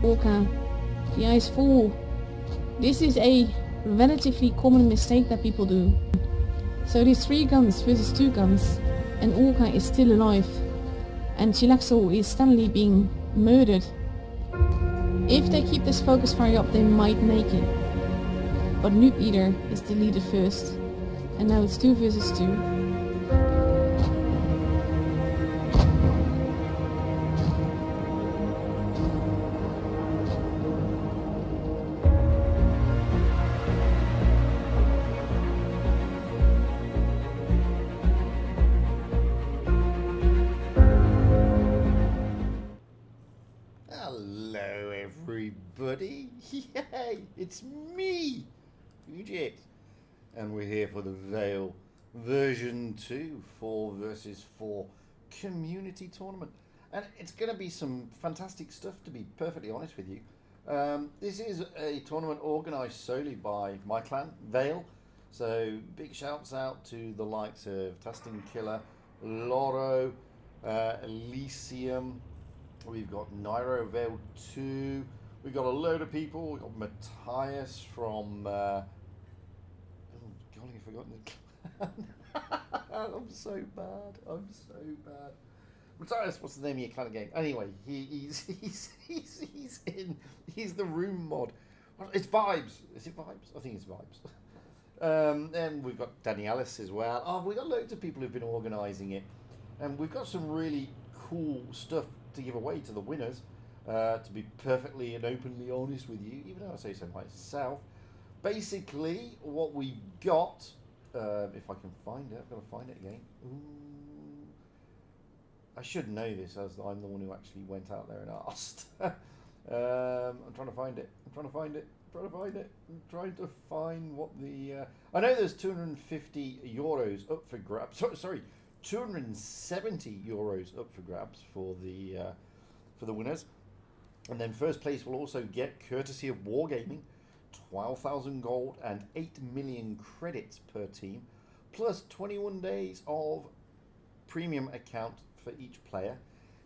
Orca. The ice full. This is a relatively common mistake that people do. So it is 3 guns versus 2 guns, and Orca is still alive, and Chilaxo is steadily being murdered. If they keep this focus fire up, they might make it. But Noob Eater is deleted first, and now it's 2 versus 2. Hello everybody, yay, it's me, Fugit, and we're here for the Veil version 2 4 versus 4 community tournament, and it's going to be some fantastic stuff, to be perfectly honest with you. This is a tournament organised solely by my clan, Veil, so big shouts out to the likes of Tasting Killer, Loro, Elysium. We've got Nairo Veil 2. We've got a load of people. We've got Matthias from... oh, golly, I've forgotten the clan. I'm so bad. I'm so bad. Matthias, what's the name of your clan again? Anyway, he's the room mod. It's Vibes. Is it Vibes? I think it's Vibes. And we've got Danny Ellis as well. Oh, we've got loads of people who've been organising it. And we've got some really cool stuff to give away to the winners, to be perfectly and openly honest with you, even though I say so myself. Basically, what we got, if I can find it, I've got to find it again. Ooh. I should know this, as I'm the one who actually went out there and asked. I'm trying to find it. I'm trying to find to find what the... I know there's 250 euros up for grabs. Sorry. 270 euros up for grabs for the winners, and then first place will also get, courtesy of Wargaming, 12,000 gold and 8 million credits per team, plus 21 days of premium account for each player.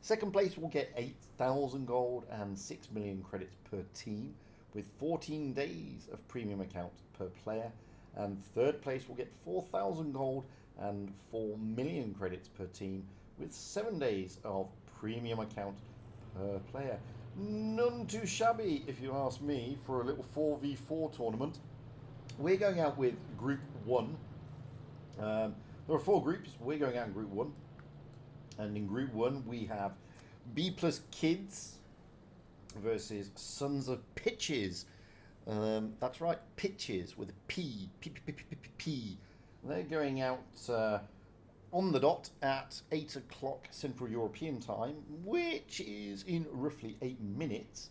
Second place will get 8,000 gold and 6 million credits per team, with 14 days of premium account per player, and third place will get 4,000 gold and 4 million credits per team, with 7 days of premium account per player. None too shabby, if you ask me, for a little 4v4 tournament. We're going out with Group 1. There are 4 groups. We're going out in Group 1. And in Group 1, we have B Plus Kids versus Sons of Pitches. That's right, Pitches with a P. P. They're going out on the dot at 8 o'clock Central European time, which is in roughly 8 minutes.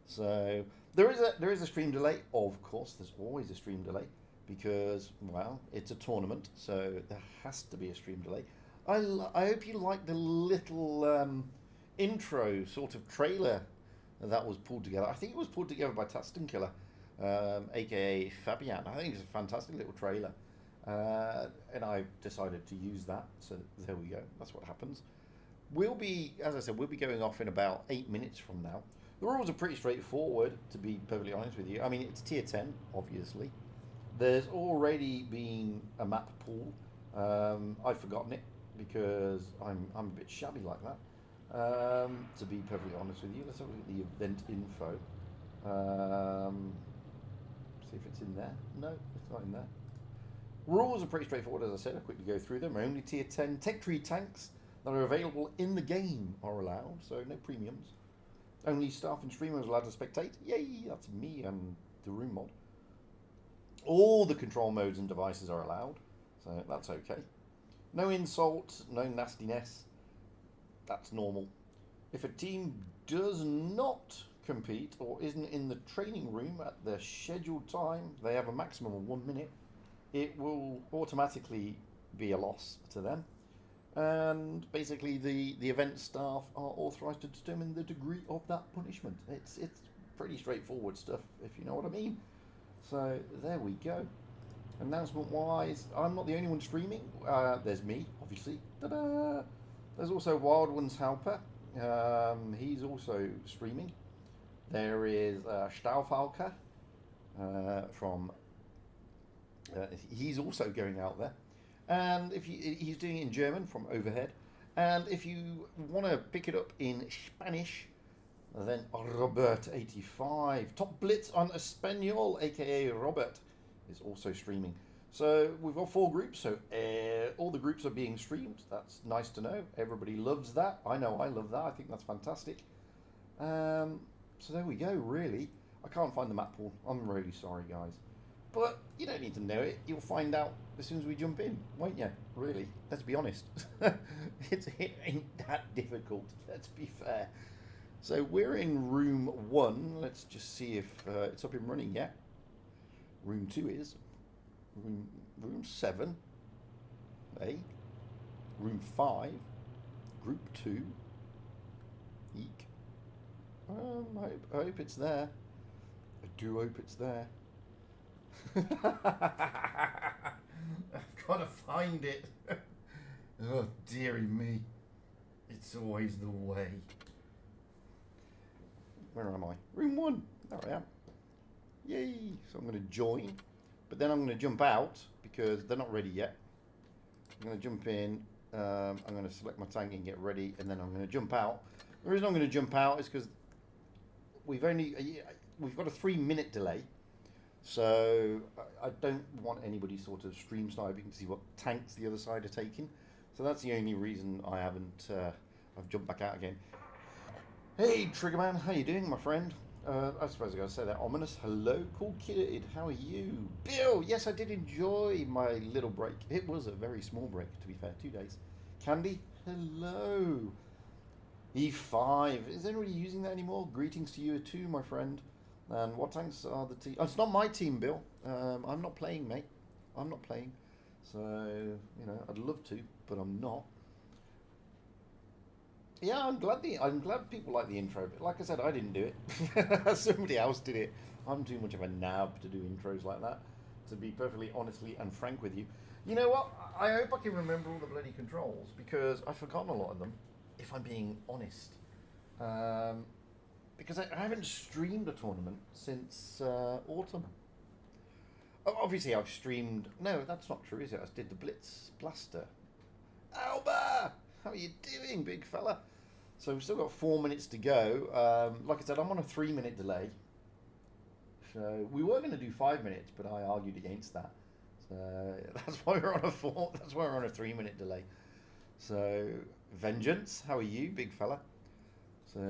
So there is a stream delay. Of course, there's always a stream delay because, well, it's a tournament, so there has to be a stream delay. I hope you like the little intro sort of trailer that was pulled together. I think it was pulled together by Tasting Killer, aka Fabian. I think it's a fantastic little trailer. And I decided to use that, so there we go, that's what happens. We'll be, as I said, we'll be going off in about 8 minutes from now. The rules are pretty straightforward, to be perfectly honest with you. I mean, it's tier 10, obviously. There's already been a map pool. I've forgotten it, because I'm a bit shabby like that, to be perfectly honest with you. Let's have a look at the event info. See if it's in there. No, it's not in there. Rules are pretty straightforward, as I said. I'll quickly go through them. Only tier 10 tech tree tanks that are available in the game are allowed, so no premiums. Only staff and streamers are allowed to spectate. Yay, that's me and the room mod. All the control modes and devices are allowed, so that's okay. No insults, no nastiness. That's normal. If a team does not compete or isn't in the training room at their scheduled time, they have a maximum of 1 minute. It will automatically be a loss to them, and basically the event staff are authorised to determine the degree of that punishment. It's pretty straightforward stuff, if you know what I mean. So there we go. Announcement wise, I'm not the only one streaming. There's me, obviously. Ta-da! There's also Wild Ones Helper. He's also streaming. There is Staufalker from. He's also going out there, and he's doing it in German from Overhead, and if you want to pick it up in Spanish, then Robert85 Top Blitz on Espanol, aka Robert, is also streaming. So we've got 4 groups, so all the groups are being streamed. That's nice to know. Everybody loves that. I know I love that. I think that's fantastic. So there we go, really. I can't find the map pool. I'm really sorry, guys. But you don't need to know it. You'll find out as soon as we jump in, won't you? Really. Let's be honest. It ain't that difficult, let's be fair. So we're in room 1. Let's just see if it's up and running yet. Room 2 is. Room 7. A. Room 5. Group 2. Eek. I hope it's there. I do hope it's there. I've got to find it. Oh, dearie me. It's always the way. Where am I? Room 1. There I am. Yay. So I'm going to join. But then I'm going to jump out because they're not ready yet. I'm going to jump in. I'm going to select my tank and get ready. And then I'm going to jump out. The reason I'm going to jump out is because we've got a 3-minute delay. So I don't want anybody sort of stream sniping to see what tanks the other side are taking. So that's the only reason I haven't, I've jumped back out again. Hey Triggerman, how you doing, my friend? I suppose I gotta say that ominous. Hello, Cool Kid, how are you? Bill, yes, I did enjoy my little break. It was a very small break, to be fair, 2 days. Candy, hello. E5, is anybody using that anymore? Greetings to you too, my friend. And what tanks are the team? Oh, it's not my team, Bill. I'm not playing, mate. I'm not playing. So, you know, I'd love to, but I'm not. Yeah, I'm glad people like the intro, but like I said, I didn't do it. Somebody else did it. I'm too much of a nab to do intros like that, to be perfectly honestly and frank with you. You know what? I hope I can remember all the bloody controls, because I've forgotten a lot of them, if I'm being honest. Because I haven't streamed a tournament since autumn. Obviously, I've streamed... No, that's not true, is it? I did the Blitz Blaster. Alba! How are you doing, big fella? So we've still got 4 minutes to go. Like I said, I'm on a 3-minute delay. So we were going to do 5 minutes, but I argued against that. So that's why we're on that's why we're on a 3-minute delay. So Vengeance, how are you, big fella? So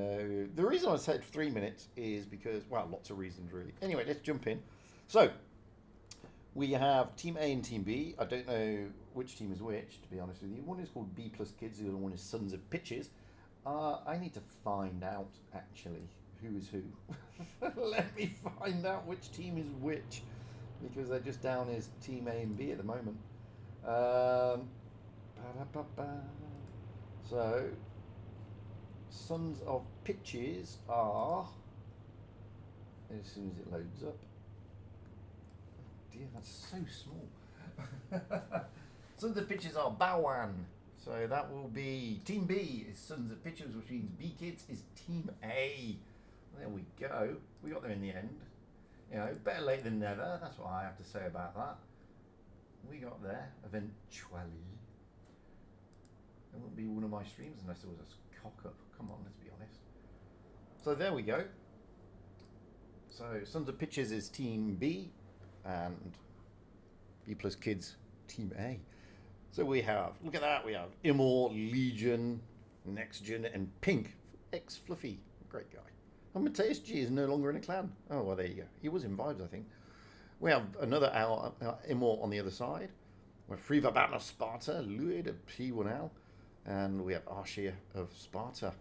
the reason I said 3 minutes is because, well, lots of reasons really. Anyway, let's jump in. So we have Team A and Team B. I don't know which team is which, to be honest with you. One is called B plus Kids, the other one is Sons of Pitches. I need to find out, actually, who is who. Let me find out which team is which, because they're just down as Team A and B at the moment. So, Sons of Pitches are, as soon as it loads up, dear, that's so small. Sons of Pitches are Bawan. So that will be Team B is Sons of Pitches, which means B Kids is Team A. There we go. We got there in the end. You know, better late than never. That's what I have to say about that. We got there eventually. It wouldn't be one of my streams unless it was a cock up. Come on, let's be honest. So there we go. So Sons of Pitches is Team B, and B plus Kids Team A. So we have, look at that, we have Immor, Legion, Next Gen, and Pink, ex-Fluffy, great guy. And Mateus G is no longer in a clan. Oh, well, there you go. He was in Vibes, I think. We have another Immor on the other side. We have Friva Batman of Sparta, Luid of P1L, and we have Arshir of Sparta.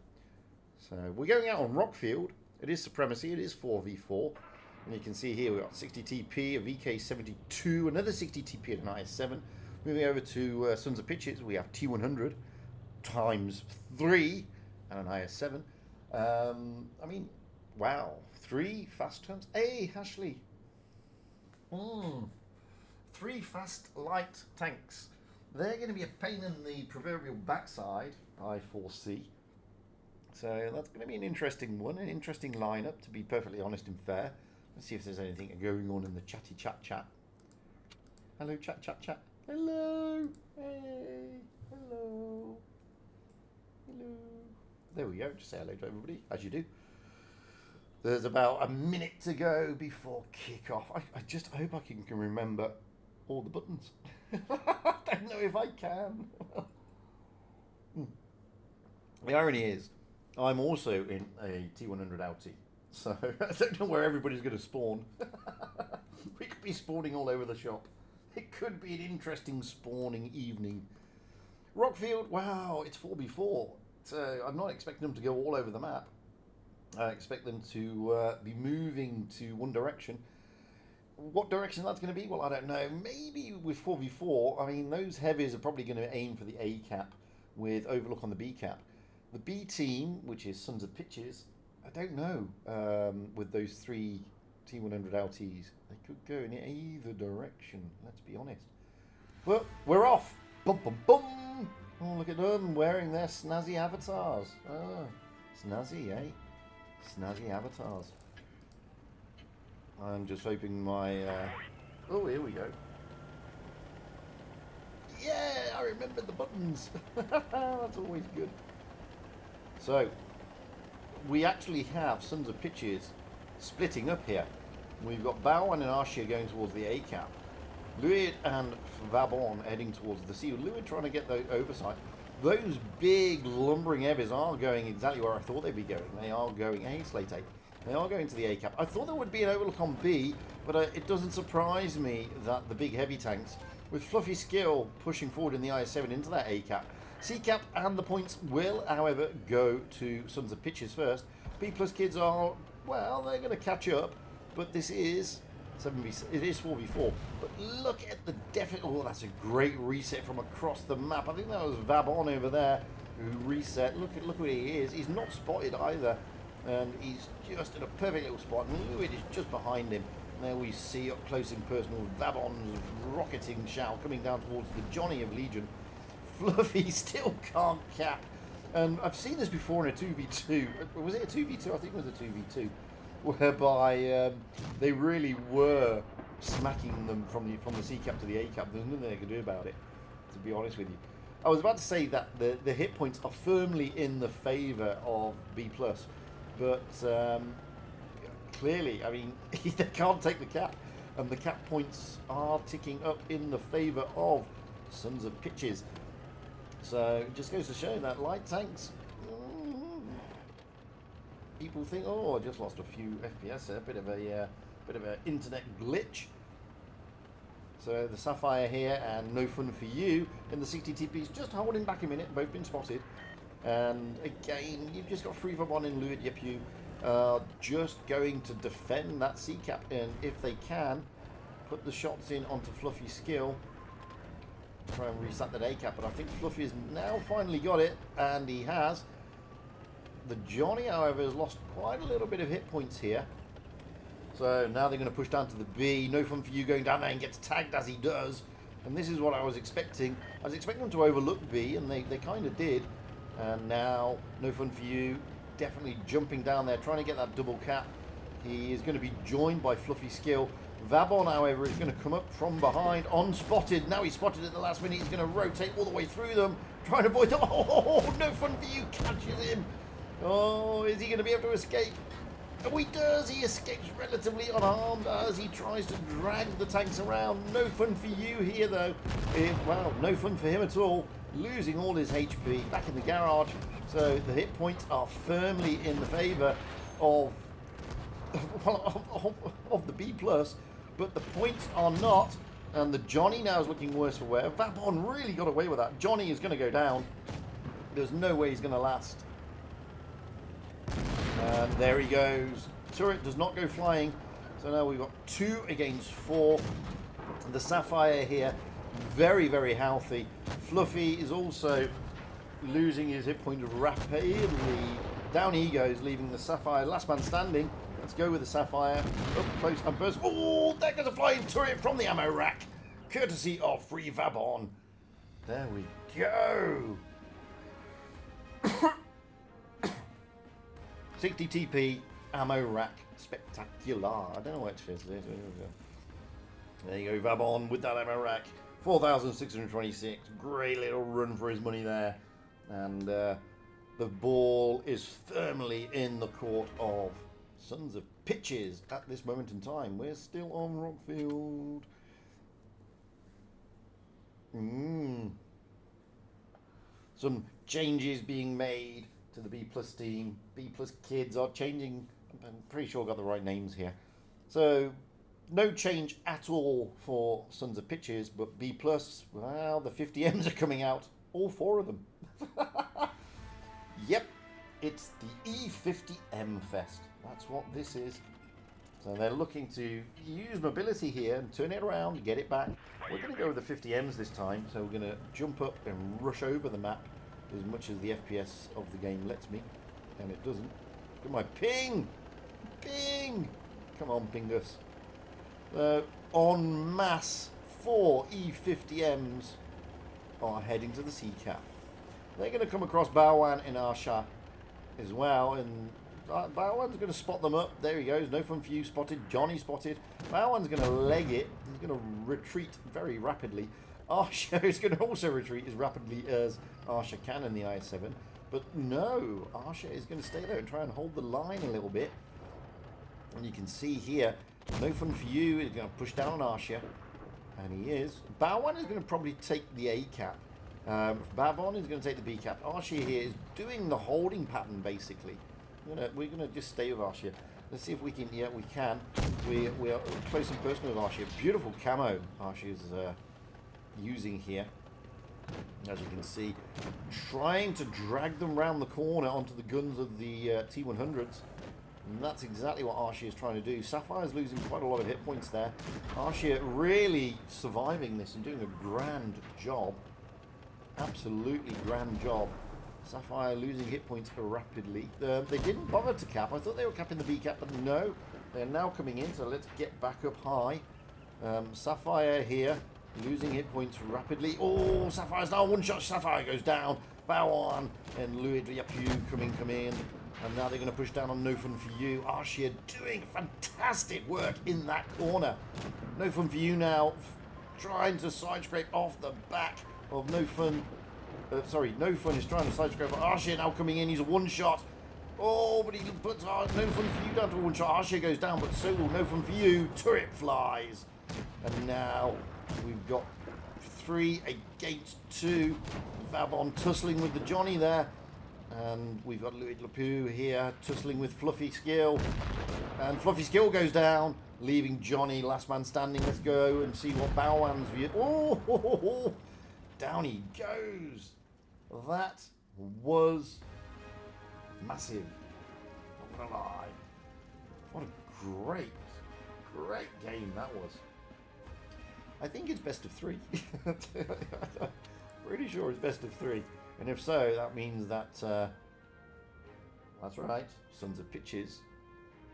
So we're going out on Rockfield. It is Supremacy, it is 4v4. And you can see here we've got 60 TP, a VK72, another 60 TP and an IS7. Moving over to Sons of Pitches, we have T100 times 3 and an IS7. I mean, wow, 3 fast turns. Hey, Ashley. 3 fast light tanks. They're going to be a pain in the proverbial backside, I foresee. So that's going to be an interesting one, an interesting lineup, to be perfectly honest and fair. Let's see if there's anything going on in the chatty chat. Hello, chat. Hello. Hey. Hello. There we go. Just say hello to everybody, as you do. There's about a minute to go before kick-off. I just hope I can remember all the buttons. I don't know if I can. The irony is, I'm also in a T100 Audi, so I don't know where everybody's going to spawn. We could be spawning all over the shop. It could be an interesting spawning evening. Rockfield, wow, it's 4v4. So I'm not expecting them to go all over the map. I expect them to be moving to one direction. What direction that's going to be? Well, I don't know. Maybe with 4v4, I mean, those heavies are probably going to aim for the A cap with overlook on the B cap. The B team, which is Sons of Pitches, I don't know. With those 3 T100 LTs, they could go in either direction, let's be honest. But we're off. Bum, bum, bum. Oh, look at them wearing their snazzy avatars. Ah, snazzy, eh? Snazzy avatars. I'm just hoping my... Oh, here we go. Yeah, I remember the buttons. That's always good. So, we actually have Sons of Pitches splitting up here. We've got Bowen and Arshia going towards the A cap. Luid and Vabon heading towards the C. Luid trying to get the oversight. Those big lumbering heavies are going exactly where I thought they'd be going. They are going, hey, Slate 8. They are going to the A cap. I thought there would be an overlook on B, but it doesn't surprise me that the big heavy tanks, with Fluffy Skill pushing forward in the IS-7 into that A cap. C cap and the points will, however, go to Sons of Pitches first. B plus kids are, well, they're going to catch up, but this is 7v, it is 4v4. But look at the deficit. Oh, that's a great reset from across the map. I think that was Vabon over there who reset. Look where he is. He's not spotted either. And he's just in a perfect little spot. And Luid is just behind him. And there we see up close and personal Vabon's rocketing shout coming down towards the Johnny of Legion. Fluffy still can't cap. And I've seen this before in a 2v2. Was it a 2v2? I think it was a 2v2. Whereby they really were smacking them from the C cap to the A cap. There's nothing they could do about it, to be honest with you. I was about to say that the hit points are firmly in the favour of B+, but clearly, I mean, they can't take the cap, and the cap points are ticking up in the favour of Sons of Pitches. So it just goes to show that light tanks, people think, oh, I just lost a few FPS there, bit of a internet glitch. So the Sapphire here and No Fun For You in the CTTPs just holding back a minute, both been spotted. And again, you've just got 3 for 1 in Luid Yepu, just going to defend that C cap, and if they can, put the shots in onto Fluffy Skill, try and reset that A cap. But I think Fluffy's now finally got it, and he has. The Johnny, however, has lost quite a little bit of hit points here. So now they're going to push down to the B. No Fun For You going down there and gets tagged as he does. And this is what I was expecting. I was expecting them to overlook B, and they kind of did. And now No Fun For You definitely jumping down there, trying to get that double cap. He is going to be joined by Fluffy Skill. Vabon, however, is going to come up from behind, unspotted. Now he's spotted at the last minute. He's going to rotate all the way through them, trying to avoid them. Oh, No Fun For You catches him. Oh, is he going to be able to escape? Oh, he does. He escapes relatively unharmed as he tries to drag the tanks around. No Fun For You here, though. Well, no fun for him at all. Losing all his HP back in the garage. So the hit points are firmly in the favour of the B+, but the points are not. And the Johnny now is looking worse for wear. Vabon really got away with that. Johnny is going to go down. There's no way he's going to last. And there he goes. Turret does not go flying. So now we've got 2 against 4. The Sapphire here, very, very healthy. Fluffy is also losing his hit point rapidly. Down he goes, leaving the Sapphire last man standing. Let's go with the Sapphire. Up close and burst. Oh, there goes a flying turret from the ammo rack. Courtesy of Free Vabon. There we go. 60 TP ammo rack spectacular. I don't know what it is. There you go, Vabon with that ammo rack. 4,626. Great little run for his money there. And the ball is firmly in the court of Sons of Pitches at this moment in time. We're still on Rockfield. Some changes being made to the B plus team. B plus kids are changing. I'm pretty sure I got the right names here. So no change at all for Sons of Pitches, but B plus, well, the 50Ms are coming out. All 4 of them. Yep, it's the E50M Fest. That's what this is. So they're looking to use mobility here and turn it around, get it back. We're going to go with the 50Ms this time, so we're going to jump up and rush over the map as much as the FPS of the game lets me, and it doesn't. Look at my ping! Ping! Come on, Pingus. En masse, 4 E50Ms are heading to the sea cap. They're going to come across Baowan and Arsha as well, and Baowan's going to spot them up. There he goes. No fun for you spotted. Johnny spotted. Baowan's going to leg it. He's going to retreat very rapidly. Arsha is going to also retreat as rapidly as Arsha can in the IS-7. But no, Arsha is going to stay there and try and hold the line a little bit. And you can see here, no fun for you. He's going to push down on Arsha. And he is. Baowan is going to probably take the A cap. Bavon is going to take the B cap. Arsha here is doing the holding pattern basically. We're gonna just stay with Arsha. Let's see if we can. Yeah, we can. We are close and personal with Arsha. Beautiful camo Arsha is using here, as you can see, trying to drag them round the corner onto the guns of the T100s. And that's exactly what Arsha is trying to do. Sapphire's losing quite a lot of hit points there. Arsha really surviving this and doing a grand job. Absolutely grand job. Sapphire losing hit points rapidly. They didn't bother to cap. I thought they were capping the B cap, but no. They're now coming in, so let's get back up high. Sapphire here, losing hit points rapidly. Oh, Sapphire's now one shot. Sapphire goes down. Baowan and Louis Driapu come in. And now they're going to push down on No Fun For You. Arsha doing fantastic work in that corner. No Fun For You now trying to side scrape off the back of No Fun. No Fun is trying to side scrape. Arsha now coming in. He's a one shot. Oh, but he puts No Fun For You down to a one shot. Arsha goes down, but so will No Fun For You. Turret flies. And now we've got 3 against 2. Vabon tussling with the Johnny there. And we've got Louis Lapu here tussling with Fluffy Skill. And Fluffy Skill goes down, leaving Johnny last man standing. Let's go and see what Baowan's view. Oh, down he goes. That was massive. Not gonna lie. What a great game that was. I think it's best of 3. Pretty sure it's best of 3. And if so, that means that, that's right, Sons of Pitches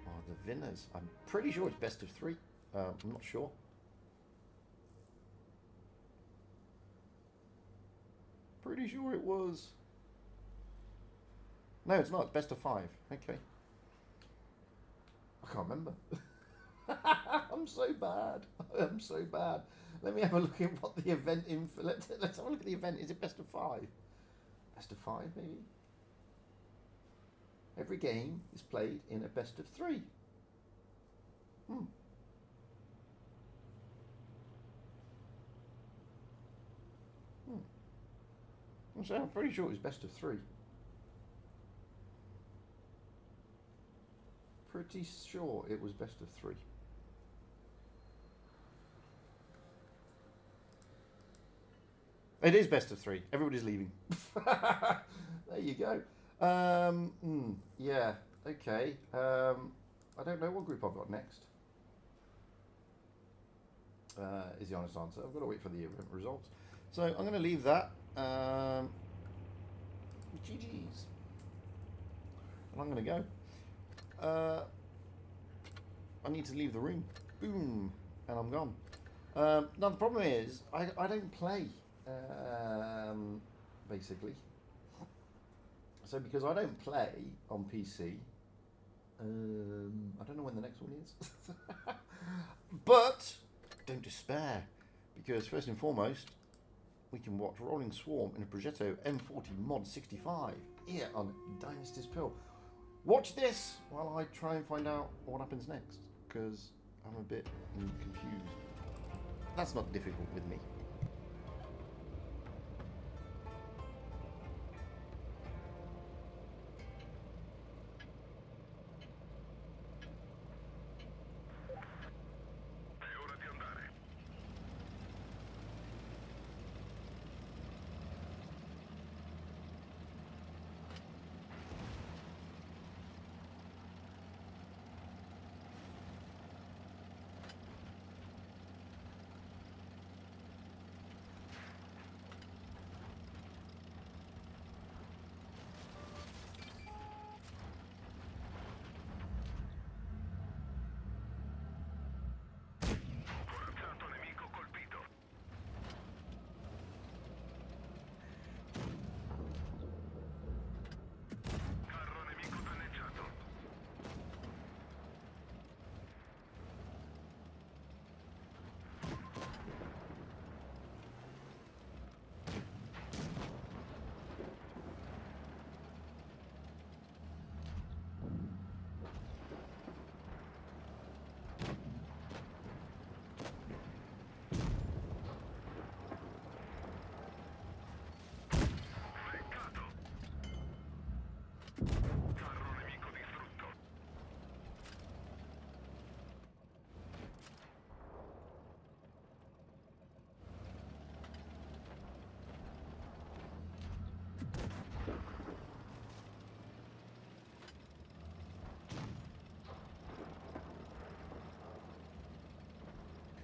are the winners. I'm pretty sure it's best of 3. I'm not sure. Pretty sure it was. No, it's not. It's best of 5. Okay. I can't remember. I'm so bad. I'm so bad. Let me have a look at what the event info. Let's have a look at the event. Is it best of 5? Best of 5, maybe. Every game is played in a best of 3. I'm pretty sure it was best of 3. Pretty sure it was best of 3. It is best of 3. Everybody's leaving. There you go. Yeah. Okay. I don't know what group I've got next. Is the honest answer. I've got to wait for the event results. So I'm going to leave that. GG's. And I'm going to go. I need to leave the room. Boom. And I'm gone. Now the problem is I don't play. Basically. So because I don't play on PC, I don't know when the next one is. But don't despair, because first and foremost, we can watch Rolling Swarm in a Progetto M40 Mod 65 here on Dynasty's Pill. Watch this while I try and find out what happens next, because I'm a bit confused. That's not difficult with me.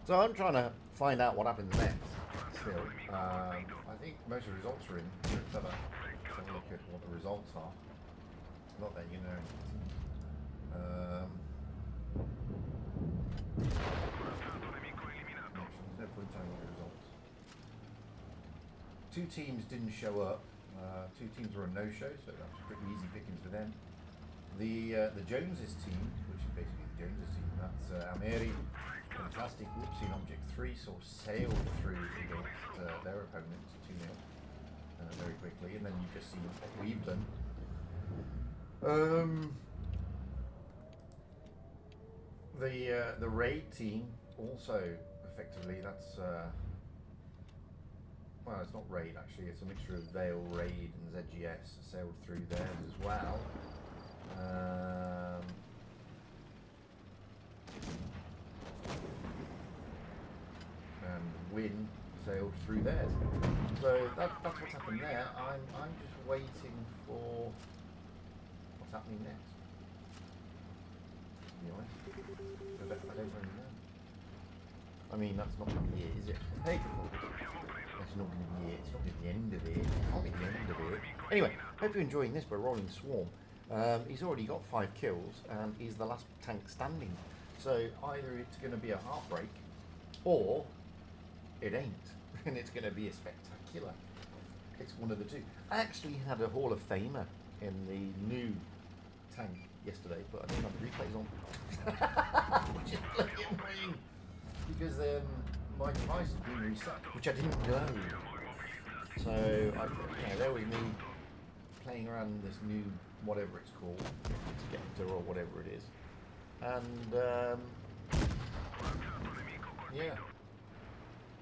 So I'm trying to find out what happens next. Still, I think most of the results are in. Let's have a look at what the results are. Not that you know. No point telling you the results. Two teams didn't show up. Two teams were a no-show, so that's pretty easy pickings for them. The Joneses team, which is basically the Joneses team, that's Ameri. Fantastic whoopsie in Object 3, sort of sailed through against their opponents 2-0 very quickly, and then you just see what we've done. The Raid team also effectively, that's well, it's not Raid actually, it's a mixture of Vale, Raid and ZGS, sailed through theirs as well. And Win sailed through theirs. So that's what's happened there. I'm just waiting for what's happening next. To be honest, I don't really know. I mean, that's not going to be it, is it? Hey, that's not going to be it. It's not going to be the end of it. It can't be the end of it. Anyway, hope you're enjoying this by Rolling Swarm. He's already got 5 kills and he's the last tank standing. So either it's going to be a heartbreak or it ain't, and it's going to be a spectacular. It's one of the two. I actually had a Hall of Famer in the new tank yesterday, but I didn't have the replays on, which is bloody annoying because my device has been reset, which I didn't know. So there was me playing around this new whatever it's called, Skeptor or whatever it is, and yeah.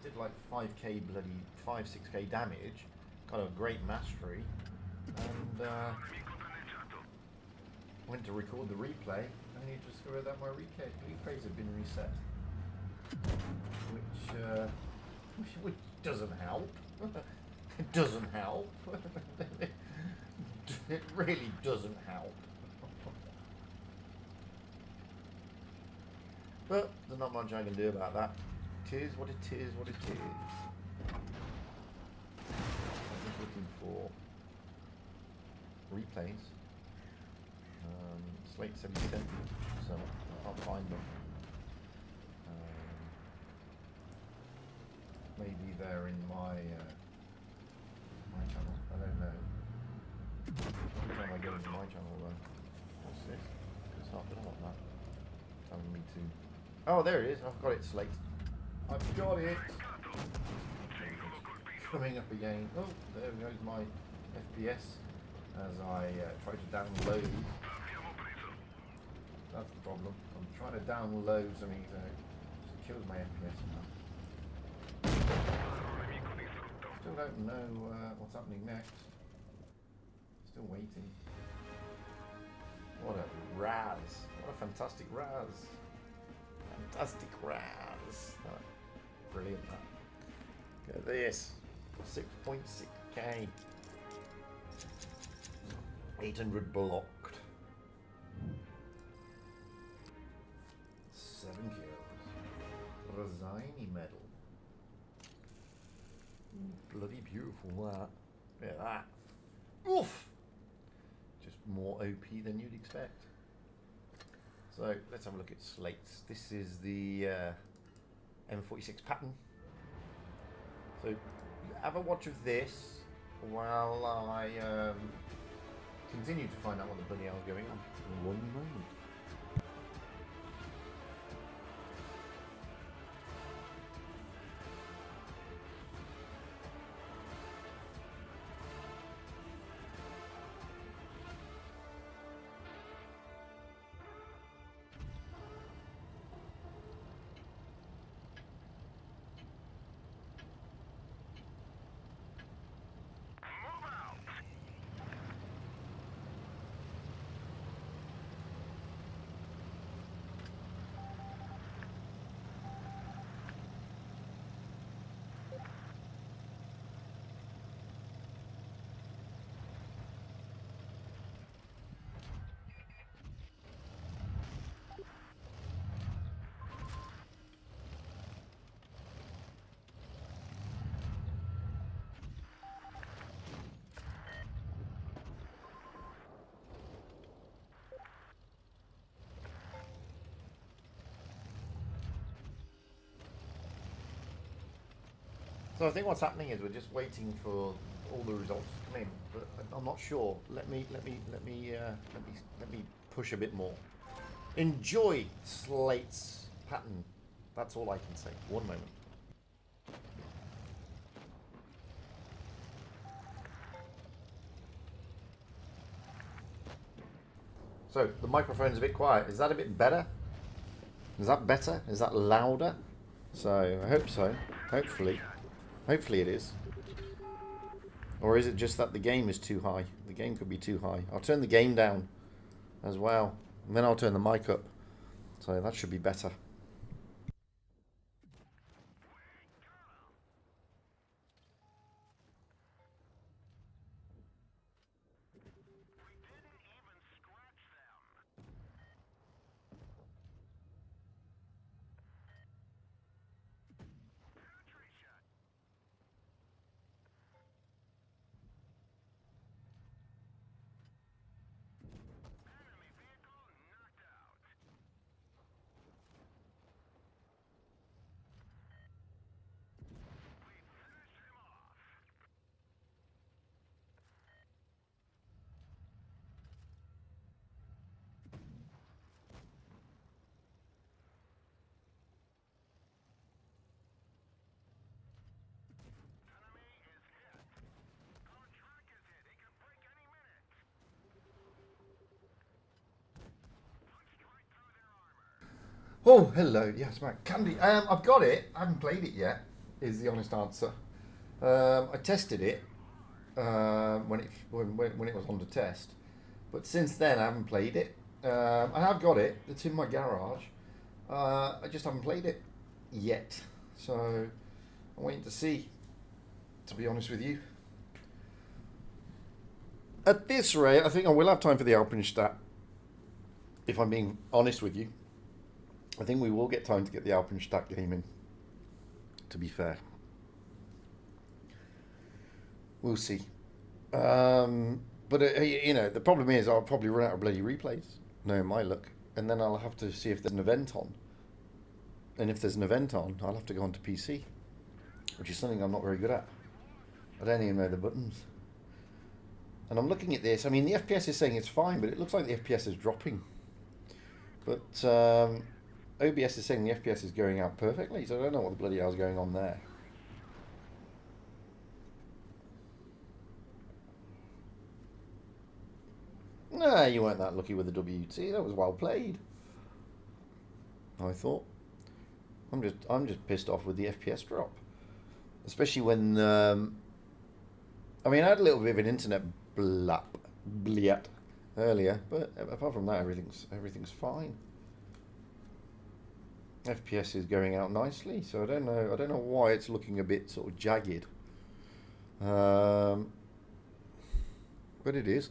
Did like 5k bloody 5-6k damage, kind of great mastery, and went to record the replay, and you discovered that my replays have been reset, which doesn't help. It doesn't help. It really doesn't help. But there's not much I can do about that. It is what it is, what it is. I'm just looking for replays. Slate 77, so I can't find them. Maybe they're in my channel, I don't know. Every time I go into my channel though, what's this? Oh, I don't want that. Telling me to. Oh, there it is. I've got it, Slate. I've got it. Coming up again. Oh, there goes my FPS as I try to download. That's the problem. I'm trying to download something so it kills my FPS now. Still don't know what's happening next. Still waiting. What a Raz. What a fantastic Raz. Fantastic Raz. Oh, brilliant that. Look at this. 6.6k. 800 blocked. 7 kills. Rosini medal. Bloody beautiful that. Look at that. Oof! Just more OP than you'd expect. So let's have a look at slates. This is the M46 pattern. So have a watch of this while I continue to find out what the bloody hell is going on. In 1 moment. So I think what's happening is we're just waiting for all the results to come in, but I'm not sure. Let me push a bit more. Enjoy Slate's pattern. That's all I can say. 1 moment. So the microphone's a bit quiet. Is that a bit better? Is that better? Is that louder? So I hope so. Hopefully. Hopefully it is. Or is it just that the game is too high? The game could be too high. I'll turn the game down as well. And then I'll turn the mic up. So that should be better. Oh, hello. Yes, Matt. Candy. I've got it. I haven't played it yet, is the honest answer. I tested it when it was on the test. But since then, I haven't played it. I have got it. It's in my garage. I just haven't played it yet. So I'm waiting to see, to be honest with you. At this rate, I think I will have time for the Alpenstat, if I'm being honest with you. I think we will get time to get the Alpenstat game in, to be fair. We'll see. But, you know, the problem is I'll probably run out of bloody replays, knowing my luck. And then I'll have to see if there's an event on. And if there's an event on, I'll have to go onto PC, which is something I'm not very good at. I don't even know the buttons. And I'm looking at this. I mean, the FPS is saying it's fine, but it looks like the FPS is dropping. But OBS is saying the FPS is going out perfectly, so I don't know what the bloody hell's going on there. Nah, you weren't that lucky with the WT. That was well played, I thought. I'm just pissed off with the FPS drop, especially when I mean, I had a little bit of an internet bliat earlier, but apart from that, everything's fine. FPS is going out nicely, so I don't know why it's looking a bit sort of jagged, but it is.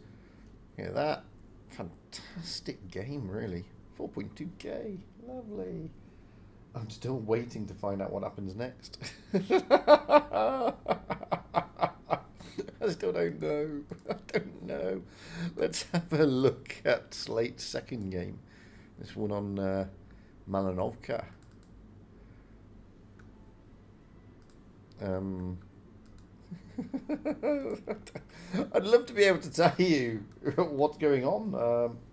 Yeah, that fantastic game, really. 4.2K, lovely. I'm still waiting to find out what happens next. I still don't know. I don't know. Let's have a look at Slate's second game. This one on Malanovka. I'd love to be able to tell you what's going on,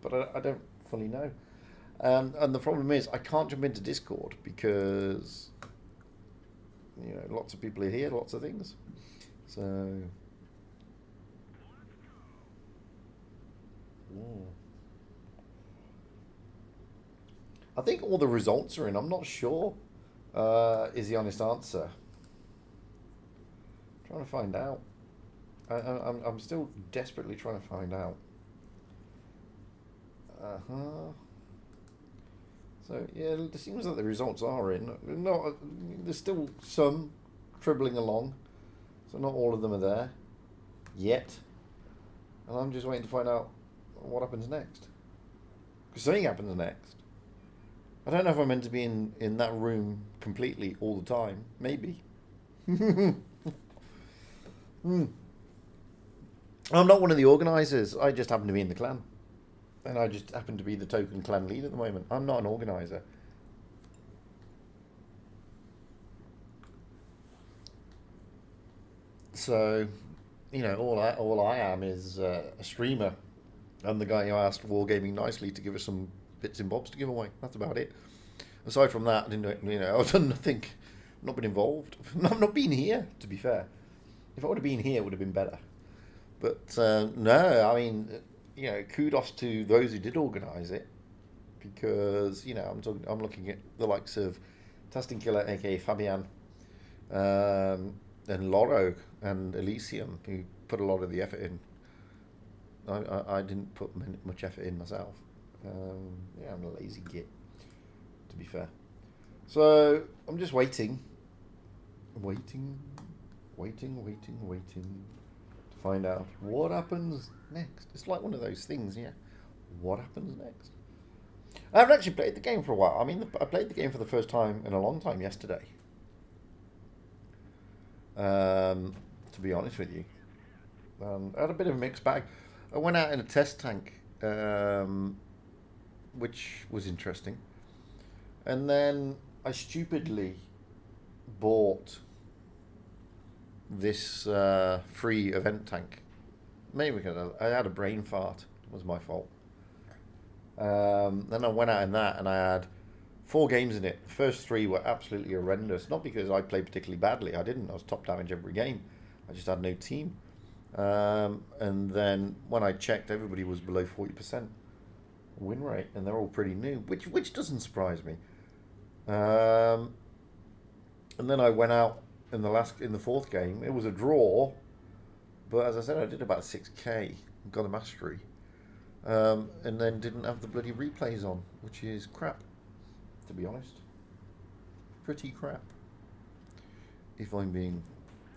but I don't fully know. And the problem is I can't jump into Discord because, you know, lots of people are here, lots of things. So, I think all the results are in. I'm not sure, is the honest answer. Trying to find out. I'm still desperately trying to find out. So yeah, it seems like the results are in. Not, there's still some dribbling along, so not all of them are there yet. And I'm just waiting to find out what happens next. Because something happens next. I don't know if I'm meant to be in that room completely all the time. Maybe. I'm not one of the organisers. I just happen to be in the clan. And I just happen to be the token clan lead at the moment. I'm not an organiser. So, you know, all I am is a streamer. I'm the guy who asked Wargaming nicely to give us some bits and bobs to give away. That's about it. Aside from that, I've done nothing. I've not been involved. I've not been here, to be fair. If I would have been here, it would have been better. But no, I mean, you know, kudos to those who did organise it, because you know I'm looking at the likes of Tasting Killer, aka Fabian, and Loro and Elysium, who put a lot of the effort in. I didn't put much effort in myself. Yeah, I'm a lazy git, to be fair. So I'm just waiting to find out what happens next. It's like one of those things, yeah. What happens next? I haven't actually played the game for a while. I mean, I played the game for the first time in a long time yesterday. To be honest with you, I had a bit of a mixed bag. I went out in a test tank, which was interesting, and then I stupidly bought this free event tank. Maybe because I had a brain fart. It was my fault. Then I went out in that and I had 4 games in it. The first 3 were absolutely horrendous. Not because I played particularly badly. I didn't. I was top damage every game. I just had no team. And then when I checked, everybody was below 40% win rate, and they're all pretty new, which doesn't surprise me. And then I went out in the 4th game. It was a draw, but as I said, I did about 6k, got a mastery, and then didn't have the bloody replays on, which is crap, to be honest. Pretty crap, if I'm being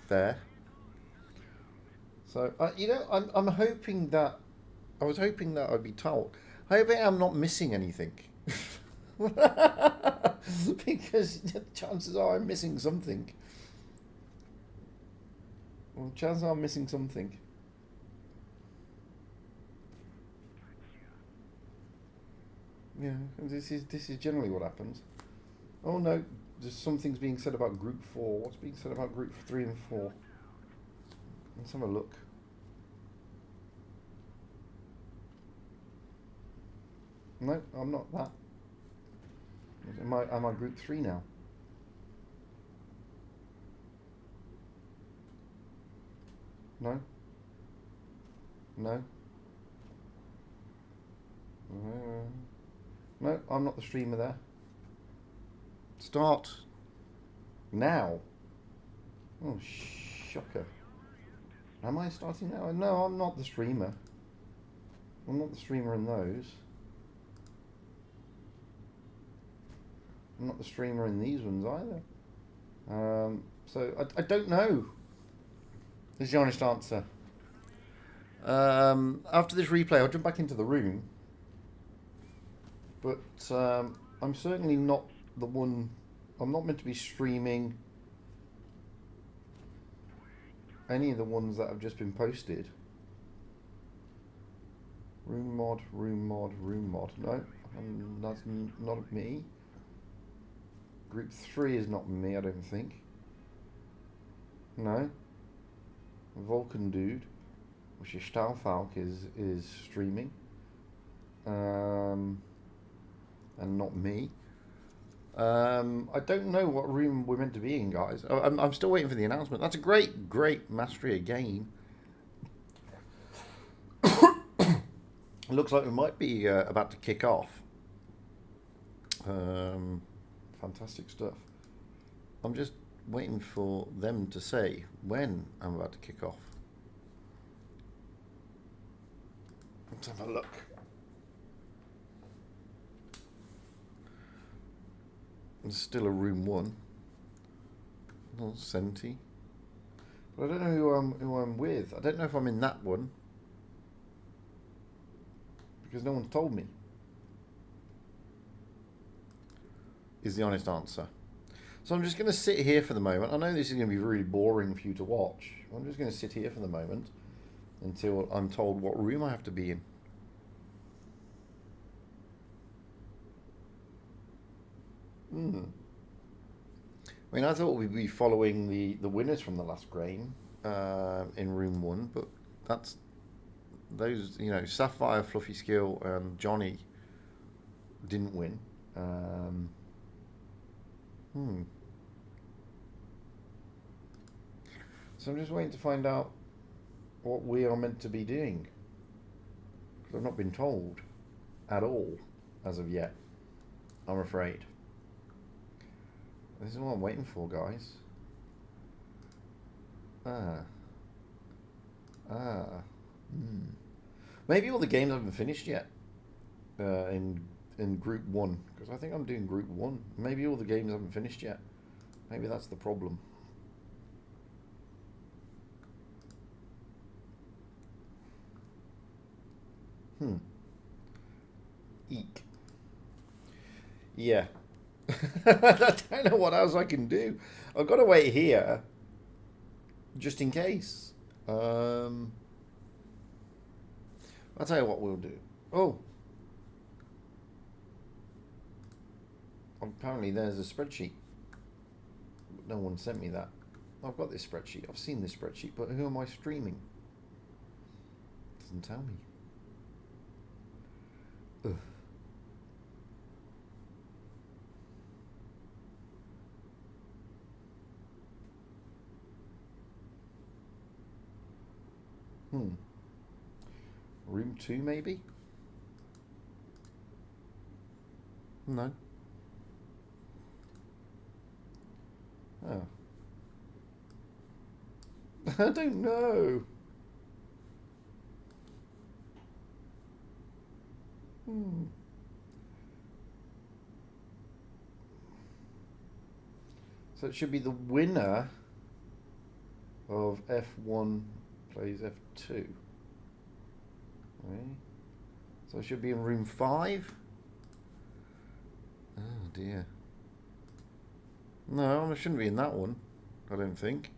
fair. So I'm hoping that I'd be told. I hope I'm not missing anything. Because chances are I'm missing something. Well, chances are I'm missing something. Yeah, this is generally what happens. Oh no, there's something's being said about Group 4. What's being said about Group 3 and 4? Let's have a look. No, I'm not that. Am I group 3 now? No? No? No, I'm not the streamer there. Start now. Oh, shocker. Am I starting now? No, I'm not the streamer. I'm not the streamer in those. I'm not the streamer in these ones either. So I don't know. This is the honest answer. After this replay, I'll jump back into the room. But I'm certainly not the one. I'm not meant to be streaming any of the ones that have just been posted. Room mod, room mod, room mod. No, that's not me. Group 3 is not me, I don't think. No. Vulcan Dude, which is Stahlfalk, is streaming. And not me. I don't know what room we're meant to be in, guys. I'm still waiting for the announcement. That's a great mastery game. Looks like we might be about to kick off. Fantastic stuff. I'm just waiting for them to say when I'm about to kick off. Let's have a look. There's still a room 1. Oh, Senti. But I don't know who I'm with. I don't know if I'm in that one. Because no one's told me. Is the honest answer. So I'm just going to sit here for the moment. I know this is going to be really boring for you to watch. I'm just going to sit here for the moment until I'm told what room I have to be in. I mean, I thought we'd be following the winners from the last game in room 1, but that's those, you know, Sapphire, Fluffy Skill, and Johnny didn't win. So I'm just waiting to find out what we are meant to be doing, because I've not been told at all as of yet, I'm afraid. This is what I'm waiting for, guys. Maybe all the games haven't finished yet in group 1, because I think I'm doing group 1. Maybe all the games haven't finished yet. Maybe that's the problem. Eek. Yeah. I don't know what else I can do. I've got to wait here just in case. I'll tell you what we'll do. Oh. Apparently there's a spreadsheet. But no one sent me that. I've got this spreadsheet. I've seen this spreadsheet, but who am I streaming? Doesn't tell me. Ugh. Room 2, maybe? No. Oh. I don't know. So it should be the winner of F1 plays F2. Okay. So I should be in room 5. Oh dear. No, I shouldn't be in that one, I don't think.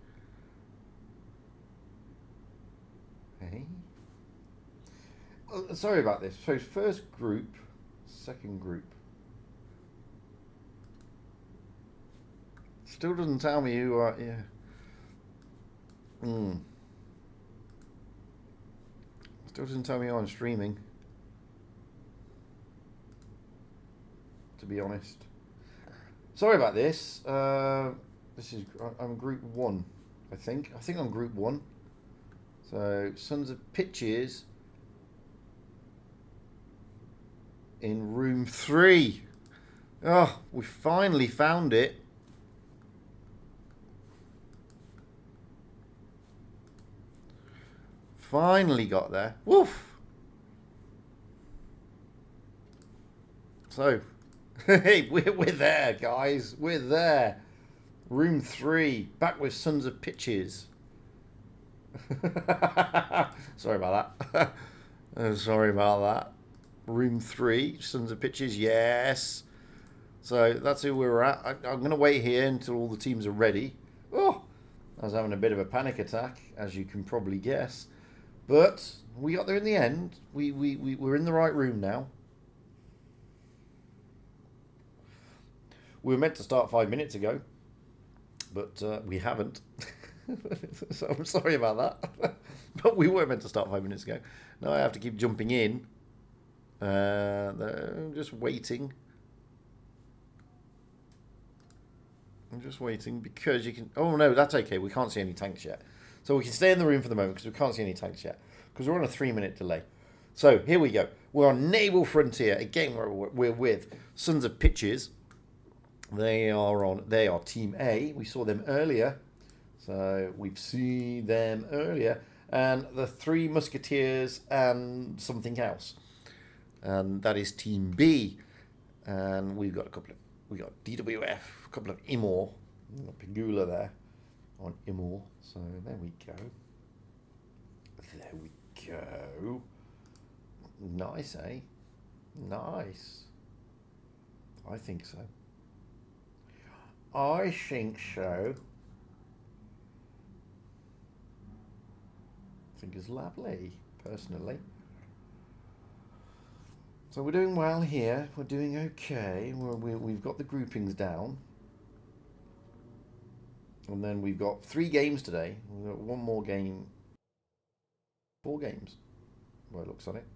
Hey. Oh, sorry about this. So first group, second group. Still doesn't tell me who yeah. Still doesn't tell me who I'm streaming, to be honest. Sorry about this. I'm Group 1, I think. I think I'm Group 1. So, Sons of Pitches in room 3. Oh, we finally found it. Finally got there. Woof. So, hey, we're there, guys. We're there. Room 3. Back with Sons of Pitches. Sorry about that. Sorry about that. Room 3. Sons of Pitches. Yes. So, that's who we're at. I'm going to wait here until all the teams are ready. Oh, I was having a bit of a panic attack, as you can probably guess. But we got there in the end. We're in the right room now. We were meant to start 5 minutes ago, but we haven't. So I'm sorry about that. But we were meant to start 5 minutes ago. Now I have to keep jumping in. I'm just waiting. I'm just waiting because you can... Oh, no, that's okay. We can't see any tanks yet. So we can stay in the room for the moment because we can't see any tanks yet. Because we're on a 3-minute delay. So here we go. We're on Naval Frontier. Again, we're with Sons of Pitches. They are Team A. We saw them earlier. So we've seen them earlier. And the Three Musketeers and something else. And that is Team B. And we've got we got DWF, a couple of Imor. Pegula there on Imor. So there we go. There we go. Nice, eh? Nice. I think so. I think so. I think it's lovely, personally. So we're doing well here. We're doing okay. We've got the groupings down. And then we've got 3 games today. We've got 1 more game. 4 games. Well, it looks on it.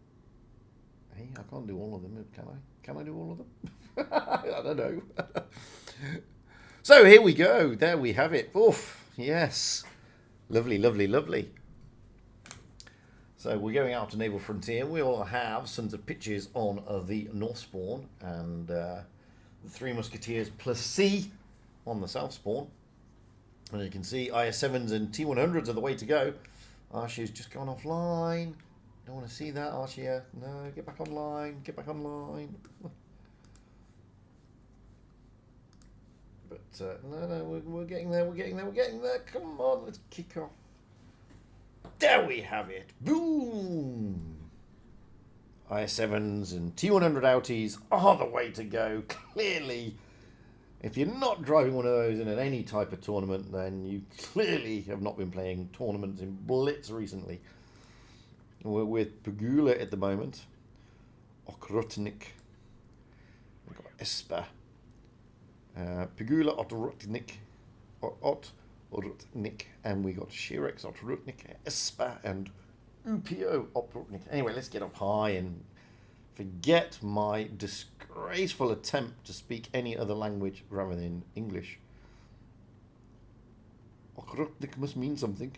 Hey, I can't do all of them, can I? Can I do all of them? I don't know. So here we go. There we have it. Oof. Yes. Lovely, lovely, lovely. So we're going out to Naval Frontier. We all have Sons of Pitches on the North Spawn. And the Three Musketeers plus C on the South Spawn. And you can see IS-7s and T-100s are the way to go. Archie's just gone offline. Don't want to see that, Archie. No, get back online. Get back online. But no, we're getting there. We're getting there. We're getting there. Come on, let's kick off. There we have it. Boom. IS-7s and T-100 outies are the way to go. Clearly. If you're not driving one of those in any type of tournament, then you clearly have not been playing tournaments in Blitz recently. We're with Pegula at the moment. Okrutnik. We've got Esper. Pegula, Okrutnik. Okrutnik. And we got Shirex, Okrutnik, Esper, and UPO, Okrutnik. Anyway, let's get up high and forget my disgraceful attempt to speak any other language rather than English. Okrutnik must mean something.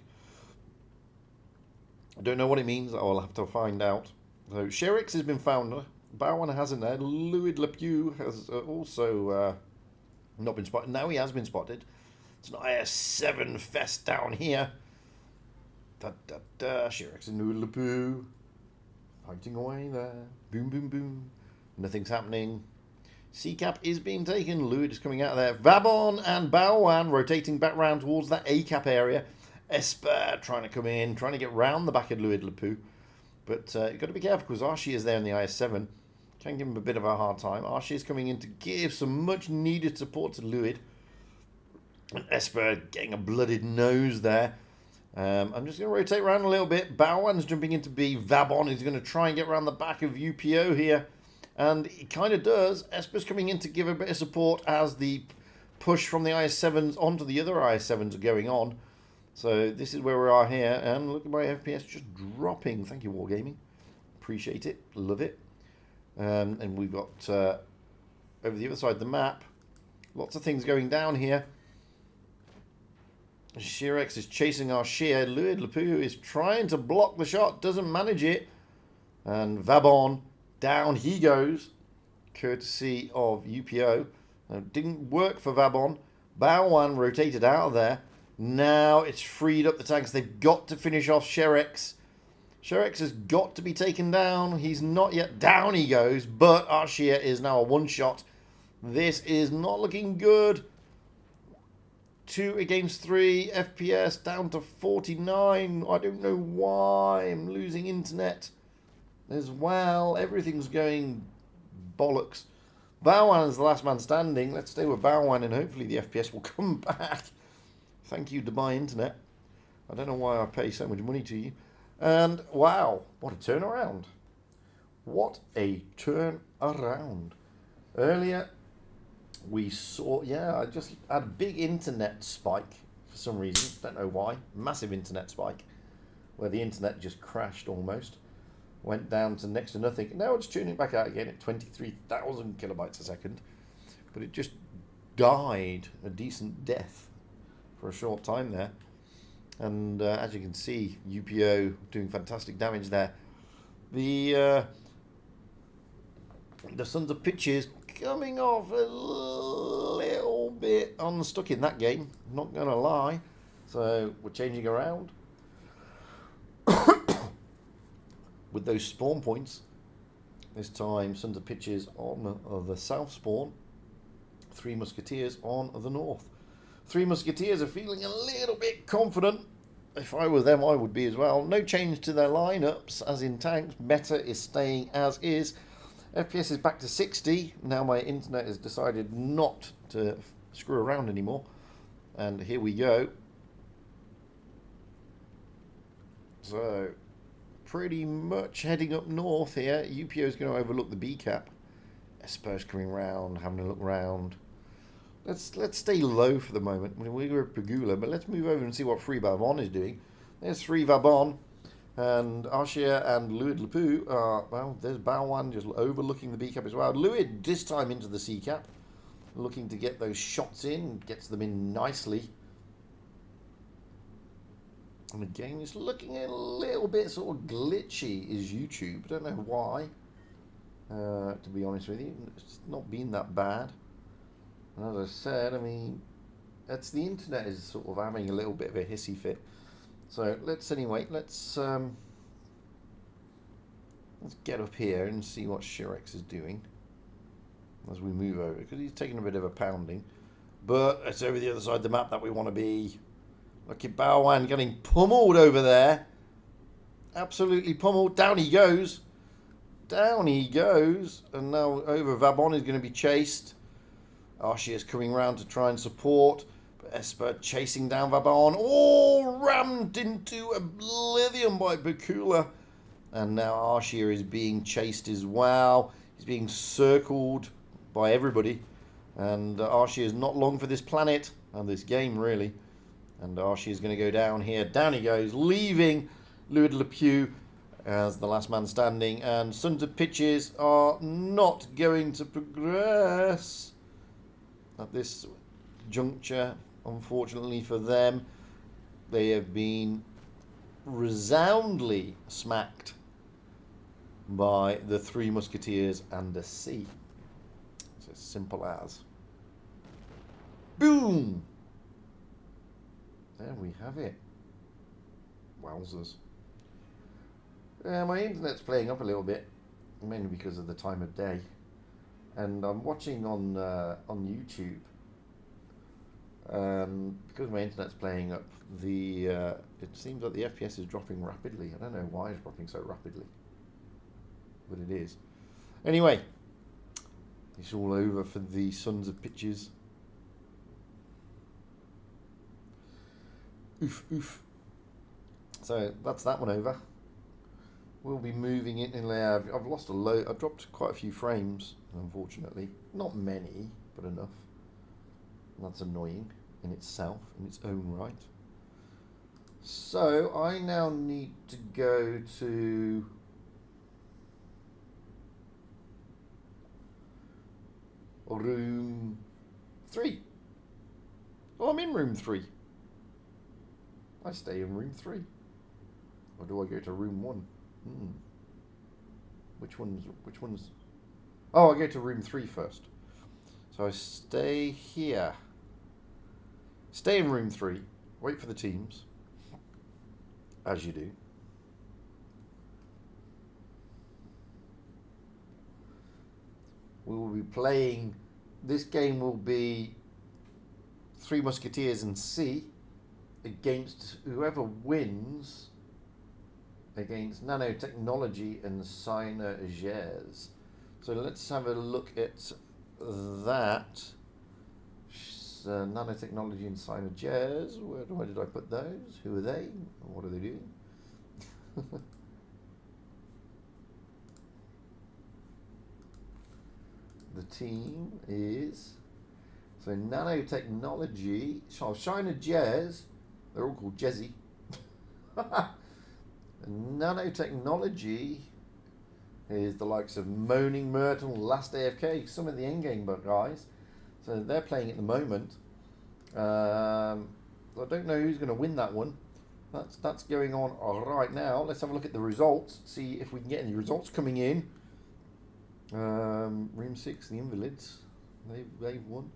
I don't know what it means. I'll have to find out. So Sherix has been found. Bowen hasn't there. Louis Lepew has also not been spotted. Now he has been spotted. It's an IS-7 fest down here. Sherix and Louis Lepew fighting away there. Boom, boom, boom. Nothing's happening. C-cap is being taken. Louis is coming out of there. Vabon and Bowen rotating back round towards that A-cap area. Esper trying to come in, trying to get round the back of Louis Lepew. But you've got to be careful because Archie is there in the IS-7. Can give him a bit of a hard time. Archie is coming in to give some much needed support to Louis. And Esper getting a blooded nose there. I'm just going to rotate around a little bit. Bowen's jumping into B. Vabon is going to try and get around the back of UPO here. And he kind of does. Esper's coming in to give a bit of support as the push from the IS-7s onto the other IS-7s are going on. So this is where we are here. And look at my FPS just dropping. Thank you, Wargaming. Appreciate it. Love it. And we've got over the other side of the map, Lots of things going down here. Shirex is chasing our sheer. Louis Lepoux is trying to block the shot, doesn't manage it. And Vabon, down he goes, courtesy of UPO. Didn't work for Vabon. Baowan rotated out of there. Now it's freed up the tanks. They've got to finish off Shirex. Shirex has got to be taken down. He's not yet down. He goes, but Arshia is now a one-shot. This is not looking good. 2 against 3 FPS down to 49. I don't know why. I'm losing internet as well. Everything's going bollocks. Baowan is the last man standing. Let's stay with Baowan and hopefully the FPS will come back. Thank you, Dubai Internet. I don't know why I pay so much money to you. And wow, what a turnaround. What a turnaround. Earlier we saw, I just had a big internet spike for some reason. Don't know why. Massive internet spike where the internet just crashed almost. Went down to next to nothing. Now it's tuning back out again at 23,000 kilobytes a second. But it just died a decent death for a short time there. And as you can see, UPO doing fantastic damage there. The Sons of Pitches coming off a little bit unstuck in that game, not going to lie. So we're changing around. With those spawn points, this time Sons of Pitches on the south spawn, 3 Musketeers on the north. 3 Musketeers are feeling a little bit confident. If I were them, I would be as well. No change to their lineups, as in tanks. Meta is staying as is. FPS is back to 60. Now my internet has decided not to screw around anymore. And here we go. So, pretty much heading up north here. UPO is going to overlook the B cap. Esper's coming round, having a look round. Let's stay low for the moment. We were at Pagula, but let's move over and see what Free Vabon is doing. There's Free Vabon, and Arshia and Louis Lepoux are, well, there's Baowan just overlooking the B cap as well. Louis this time into the C cap, looking to get those shots in, gets them in nicely. And the game is looking a little bit sort of glitchy, is YouTube. Don't know why, to be honest with you. It's not been that bad. And as I said, I mean, the internet is sort of having a little bit of a hissy fit. So let's get up here and see what Shirex is doing as we move over, because he's taking a bit of a pounding. But it's over the other side of the map that we want to be. Look at Baowan getting pummeled over there. Absolutely pummeled. Down he goes. Down he goes. And now over Vabon is going to be chased. Archie is coming round to try and support. But Esper chasing down Vabon. Oh, rammed into oblivion by Bakula. And now Archie is being chased as well. He's being circled by everybody. And Archie is not long for this planet. And this game, really. And Archie is going to go down here. Down he goes, leaving Louis Lepoux as the last man standing. And Sons of Pitches are not going to progress at this juncture, unfortunately for them. They have been resoundingly smacked by the 3 Musketeers and the C. It's as simple as. Boom! There we have it. Wowzers. My internet's playing up a little bit, mainly because of the time of day. And I'm watching on YouTube. Because my internet's playing up, it seems like the FPS is dropping rapidly. I don't know why it's dropping so rapidly, but it is. Anyway, it's all over for the Sons of Pitches. Oof, oof. So that's that one over. We'll be moving it in there. I've lost a load. I've dropped quite a few frames, unfortunately. Not many, but enough. And that's annoying in itself, in its own right. So I now need to go to room 3. Oh, I'm in room 3. I stay in room 3. Or do I go to room 1? Which one's... Oh, I go to room 3 first. So I stay here. Stay in room 3. Wait for the teams. As you do. We will be playing... This game will be Three Musketeers and C against whoever wins against Nanotechnology and Synergies. So let's have a look at that. Nanotechnology and Synergies. Where did I put those? Who are they? What are they doing? The team is... So Nanotechnology, Synergies, they're all called Jezzy. Nanotechnology is the likes of Moaning Myrtle, Last AFK, some of the endgame guys. So they're playing at the moment. I don't know who's going to win that one. That's going on right now. Let's have a look at the results, see if we can get any results coming in. Room 6, the Invalids, they've won.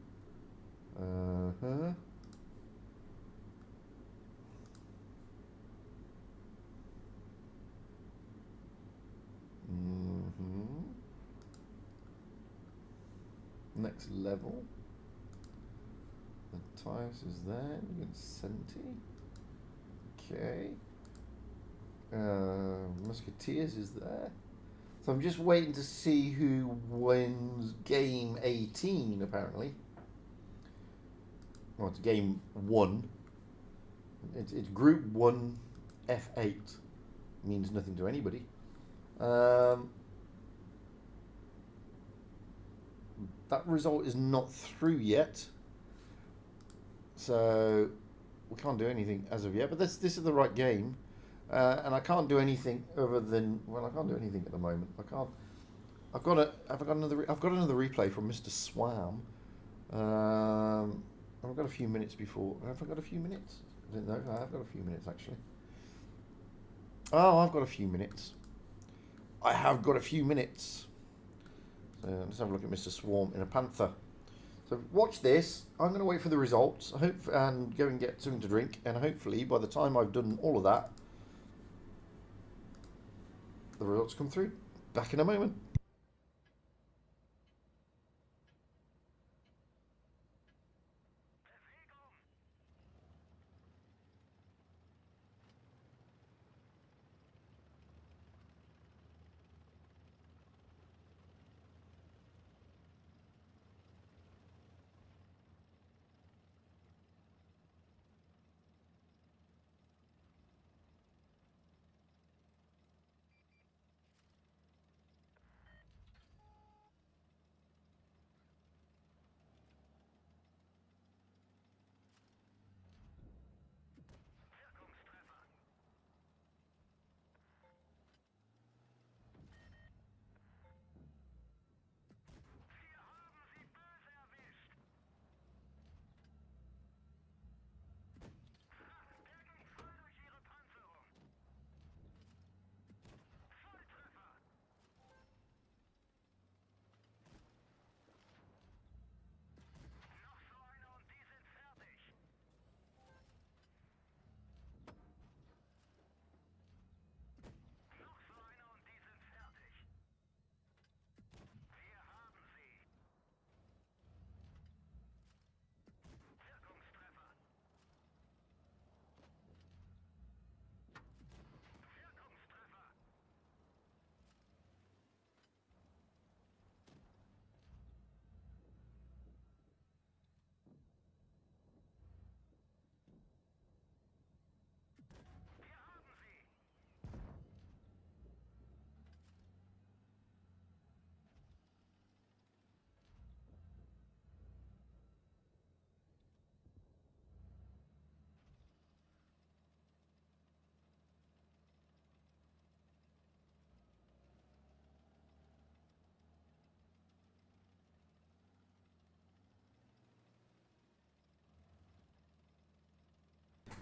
Next level. The Tyres is there. You get Senti. Okay. Musketeers is there. So I'm just waiting to see who wins game 18, apparently. Well, it's game 1. It's group 1 F8. Means nothing to anybody. That result is not through yet. So we can't do anything as of yet. But this is the right game. And I can't do anything other than, well, I can't do anything at the moment. I can't. I've got another replay from Mr. Swam. I've got a few minutes before. Have I got a few minutes? I didn't know. I have got a few minutes actually. Oh, I've got a few minutes. I have got a few minutes. So let's have a look at Mr. Swarm in a Panther. So watch this. I'm going to wait for the results. And go and get something to drink. And hopefully, by the time I've done all of that, the results come through. Back in a moment.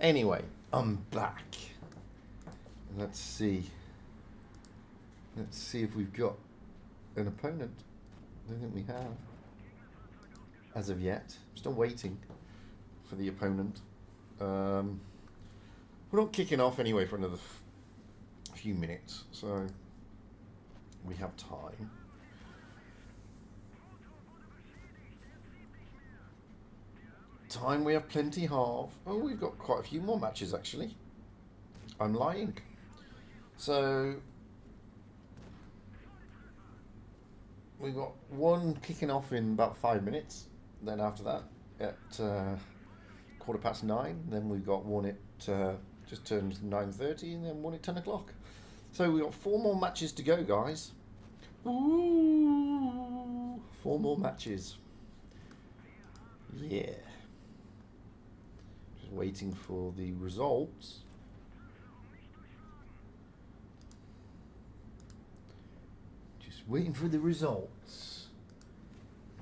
Anyway, I'm back. Let's see. Let's see if we've got an opponent. I don't think we have. As of yet. Still waiting for the opponent. We're not kicking off anyway for another few minutes, so we have time. We have plenty of. Oh, we've got quite a few more matches actually. I'm lying. So we've got one kicking off in about 5 minutes. Then after that at 9:15. Then we've got one at just turned 9:30, and then one at 10 o'clock. So we've got 4 more matches to go, guys. Ooh, 4 more matches. Yeah. Just waiting for the results. Just waiting for the results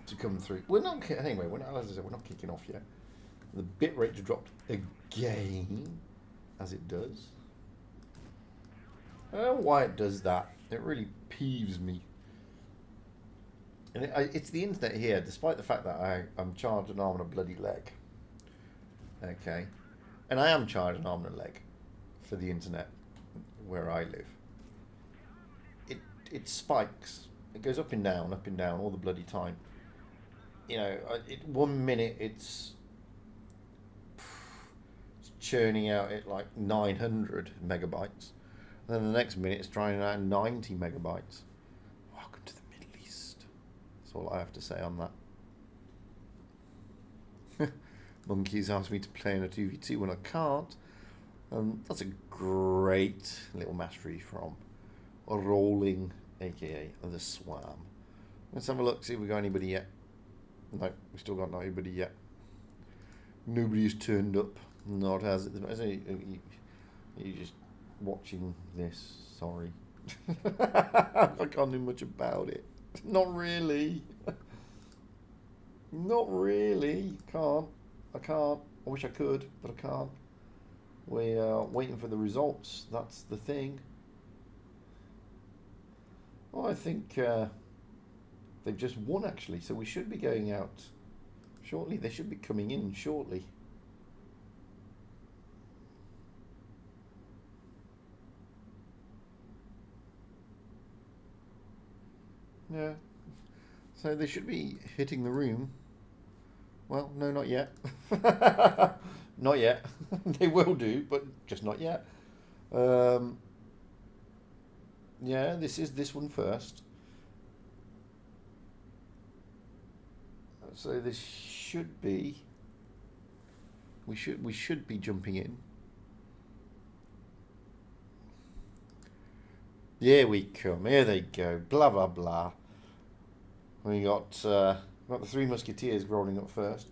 to come through. We're not anyway. As I said, we're not kicking off yet. The bit rate dropped again, as it does. I don't know why it does that. It really peeves me. And it's the internet here, despite the fact that I'm charged an arm and a bloody leg. Okay. And I am charged an arm and a leg for the internet where I live. It spikes. It goes up and down all the bloody time. You know, 1 minute it's churning out at like 900 megabytes. And then the next minute it's trying out 90 megabytes. Welcome to the Middle East. That's all I have to say on that. Monkeys asked me to play in a 2v2 when I can't. That's a great little mastery from Rolling, aka the Swam. Let's have a look, see if we got anybody yet. No, we still got nobody yet. Nobody's turned up. Not as it. You're just watching this. Sorry. I can't do much about it. Not really. Not really. Can't. I can't. I wish I could, but I can't. We're waiting for the results. That's the thing. Well, I think they've just won actually, so we should be going out shortly. They should be coming in shortly. Yeah. So they should be hitting the room. Well, no, not yet. Not yet. They will do, but just not yet. Yeah, this is this one first. So this should be. We should be jumping in. Here we come. Here they go. Blah blah blah. We got the Three Musketeers rolling up first,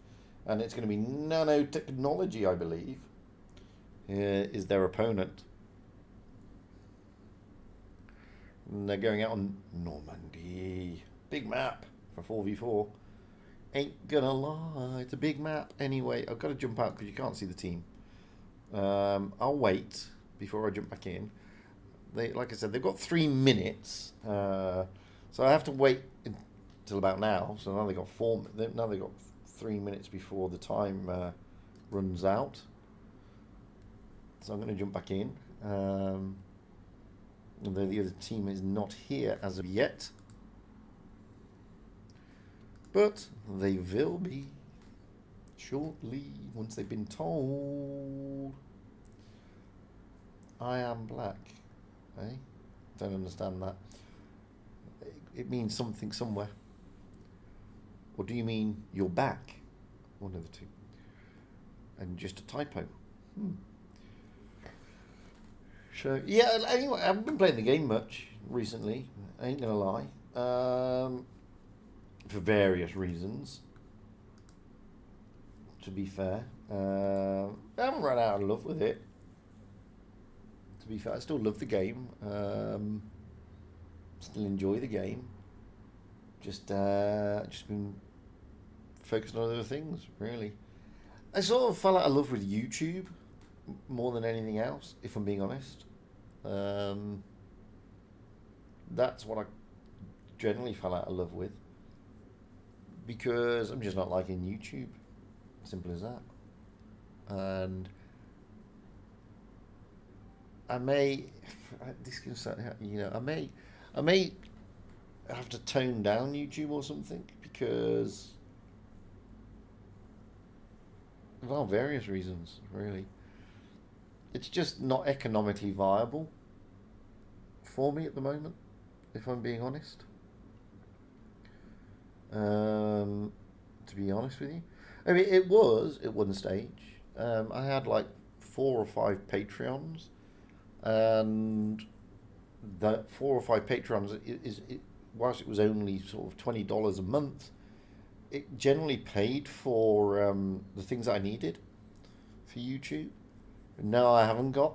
and it's going to be nanotechnology, I believe. Is their opponent. And they're going out on Normandy. Big map for 4v4. Ain't gonna lie, it's a big map. Anyway, I've got to jump out because you can't see the team. I'll wait before I jump back in. Like I said, they've got 3 minutes, so I have to wait until about now. So now they got 3 minutes before the time runs out. So I'm going to jump back in. Although the other team is not here as of yet, but they will be shortly once they've been told. I am black. Eh? Don't understand that. It means something somewhere. Or do you mean you're back? One of the two. And just a typo. So, yeah, anyway, I haven't been playing the game much recently. I ain't gonna lie. For various reasons. To be fair. I haven't run out of love with it. To be fair, I still love the game. Still enjoy the game. Just been focused on other things, really. I sort of fell out of love with YouTube more than anything else, if I'm being honest. That's what I generally fell out of love with, because I'm just not liking YouTube. Simple as that. And I may, this can sound, I may have to tone down YouTube or something, because, well, various reasons, really. It's just not economically viable for me at the moment, if I'm being honest. To be honest with you, I mean, it was at one stage. I had like 4 or 5 Patreons, and that 4 or 5 Patreons whilst it was only sort of $20 a month, it generally paid for the things I needed for YouTube. And now I haven't got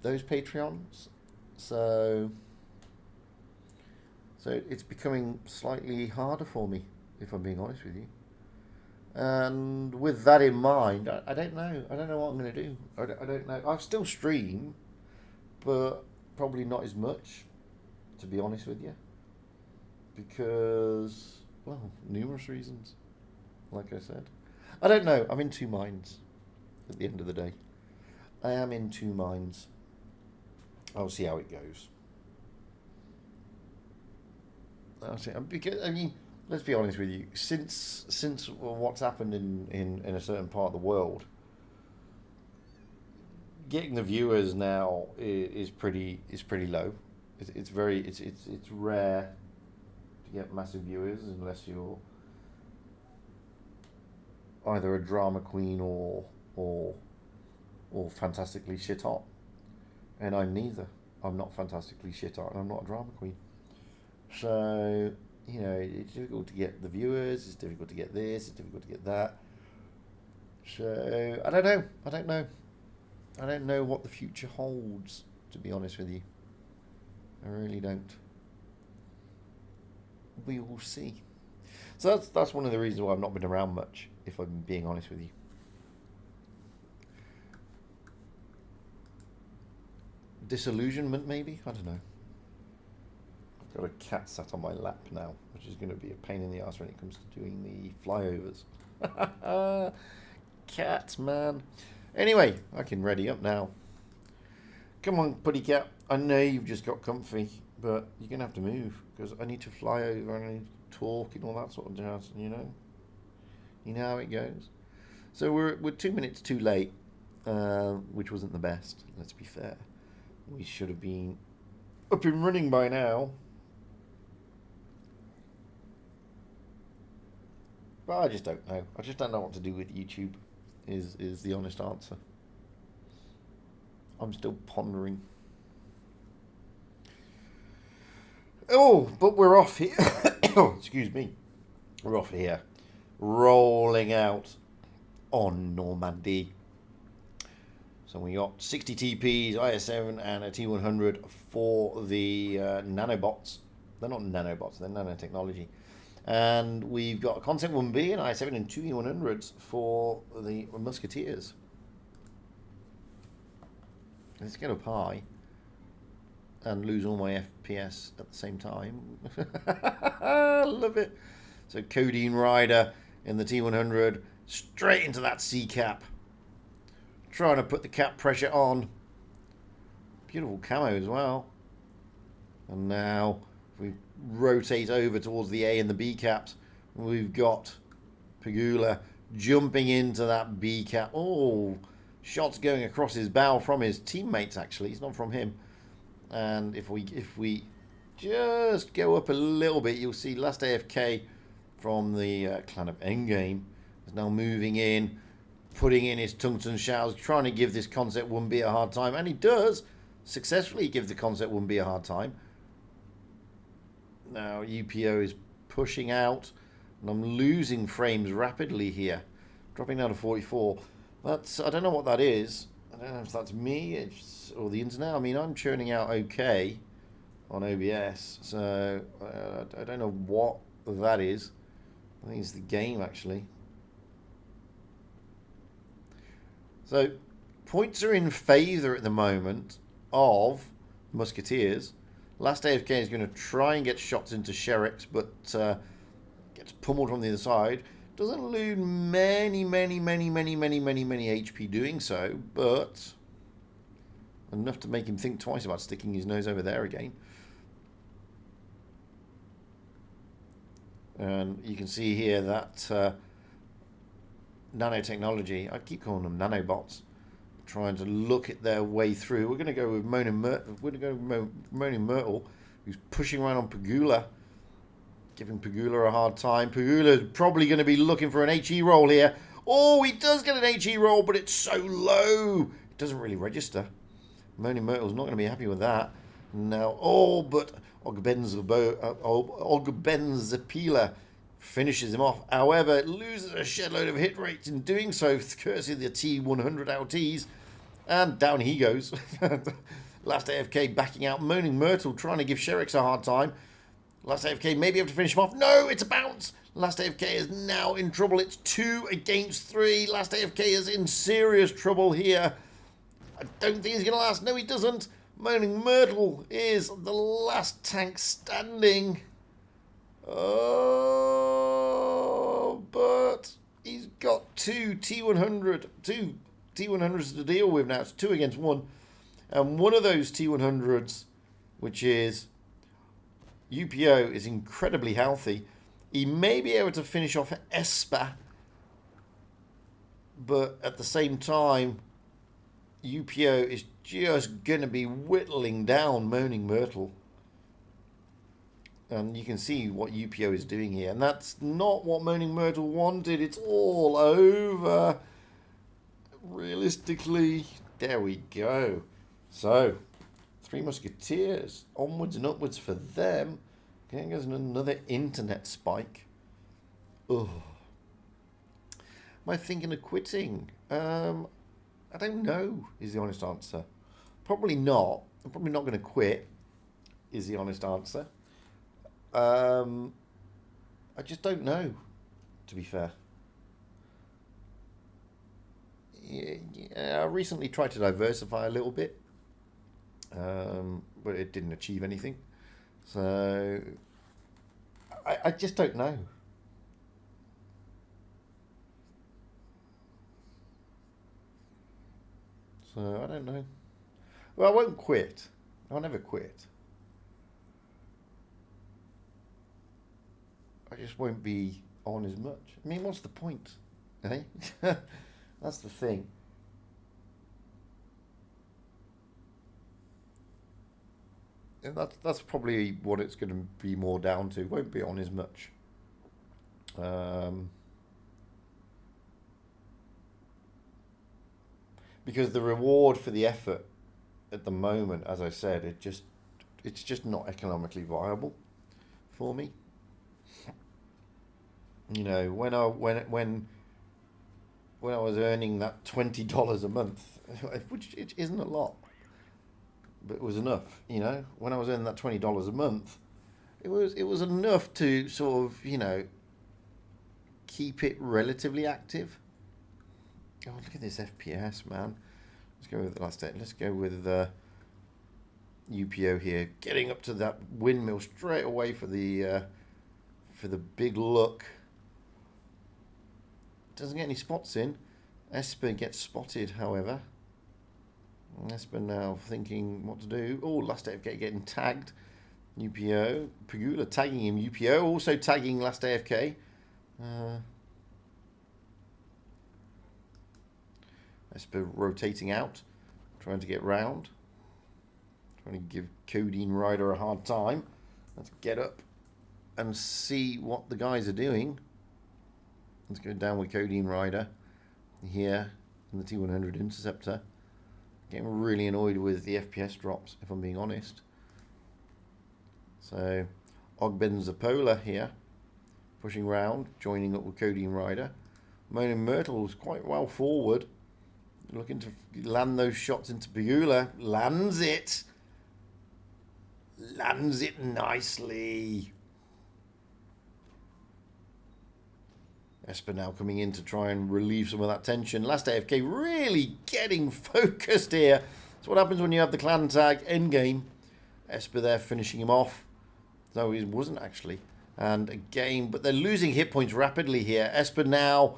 those Patreons, so it's becoming slightly harder for me, if I'm being honest with you. And with that in mind, I don't know. I don't know what I'm going to do. I don't know. I'll still stream, but probably not as much, to be honest with you. Because, well, numerous reasons, like I said. I don't know. I'm in two minds at the end of the day. I am in two minds. I'll see how it goes. I'll see. Because, I mean, let's be honest with you. Since what's happened in a certain part of the world, getting the viewers now is pretty low. It's rare to get massive viewers unless you're either a drama queen or fantastically shit hot. And I'm neither. I'm not fantastically shit hot, and I'm not a drama queen. So, you know, it's difficult to get the viewers, it's difficult to get this, it's difficult to get that. So, I don't know what the future holds, to be honest with you. I really don't. We will see. So that's one of the reasons why I've not been around much, if I'm being honest with you. Disillusionment, maybe? I don't know. I've got a cat sat on my lap now, which is going to be a pain in the ass when it comes to doing the flyovers. Cats, man. Anyway, I can ready up now. Come on, putty cat. I know you've just got comfy, but you're going to have to move, because I need to fly over and I need to talk and all that sort of jazz, you know? You know how it goes. So we're 2 minutes too late, which wasn't the best, let's be fair. We should have been up and running by now. But I just don't know. I just don't know what to do with YouTube, is the honest answer. I'm still pondering. Oh, but we're off here. Oh, excuse me. We're off here. Rolling out on Normandy. So we got 60 TPs, IS-7 and a T100 for the nanobots. They're not nanobots, they're nanotechnology. And we've got a Concept 1B, an IS-7 and 2 E100s for the Musketeers. Let's get up high and lose all my FPS at the same time. Love it. So Codeine Rider in the T100, straight into that C-cap. Trying to put the cap pressure on. Beautiful camo as well. And now if we rotate over towards the A and the B caps, we've got Pagula jumping into that B cap. Oh, shots going across his bow from his teammates, actually. It's not from him. And if we just go up a little bit, you'll see last AFK from the clan of Endgame is now moving in, putting in his tungsten shells, trying to give this Concept 1B a hard time. And he does successfully give the Concept 1B a hard time. Now UPO is pushing out, and I'm losing frames rapidly here. Dropping down to 44. That's, I don't know what that is. I don't know if that's me or the internet. I mean, I'm churning out okay on OBS, so I don't know what that is. I think it's the game, actually. So, points are in favour at the moment of Musketeers. Last AFK is going to try and get shots into Sherricks, but gets pummeled from the other side. Doesn't lose many HP doing so, but enough to make him think twice about sticking his nose over there again. And you can see here that nanotechnology, I keep calling them nanobots, trying to look at their way through. We're going to go with Moaning Myrtle, who's pushing around on Pagula, giving Pagula a hard time. Pagula's probably going to be looking for an HE roll here. Oh, he does get an HE roll, but it's so low. It doesn't really register. Moaning Myrtle's not going to be happy with that. Now, oh, but Ogbenzapila finishes him off. However, it loses a shed load of hit rates in doing so, courtesy of the T100 LTs. And down he goes. Last AFK backing out. Moaning Myrtle trying to give Sherricks a hard time. Last AFK maybe able to finish him off. No, it's a bounce. Last AFK is now in trouble. It's 2 against 3. Last AFK is in serious trouble here. I don't think he's going to last. No, he doesn't. Moaning Myrtle is the last tank standing. Oh, but he's got two T100s to deal with now. It's 2 against 1. And one of those T100s, which is UPO, is incredibly healthy. He may be able to finish off Espa, but at the same time, UPO is just going to be whittling down Moaning Myrtle. And you can see what UPO is doing here. And that's not what Moaning Myrtle wanted. It's all over. Realistically, there we go. So, 3 Musketeers. Onwards and upwards for them. Okay, there's another internet spike. Oh. Am I thinking of quitting? I don't know, is the honest answer. Probably not. I'm probably not going to quit, is the honest answer. I just don't know, to be fair. I recently tried to diversify a little bit, but it didn't achieve anything. So, I just don't know. So, I don't know. Well, I won't quit. I'll never quit. I just won't be on as much. I mean, what's the point? Eh? That's the thing. And that's probably what it's going to be more down to. Won't be on as much. Because the reward for the effort at the moment, as I said, it's just not economically viable for me. You know, when I was earning that $20 a month, which it isn't a lot, but it was enough. You know, when I was earning that $20 a month, it was enough to sort of, you know, keep it relatively active. Oh, look at this FPS, man. Let's go with the last day. Let's go with UPO here, getting up to that windmill straight away for the big look. Doesn't get any spots in. Esper gets spotted, however. Esper now thinking what to do. Oh, last AFK getting tagged. UPO. Pagula tagging him. UPO also tagging last AFK. Esper rotating out, trying to get round. Trying to give Codeine Rider a hard time. Let's get up and see what the guys are doing. Let's go down with Codeine Rider here in the T100 Interceptor. Getting really annoyed with the FPS drops, if I'm being honest. So, Ogbenzapola here, pushing round, joining up with Codeine Rider. Moaning Myrtle's quite well forward, looking to land those shots into Pagula. Lands it! Lands it nicely. Esper now coming in to try and relieve some of that tension. Last AFK really getting focused here. That's what happens when you have the clan tag endgame. Esper there finishing him off. No, he wasn't actually. And again, but they're losing hit points rapidly here. Esper now,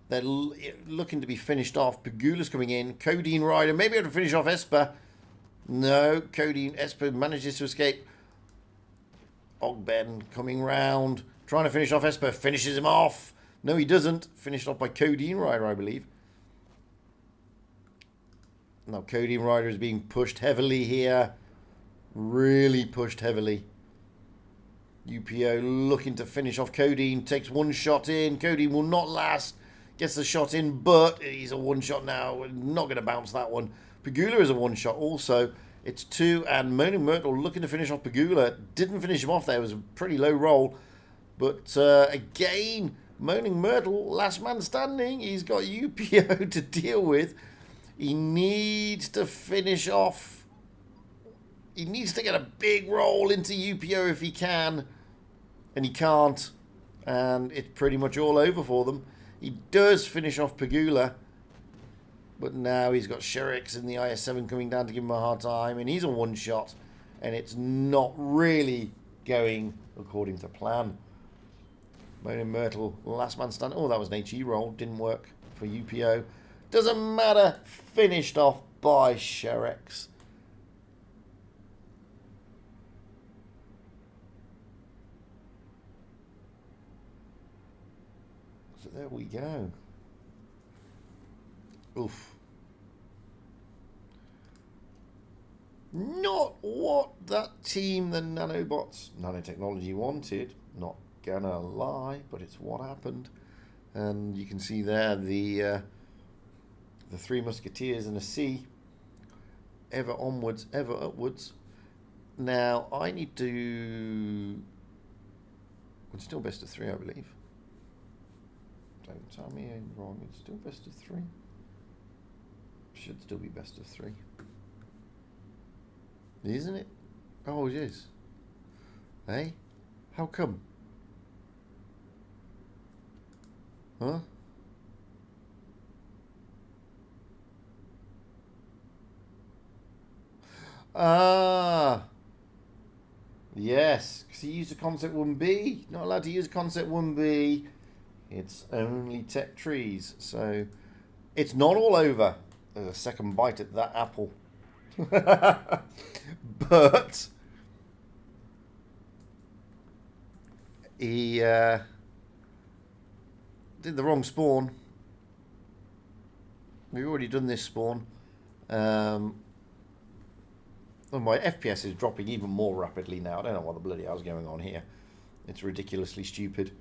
they're looking to be finished off. Pagula's coming in. Codeine Rider, maybe able to finish off Esper. No, Esper manages to escape. Ogben coming round. Trying to finish off Esper. Finishes him off. No, he doesn't. Finished off by Codeine Rider, I believe. Now, Codeine Rider is being pushed heavily here. Really pushed heavily. UPO looking to finish off Codeine. Takes one shot in. Codeine will not last. Gets the shot in, but he's a one shot now. We're not going to bounce that one. Pagula is a one shot also. It's 2, and Moaning Myrtle looking to finish off Pagula. Didn't finish him off there. It was a pretty low roll. But again, Moaning Myrtle, last man standing. He's got UPO to deal with. He needs to finish off. He needs to get a big roll into UPO if he can. And he can't. And it's pretty much all over for them. He does finish off Pagula. But now he's got Sherrix in the IS-7 coming down to give him a hard time. And he's a one-shot. And it's not really going according to plan. Moaning Myrtle, last man standing. Oh, that was an HE roll. Didn't work for UPO. Doesn't matter. Finished off by Sherrix. So there we go. Oof. Not what that team, the nanobots, nanotechnology wanted. Not gonna lie, but it's what happened. And you can see there the Three Musketeers in a C. Ever onwards, ever upwards. Now, I need to... It's still best of 3, I believe. Don't tell me I'm wrong. It's still best of 3. Should still be best of 3. Isn't it? Oh, it is. Hey? How come? Huh? Ah. Yes, because he used a Concept 1B. Not allowed to use Concept 1B. It's only tech trees. So it's not all over. There's a second bite at that apple. But he did the wrong spawn. We've already done this spawn. Oh, my FPS is dropping even more rapidly now. I don't know what the bloody hell's going on here. It's ridiculously stupid.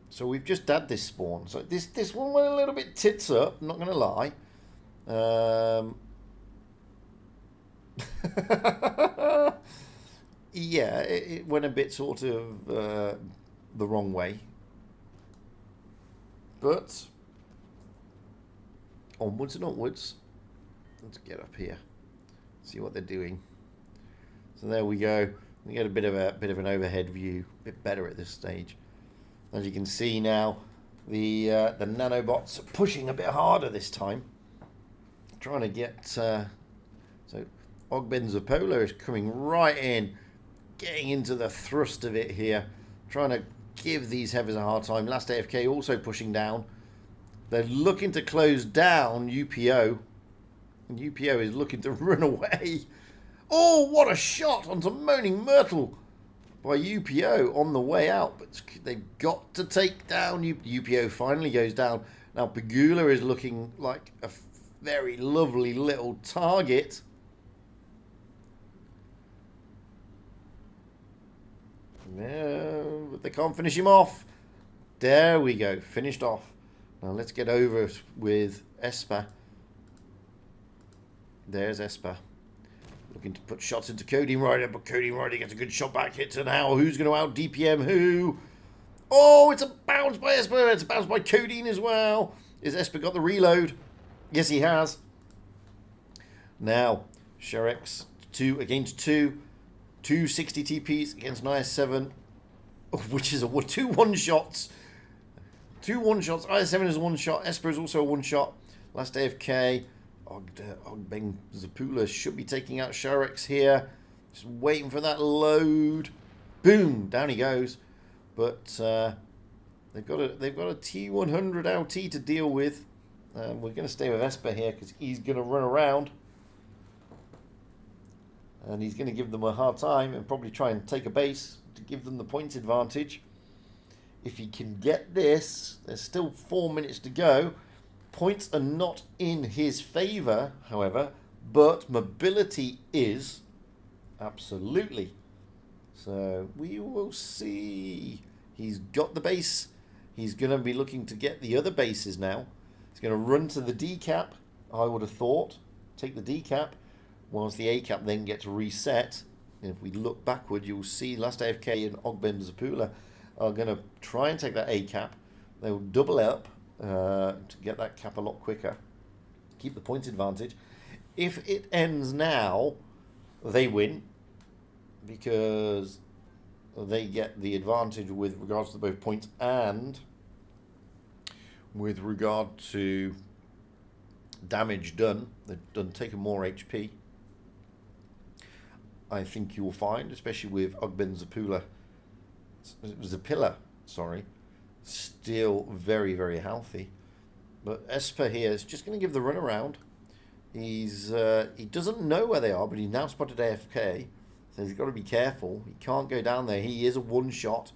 So we've just had this spawn. So this one went a little bit tits up, I'm not going to lie. Yeah, it went a bit sort of the wrong way. But onwards and upwards. Let's get up here, see what they're doing. So there we go. We get a bit of an overhead view, a bit better at this stage. As you can see now, the nanobots are pushing a bit harder this time, trying to get. So Ogben Zapolo is coming right in, getting into the thrust of it here, trying to give these heavies a hard time. Last AFK also pushing down. They're looking to close down UPO. And UPO is looking to run away. Oh, what a shot onto Moaning Myrtle by UPO on the way out. But they've got to take down UPO. Finally goes down. Now Pagula is looking like a very lovely little target. No, but they can't finish him off. There we go. Finished off. Now let's get over with Esper. There's Esper. Looking to put shots into Codeine Rider, but Codeine Rider gets a good shot back hit to now. Who's going to out DPM who? Oh, it's a bounce by Esper. It's a bounce by Codeine as well. Has Esper got the reload? Yes, he has. Now, Sherrix 2 against 2. 260 TPs against an IS-7. which is two one-shots. Two one-shots. IS-7 is a one-shot. Esper is also a one-shot. Last AFK. Ogbeng Zapula should be taking out Sharex here. Just waiting for that load. Boom! Down he goes. But they've got a T100 LT to deal with. We're going to stay with Esper here because he's going to run around. And he's going to give them a hard time and probably try and take a base to give them the points advantage. If he can get this, there's still 4 minutes to go. Points are not in his favour, however, but mobility is absolutely. So we will see. He's got the base. He's going to be looking to get the other bases now. He's going to run to the D cap, I would have thought. Take the D cap, whilst the A cap then gets reset. And if we look backward, you'll see Last AFK and Ogbeng Zapula are going to try and take that A cap. They'll double up to get that cap a lot quicker. Keep the points advantage. If it ends now, they win because they get the advantage with regards to both points and with regard to damage done. They've done taken more HP. I think you'll find, especially with Ogbeng Zapila, sorry, still very, very healthy. But Esper here is just going to give the run around. He doesn't know where they are, but he now spotted AFK, so he's got to be careful. He can't go down there. He is a one-shot,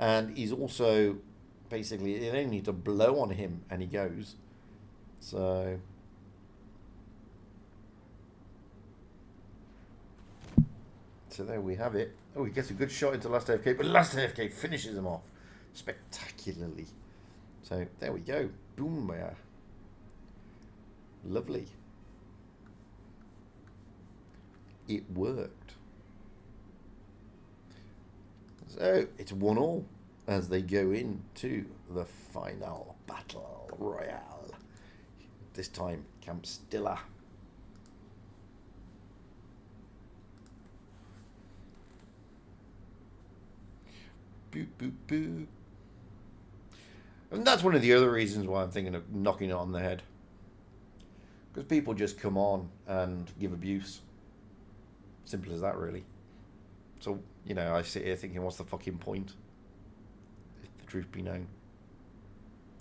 and he's also basically, they only need to blow on him, and he goes. So there we have it. Oh, he gets a good shot into Last AFK, but Last AFK finishes him off spectacularly. So there we go. Boom. Lovely. It worked. So it's 1-1 as they go into the final battle royale. This time, Camp Stiller. Boop, boop, boop. And that's one of the other reasons why I'm thinking of knocking it on the head. Because people just come on and give abuse. Simple as that, really. So, you know, I sit here thinking, what's the fucking point? If the truth be known.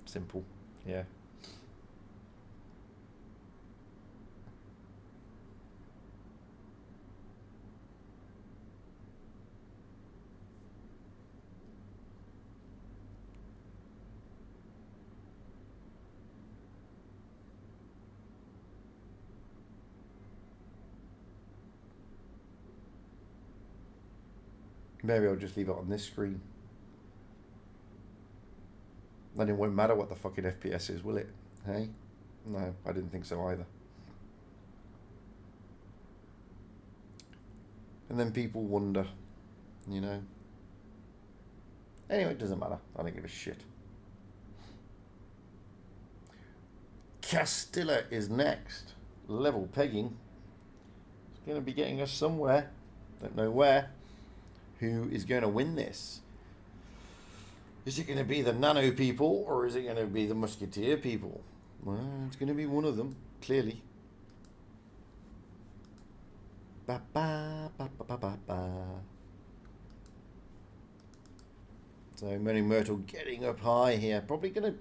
Simple. Yeah. Maybe I'll just leave it on this screen. Then it won't matter what the fucking FPS is, will it? Hey? No, I didn't think so either. And then people wonder, you know. Anyway, it doesn't matter. I don't give a shit. Castilla is next. Level pegging. It's going to be getting us somewhere. Don't know where. Who is going to win this? Is it going to be the nano people or is it going to be the musketeer people? Well, it's going to be one of them, clearly. Ba ba ba ba ba ba ba. So Moaning Myrtle getting up high here, probably gonna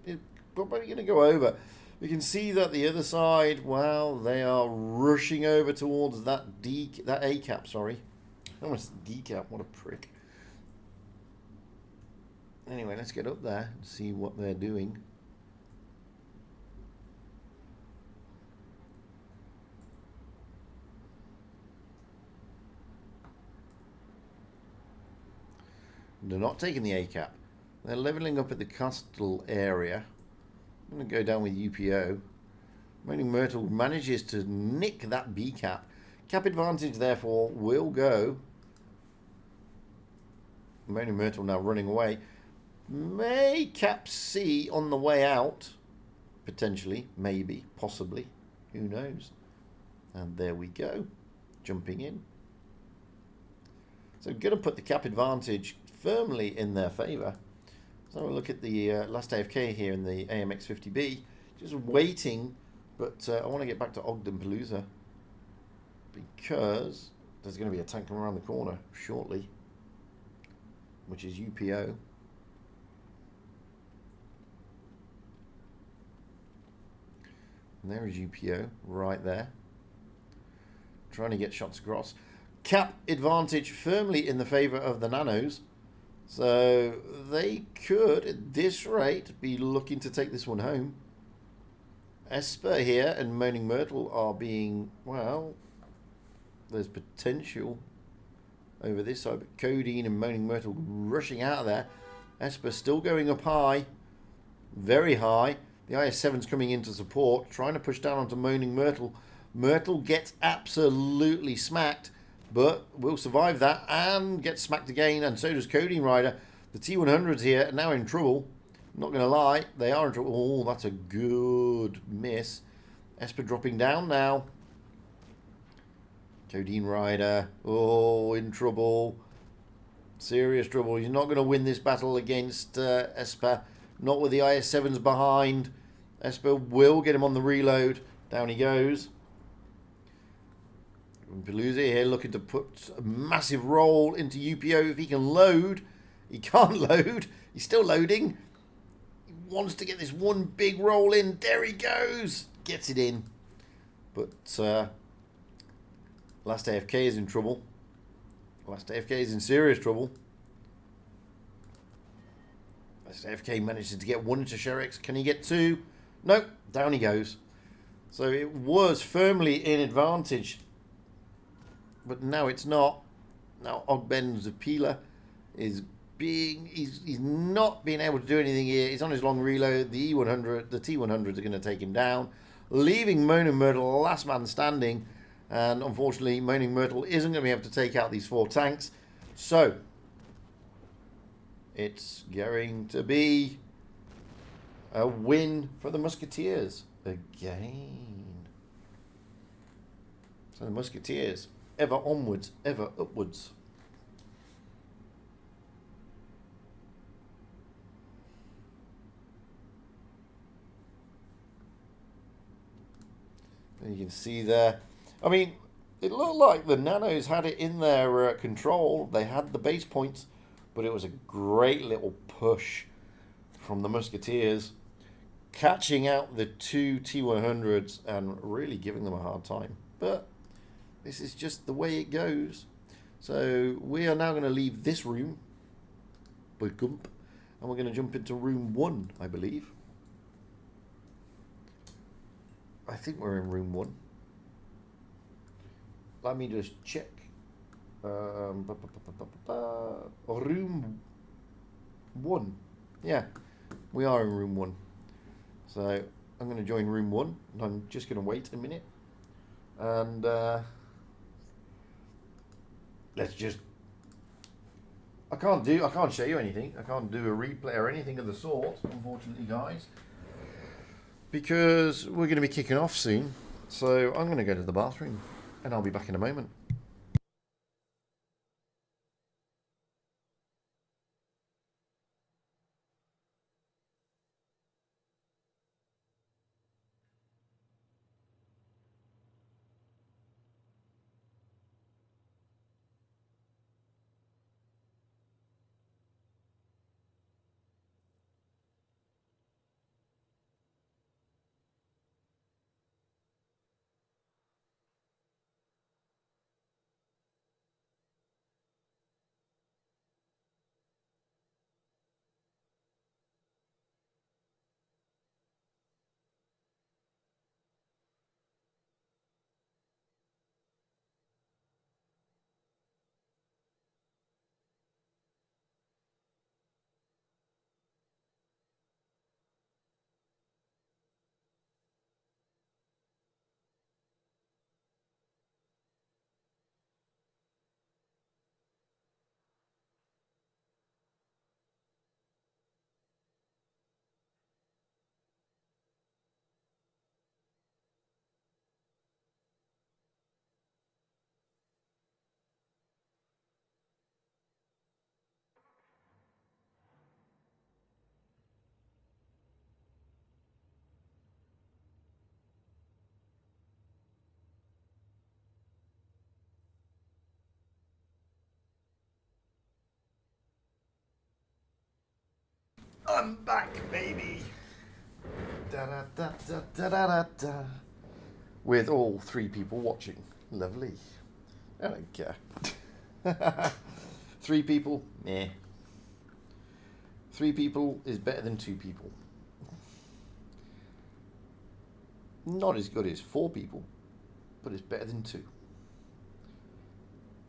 go over. We can see that the other side, well, they are rushing over towards that A cap. Sorry. Almost decap, what a prick. Anyway, let's get up there and see what they're doing. They're not taking the A cap. They're leveling up at the Castle area. I'm going to go down with UPO. Moaning Myrtle manages to nick that B cap. Cap advantage, therefore, will go. Moaning Myrtle now running away. May cap C on the way out. Potentially, maybe, possibly. Who knows? And there we go. Jumping in. So going to put the cap advantage firmly in their favour. So we'll look at the last AFK here in the AMX 50B. Just waiting, but I want to get back to Ogden Palooza because there's going to be a tank coming around the corner shortly, which is UPO. And there is UPO right there, trying to get shots across. Cap advantage firmly in the favour of the Nanos. So they could, at this rate, be looking to take this one home. Esper here and Moaning Myrtle are being, well, there's potential over this side, but Codeine and Moaning Myrtle rushing out of there. Esper still going up high, very high. The IS-7's coming in to support, trying to push down onto Moaning Myrtle. Myrtle gets absolutely smacked, but will survive that and get smacked again, and so does Codeine Rider. The T-100s here are now in trouble. Not going to lie, they are in trouble. Oh, that's a good miss. Esper dropping down now. Codeine Rider, oh, in trouble. Serious trouble. He's not going to win this battle against Esper. Not with the IS-7s behind. Esper will get him on the reload. Down he goes. Palooza here looking to put a massive roll into UPO if he can load. He can't load. He's still loading. He wants to get this one big roll in. There he goes. Gets it in. But last AFK is in trouble. Last AFK is in serious trouble. Last AFK manages to get one into Sherrix. Can he get two? Nope. Down he goes. So it was firmly in advantage, but now it's not. Now Ogben Zapila is being, he's not being able to do anything here. He's on his long reload. The E100, the T100s are going to take him down, leaving Moaning Myrtle last man standing. And unfortunately, Moaning Myrtle isn't going to be able to take out these 4 tanks. So it's going to be a win for the Musketeers again. So the Musketeers, ever onwards, ever upwards. And you can see there, I mean, it looked like the Nanos had it in their control. They had the base points, but it was a great little push from the Musketeers, catching out the 2 T100s and really giving them a hard time. But this is just the way it goes. So we are now going to leave this room, and we're going to jump into room 1, I believe. I think we're in room 1. Let me just check. Room 1. Yeah, we are in room 1. So I'm going to join room 1, and I'm just going to wait a minute. And let's just. I can't show you anything. I can't do a replay or anything of the sort, unfortunately, guys, because we're going to be kicking off soon. So I'm going to go to the bathroom, and I'll be back in a moment. I'm back, baby. Da da da da da da da. With all 3 people watching. Lovely. I don't care. 3 people, meh. 3 people is better than 2 people. Not as good as 4 people, but it's better than 2.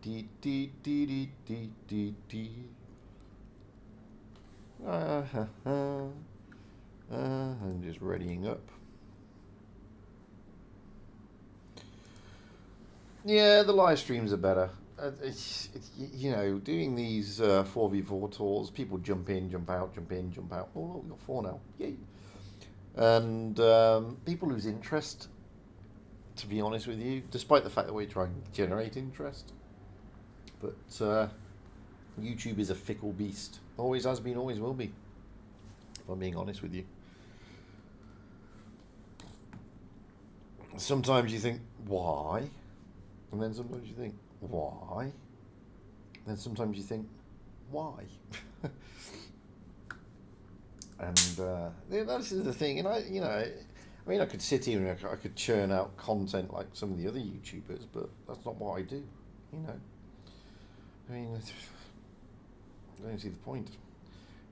Dee dee dee dee dee dee dee. I'm just readying up. Yeah, the live streams are better. You know, doing these 4v4 tours, people jump in, jump out, jump in, jump out. Oh, look, we've got 4 now. Yay. And people lose interest, to be honest with you, despite the fact that we're trying to generate interest. But YouTube is a fickle beast. Always has been, always will be, if I'm being honest with you. Sometimes you think, why? And then sometimes you think, why? Then sometimes you think, why? And this is the thing. And I mean, I could sit here and I could churn out content like some of the other YouTubers, but that's not what I do, you know. I mean, I don't see the point.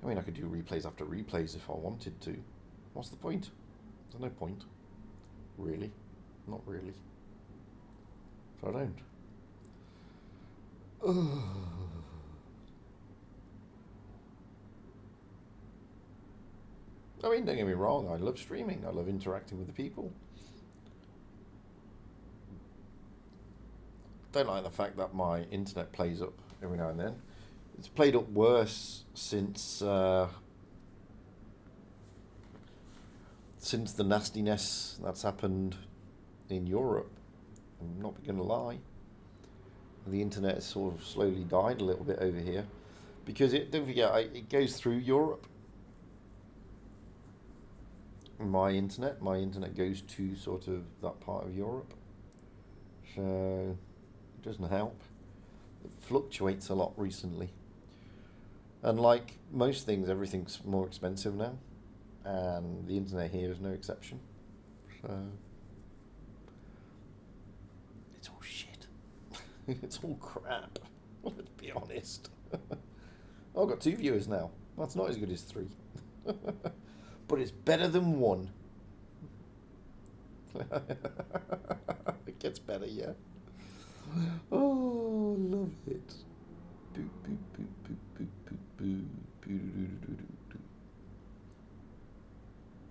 I mean, I could do replays after replays if I wanted to. What's the point? There's no point. Really? Not really. So I don't. I mean, don't get me wrong, I love streaming. I love interacting with the people. Don't like the fact that my internet plays up every now and then. It's played up worse since the nastiness that's happened in Europe. I'm not going to lie. The internet has sort of slowly died a little bit over here because don't forget, it goes through Europe. My internet goes to sort of that part of Europe, so it doesn't help. It fluctuates a lot recently, and like most things, everything's more expensive now, and the internet here is no exception. So it's all shit. It's all crap. Let's be honest. I've got 2 viewers now. That's not as good as 3. But it's better than 1. It gets better, yeah. Oh, love it.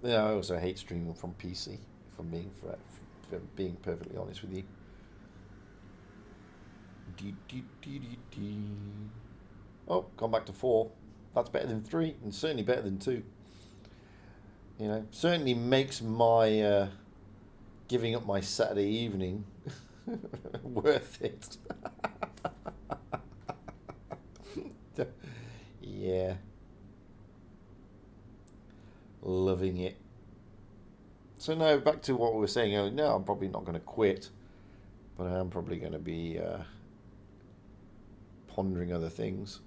Yeah, I also hate streaming from PC, if I'm being perfectly honest with you. Oh, gone back to 4. That's better than 3, and certainly better than 2. You know, certainly makes my giving up my Saturday evening worth it. Yeah. Loving it. So no, back to what we were saying earlier. No, I'm probably not going to quit, but I am probably going to be pondering other things.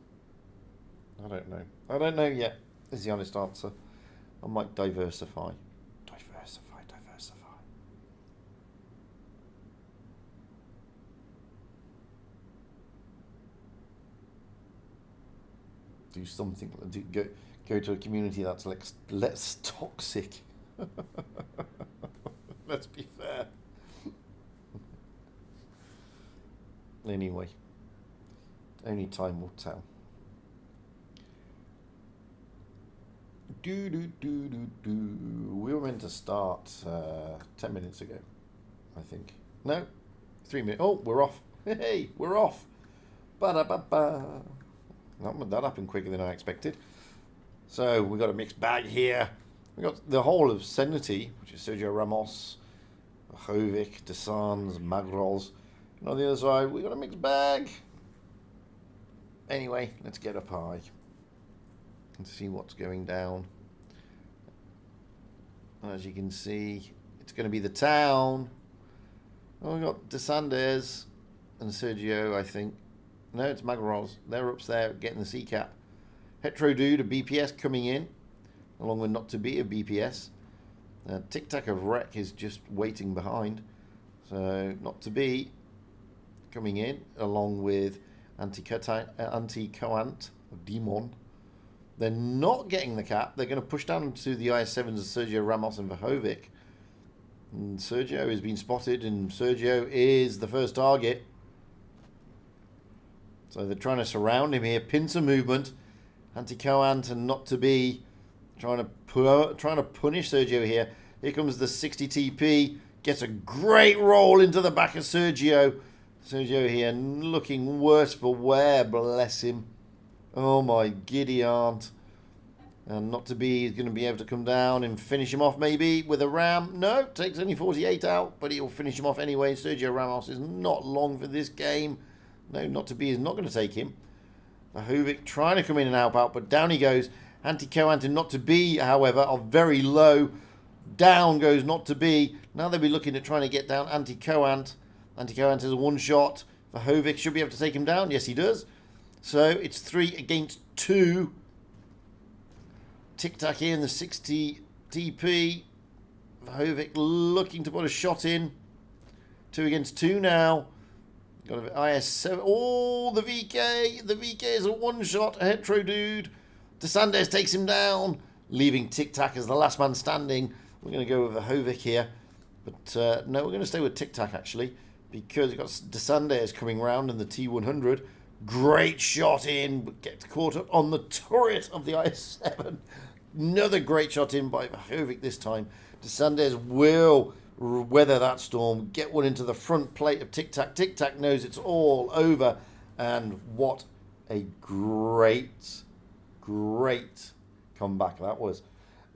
I don't know. I don't know yet, is the honest answer. I might diversify. Do something. Go to a community that's less toxic. Let's be fair. Anyway, only time will tell. We were meant to start 10 minutes ago, I think. No, 3 minutes. Oh, we're off. Hey, we're off. Ba-da-ba-ba. That happened quicker than I expected. So we've got a mixed bag here. We've got the whole of Senity, which is Sergio Ramos, Jovic, Desans, Magros. And on the other side, we've got a mixed bag. Anyway, let's get up high and see what's going down. As you can see, it's going to be the town. Oh, we've got Desanders and Sergio, I think. No, it's Magros. They're up there getting the C cap. Hetero Dude, a BPS coming in. along with Not To Be of BPS. Tic Tac of Wreck is just waiting behind. So Not To Be coming in, along with Anti-Coant of Demon. They're not getting the cap. They're going to push down to the IS-7s of Sergio Ramos and Vahovic. And Sergio has been spotted, and Sergio is the first target. So they're trying to surround him here. Pincer movement. Anti-Coant and Not To Be trying to punish Sergio here. Here comes the 60 TP. Gets a great roll into the back of Sergio. Sergio here looking worse for wear, bless him. Oh my giddy aunt. And Not To Be is going to be able to come down and finish him off maybe with a ram. No, takes only 48 out, but he'll finish him off anyway. Sergio Ramos is not long for this game. No, Not To Be is not going to take him. Vahovic trying to come in and help out, but down he goes. Anti-Coant and Not To Be, however, are very low. Down goes Not To Be. Now they'll be looking at trying to get down Anti-Coant. Anti-Coant is a one shot. Vahovic should be able to take him down. Yes, he does. So it's 3 against 2. Tic Tac here in the 60 TP. Vahovic looking to put a shot in. 2 against 2 now. Got an IS-7. Oh, the VK. The VK is a one-shot. A hetero dude. DeSandes takes him down, leaving Tic Tac as the last man standing. We're going to go with Vahovic here. But no, we're going to stay with Tic Tac, actually, because we've got DeSandes coming round in the T100. Great shot in, but gets caught up on the turret of the IS-7. Another great shot in by Vahovic this time. DeSandes will weather that storm, get one into the front plate of Tic Tac. Tic Tac knows it's all over, and what a great comeback that was.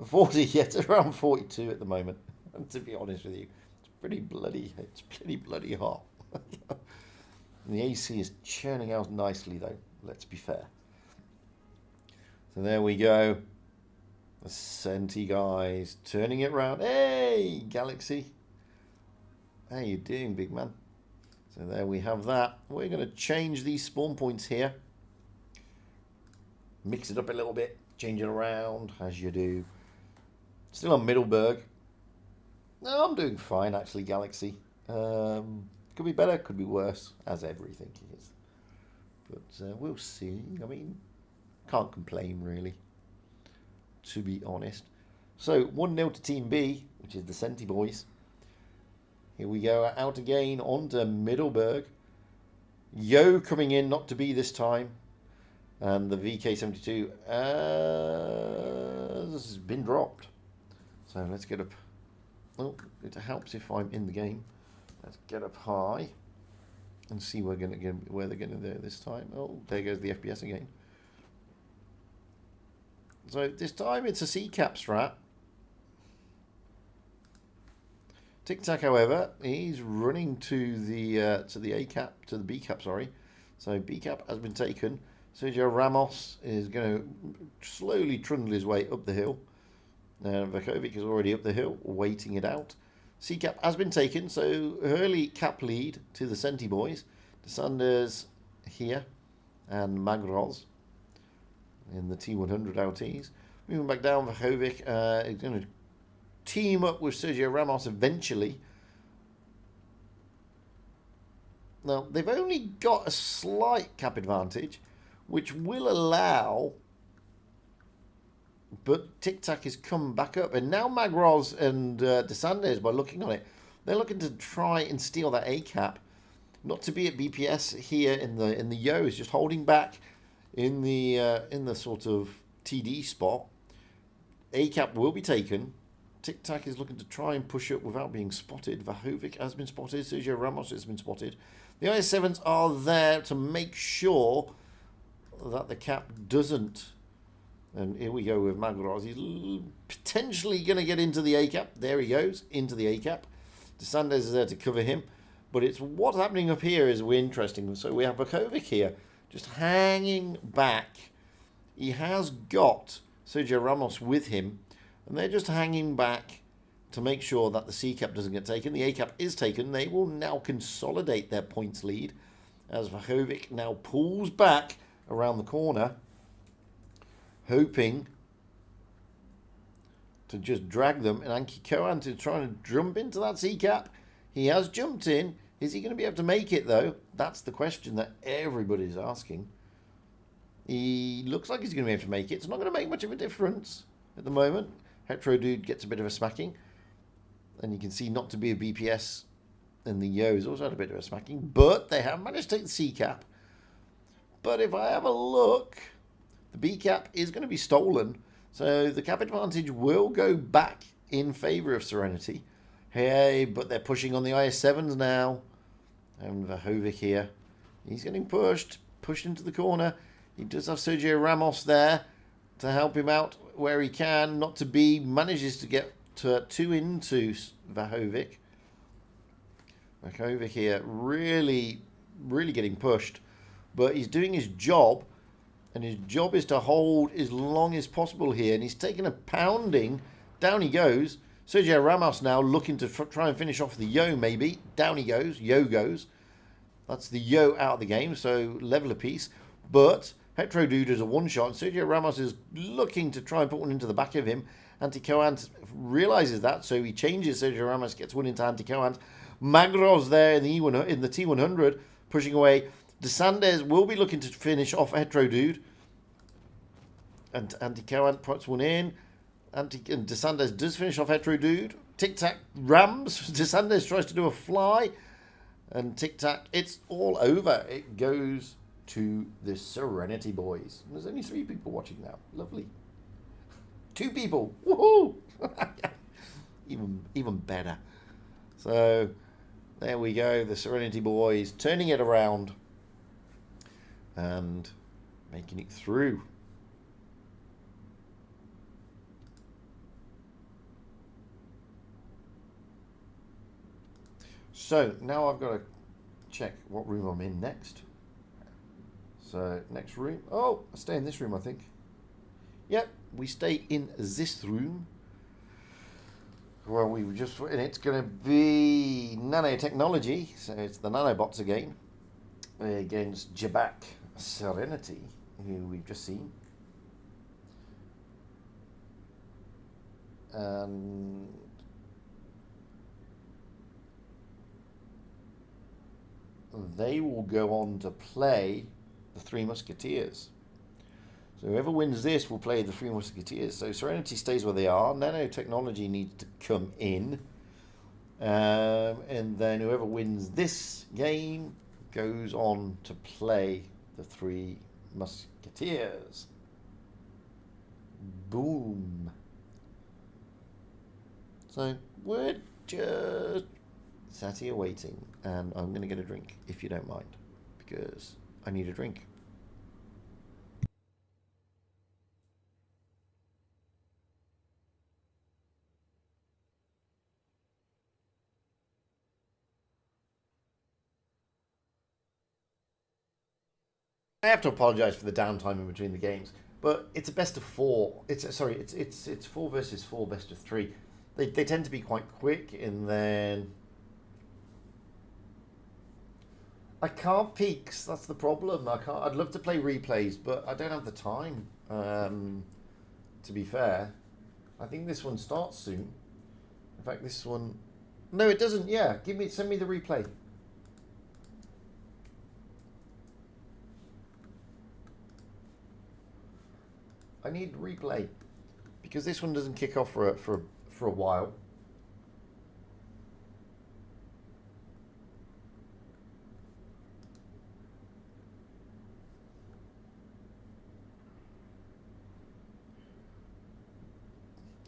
40, yet around 42 at the moment. And to be honest with you, it's pretty bloody hot. And the AC is churning out nicely, though. Let's be fair. So there we go. The Senti guys turning it round. Hey, Galaxy. How you doing, big man? So there we have that. We're going to change these spawn points here. Mix it up a little bit. Change it around, as you do. Still on Middleburg. No, I'm doing fine, actually, Galaxy. Could be better, could be worse, as everything is. But we'll see. I mean, can't complain, really, to be honest. So, 1-0 to Team B, which is the Senti boys. Here we go, out again onto Middleburg. Yo coming in, Not To Be this time. And the VK72 has been dropped. So let's get up. Well, it helps if I'm in the game. Let's get up high and see where they're going to do this time. Oh, there goes the FPS again. So this time it's a C-cap strat. Tic Tac, however, he's running to the A-cap, to the B-cap, sorry. So B-cap has been taken. Sergio Ramos is going to slowly trundle his way up the hill. Vahovic is already up the hill, waiting it out. C-cap has been taken, so early cap lead to the Senti boys. DeSandes here, and Magros in the T100 LTs. Moving back down, Vahovic is going to team up with Sergio Ramos eventually. Now, they've only got a slight cap advantage, which will allow, but Tic Tac has come back up, and now Magros and DeSandes, by looking on it, they're looking to try and steal that A cap. Not To Be at BPS here in the Yo is just holding back in the sort of TD spot. A cap will be taken. Tic Tac is looking to try and push up without being spotted. Vahovic has been spotted. Sergio Ramos has been spotted. The IS-7s are there to make sure that the cap doesn't. And here we go with Magros. He's potentially going to get into the A-cap. There he goes, into the A-cap. DeSandes is there to cover him. But it's what's happening up here is interesting. So we have Vahovic here, just hanging back. He has got Sergio Ramos with him. And they're just hanging back to make sure that the C-cap doesn't get taken. The A-cap is taken. They will now consolidate their points lead as Vahovic now pulls back around the corner, hoping to just drag them, and Anki Kohan is trying to jump into that sea cap. He has jumped in. Is he going to be able to make it, though? That's the question that everybody's asking. He looks like he's going to be able to make it. It's not going to make much of a difference at the moment. Hetero Dude gets a bit of a smacking. And you can see not to be a BPS. And the Yo's also had a bit of a smacking. But they have managed to take the C cap. But if I have a look, the B cap is going to be stolen. So the cap advantage will go back in favour of Serenity. Hey, but they're pushing on the IS-7s now. And Vahovic here. He's getting pushed into the corner. He does have Sergio Ramos there to help him out where he can. Not to be, manages to get to 2 into Vahovic. Vahovic here really getting pushed. But he's doing his job. And his job is to hold as long as possible here. And he's taking a pounding. Down he goes. Sergio Ramos now looking to try and finish off the Yo, maybe. Down he goes. Yo goes. That's the Yo out of the game. So level apiece. But Hetero Dude is a one-shot. Sergio Ramos is looking to try and put one into the back of him. Anti-Coant realizes that. So he changes. Sergio Ramos gets one into Anti-Coant. Magros there in the T100. Pushing away. DeSandes will be looking to finish off Hetero Dude. And Anti-Coant puts one in. And DeSandes does finish off Hetero Dude. Tic Tac rams. DeSandes tries to do a fly. And Tic Tac, it's all over. It goes to the Serenity boys. There's only 3 people watching now. Lovely. 2 people. Woohoo! even better. So there we go. The Serenity boys turning it around and making it through. So now I've got to check what room I'm in next. So next room. Oh, I stay in this room, I think. Yep, we stay in this room. Well, we were just, and it's going to be nanotechnology. So it's the nanobots again against Jabak Serenity, who we've just seen. And they will go on to play the Three Musketeers. So whoever wins this will play the Three Musketeers. So Serenity stays where they are. Nanotechnology needs to come in. And then whoever wins this game goes on to play the Three Musketeers. Boom. So we're just sat here waiting, and I'm going to get a drink, if you don't mind, because I need a drink. I have to apologise for the downtime in between the games, but it's a best of 4. It's 4 versus 4, best of 3. They tend to be quite quick, and then I can't peeks. That's the problem. I can't. I'd love to play replays, but I don't have the time. To be fair, I think this one starts soon. In fact, this one. No, it doesn't. Yeah, send me the replay. I need replay because this one doesn't kick off for a while.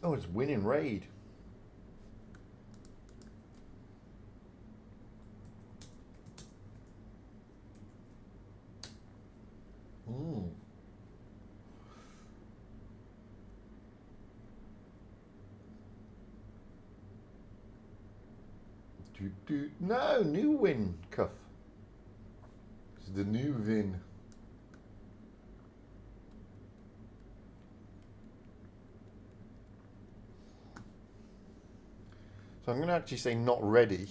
Oh, it's winning raid. No, new win, Cuff. It's the new win. So I'm going to actually say not ready.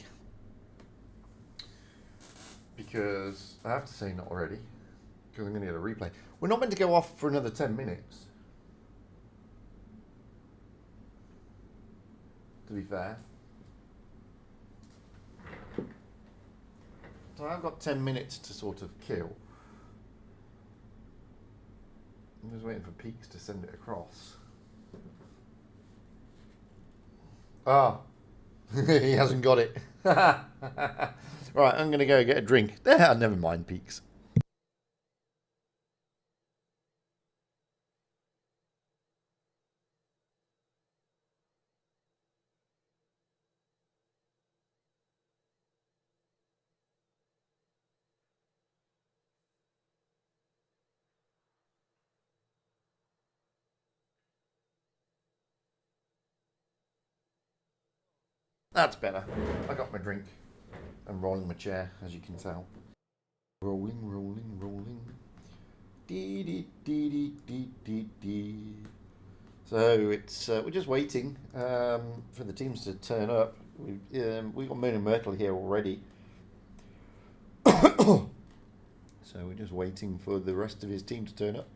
Because I have to say not ready. Because I'm going to get a replay. We're not meant to go off for another 10 minutes. to be fair. So I've got 10 minutes to sort of kill. I'm just waiting for Peaks to send it across. Ah, he hasn't got it. Right, I'm going to go get a drink. Never mind, Peaks. That's better. I got my drink. I'm rolling my chair, as you can tell. Rolling, rolling, rolling. Dee dee dee dee dee dee dee. So it's we're just waiting for the teams to turn up. We got Moon and Myrtle here already. So we're just waiting for the rest of his team to turn up.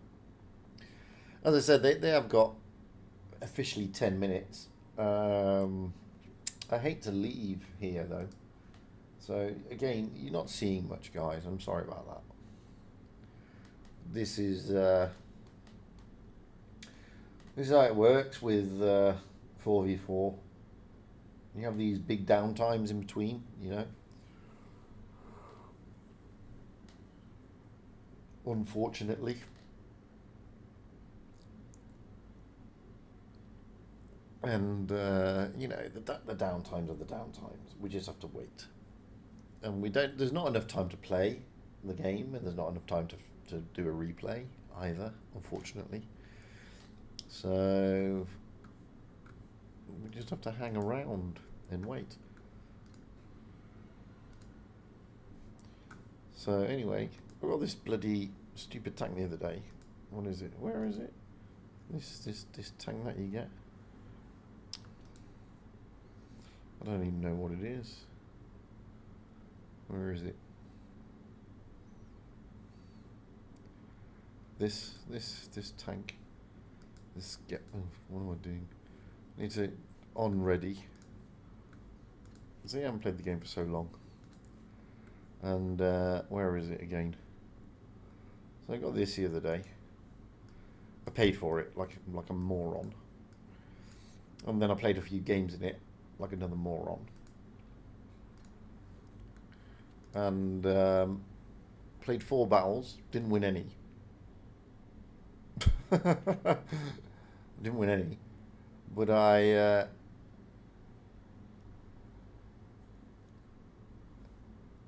As I said, they have got officially 10 minutes. I hate to leave here though. So again, you're not seeing much, guys. I'm sorry about that. This is how it works with 4v4. You have these big downtimes in between, you know. Unfortunately. And you know, the downtimes are the downtimes. We just have to wait, and we don't. There's not enough time to play the game, and there's not enough time to do a replay either, unfortunately. So we just have to hang around and wait. So anyway, I got this bloody stupid tank the other day. What is it? Where is it? This tank that you get. I don't even know what it is. Where is it? This tank. This get. Oh, what am I doing? I need to on ready. See, I haven't played the game for so long. And where is it again? So I got this the other day. I paid for it like a moron. And then I played a few games in it like another moron. And played 4 battles, didn't win any. Didn't win any. But I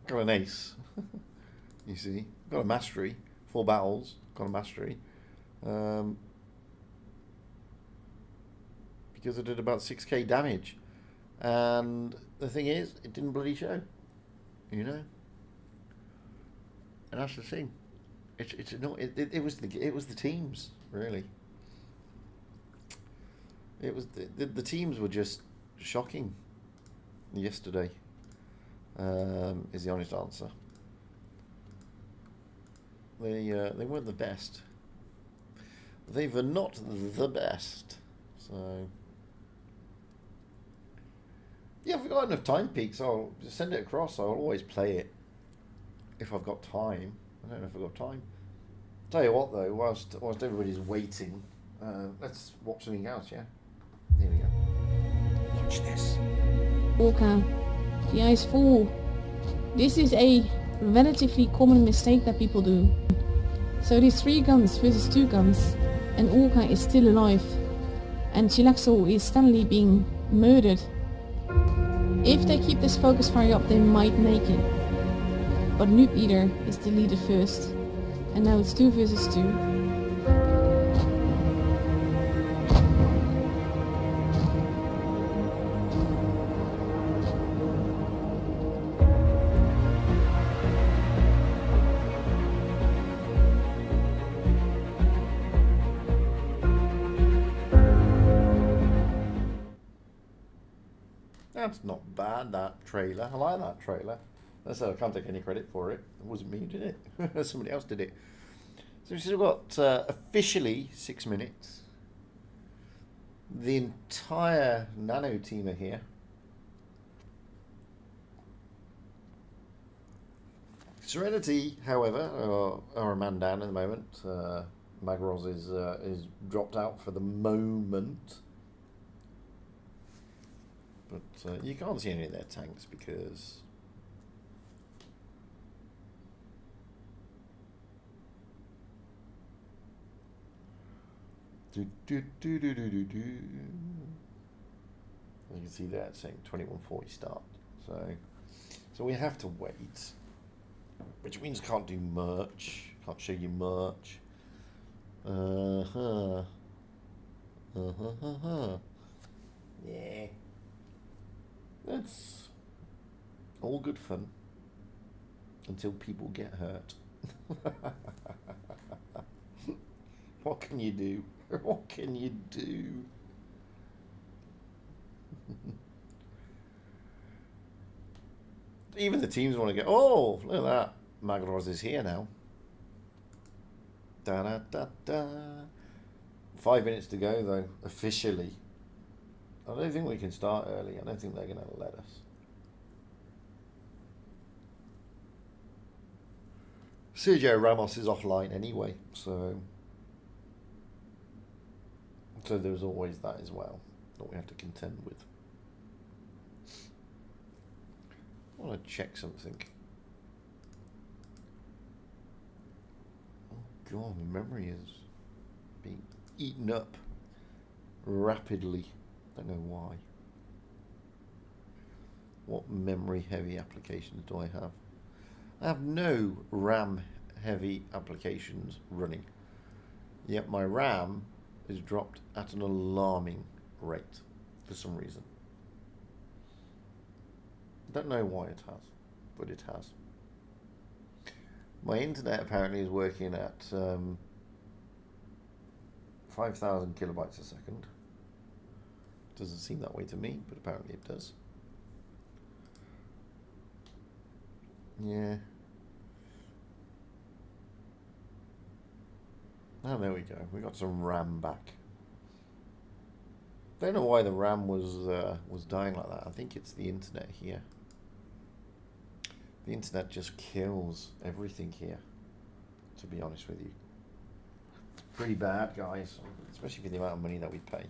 got an ace. You see, got a mastery. 4 battles, got a mastery. Because I did about 6k damage. And the thing is, it didn't bloody show, you know. And that's the thing. It was the teams, really. It was the teams were just shocking yesterday. Is the honest answer. They weren't the best. They were not the best. So. Yeah, if we've got enough time, Peaks, I'll just send it across. I'll always play it if I've got time. I don't know if I've got time. Tell you what, though, whilst everybody's waiting, let's watch something else, yeah? Here we go. Watch this. Walker, the ice full. This is a relatively common mistake that people do. So it is 3 guns versus 2 guns, and Orca is still alive, and Chilaxo is steadily being murdered. If they keep this focus fire up, they might make it. But Noob Eater is deleted first, and now it's 2 versus 2. That's not bad, that trailer. I like that trailer. I said I can't take any credit for it. It wasn't me who did it. Somebody else did it. So we've still got officially 6 minutes. The entire Nano team are here. Serenity, however, are a man down at the moment. Magros is dropped out for the moment. But you can't see any of their tanks because as you can see there it's saying 2140 start. So we have to wait. Which means can't do merch. Can't show you merch. Yeah. That's all good fun. Until people get hurt. What can you do? What can you do? Even the teams want to go, oh, look at that. Magros is here now. Da da da da. 5 minutes to go, though, officially. I don't think we can start early. I don't think they're going to let us. Sergio Ramos is offline anyway, so there's always that as well that we have to contend with. I want to check something. Oh god, my memory is being eaten up rapidly. Don't know why. What memory heavy applications do I have? I have no RAM heavy applications running. Yet my RAM is dropped at an alarming rate for some reason. I don't know why it has, but it has. My internet apparently is working at 5,000 kilobytes a second. Doesn't seem that way to me, but apparently it does. Yeah. Oh, there we go. We got some RAM back. Don't know why the RAM was dying like that. I think it's the internet here. The internet just kills everything here, to be honest with you. Pretty bad, guys, especially for the amount of money that we pay.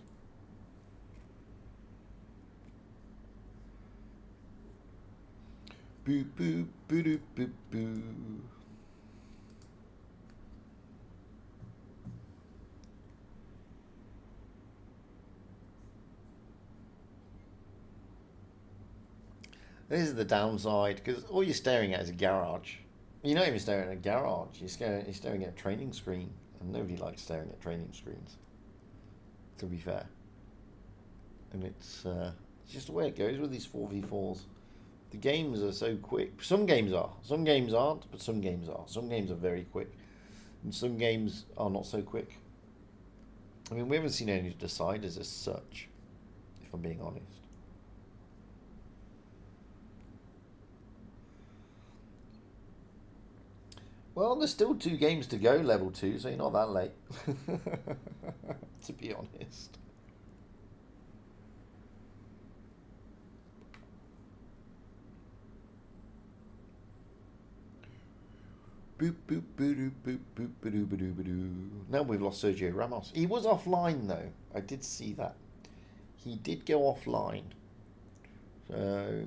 Boo boo boo doo boo boo. This is the downside, because all you're staring at is a garage. You're not even staring at a garage, you're staring at a training screen, and nobody likes staring at training screens, to be fair. And it's just the way it goes with these 4v4s. The games are so quick. Some games are. Some games aren't, but some games are. Some games are very quick, and some games are not so quick. I mean, we haven't seen any deciders as such, if I'm being honest. Well, there's still 2 games to go, level 2, so you're not that late, to be honest. Boop, boop, boop, boop, boop, boop, boop, boop. Now we've lost Sergio Ramos. He was offline, though. I did see that. He did go offline. So,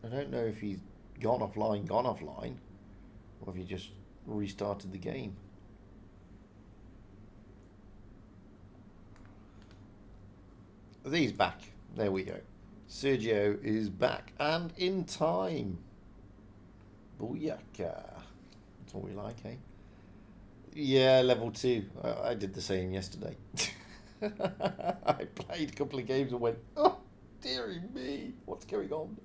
I don't know if he's gone offline, or if he just restarted the game. He's back. There we go. Sergio is back and in time. Booyaka. That's what we like, eh? Yeah, level 2. I did the same yesterday. I played a couple of games and went, oh, dearie me, what's going on?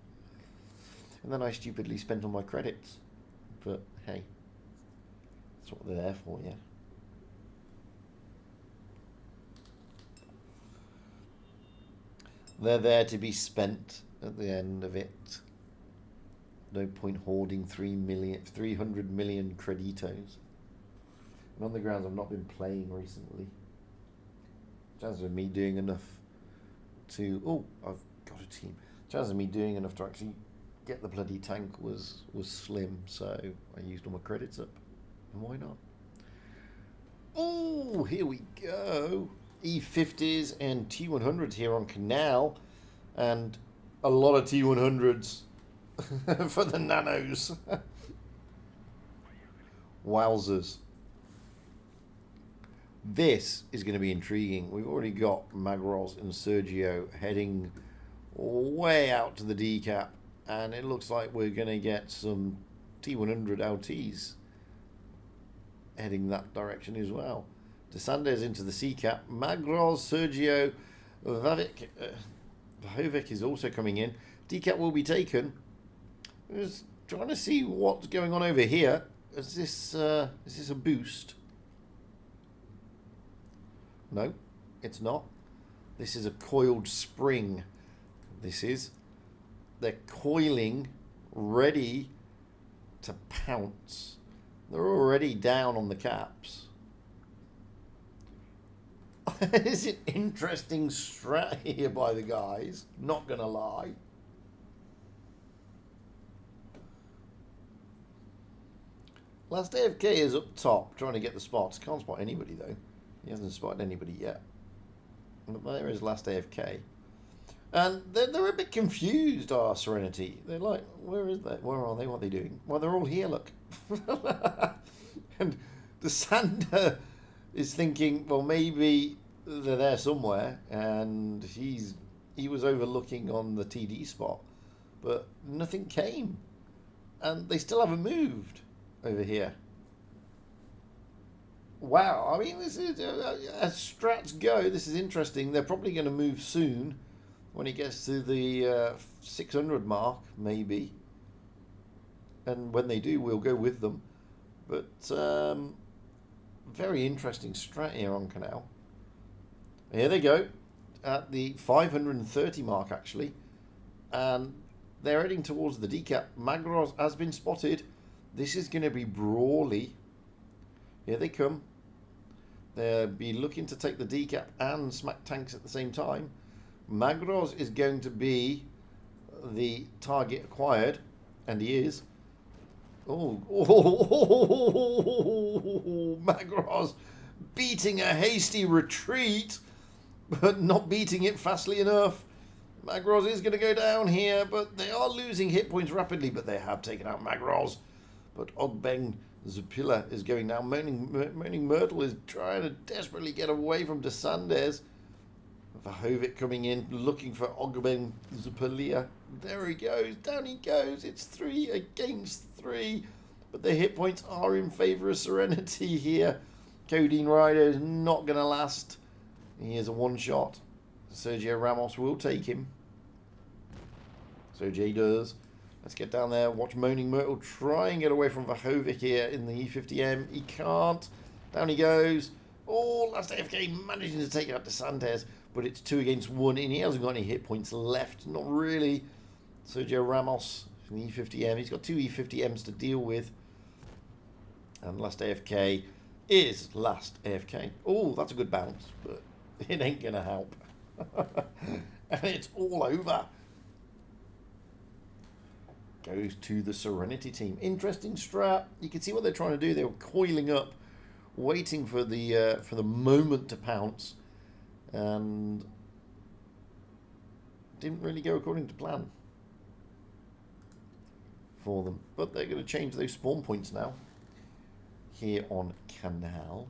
And then I stupidly spent all my credits. But hey, that's what they're there for, yeah. They're there to be spent at the end of it. No point hoarding 300 million creditos. And on the grounds I've not been playing recently. Chances of me doing enough to... Oh, I've got a team. Chances of me doing enough to actually get the bloody tank was slim, so I used all my credits up. And why not? Oh, here we go. E50s and T100s here on Canal. And a lot of T100s for the nanos. Wowzers. This is going to be intriguing. We've already got Magros and Sergio heading way out to the decap, and it looks like we're going to get some T100 LTs heading that direction as well. DeSandes into the C cap. Magros, Sergio, Vahovic is also coming in. Decap will be taken. Just trying to see what's going on over here. Is this a boost? No, it's not. This is a coiled spring. This is. They're coiling, ready to pounce. They're already down on the caps. It's an interesting strat here by the guys, not gonna lie. Last AFK is up top trying to get the spots. Can't spot anybody though. He hasn't spotted anybody yet. But there is last AFK. And they're a bit confused, our Serenity. They're like, where is that? Where are they? What are they doing? Well, they're all here, look. And the Sander is thinking, well, maybe they're there somewhere. And he was overlooking on the TD spot. But nothing came. And they still haven't moved over here. Wow, I mean, this is as strats go. This is interesting. They're probably going to move soon when it gets to the 600 mark, maybe. And when they do, we'll go with them. But very interesting strat here on Canal. Here they go at the 530 mark, actually, and they're heading towards the decap. Magros has been spotted. This is going to be brawly. Here they come. They'll be looking to take the decap and smack tanks at the same time. Magros is going to be the target acquired, and he is. Oh, Magros beating a hasty retreat, but not beating it fastly enough. Magros is going to go down here, but they are losing hit points rapidly, but they have taken out Magros. But Ogbeng Zupila is going down. Moaning Myrtle is trying to desperately get away from DeSandes. Vahovic coming in, looking for Ogbeng Zupilia. There he goes. Down he goes. It's 3 against 3. But the hit points are in favour of Serenity here. Codeine Rider is not going to last. He is a one-shot. Sergio Ramos will take him. So Jay does. Let's get down there. Watch Moaning Myrtle try and get away from Vahovic here in the E50M. He can't. Down he goes. Oh, last AFK managing to take out DeSantes, but it's 2 against 1, and he hasn't got any hit points left. Not really. Sergio Ramos from the E50M. He's got 2 E50Ms to deal with. And last AFK is last AFK. Oh, that's a good bounce, but it ain't going to help. And it's all over. Goes to the Serenity team. Interesting strat. You can see what they're trying to do. They were coiling up, waiting for the moment to pounce, and didn't really go according to plan for them. But they're going to change those spawn points now here on Canal.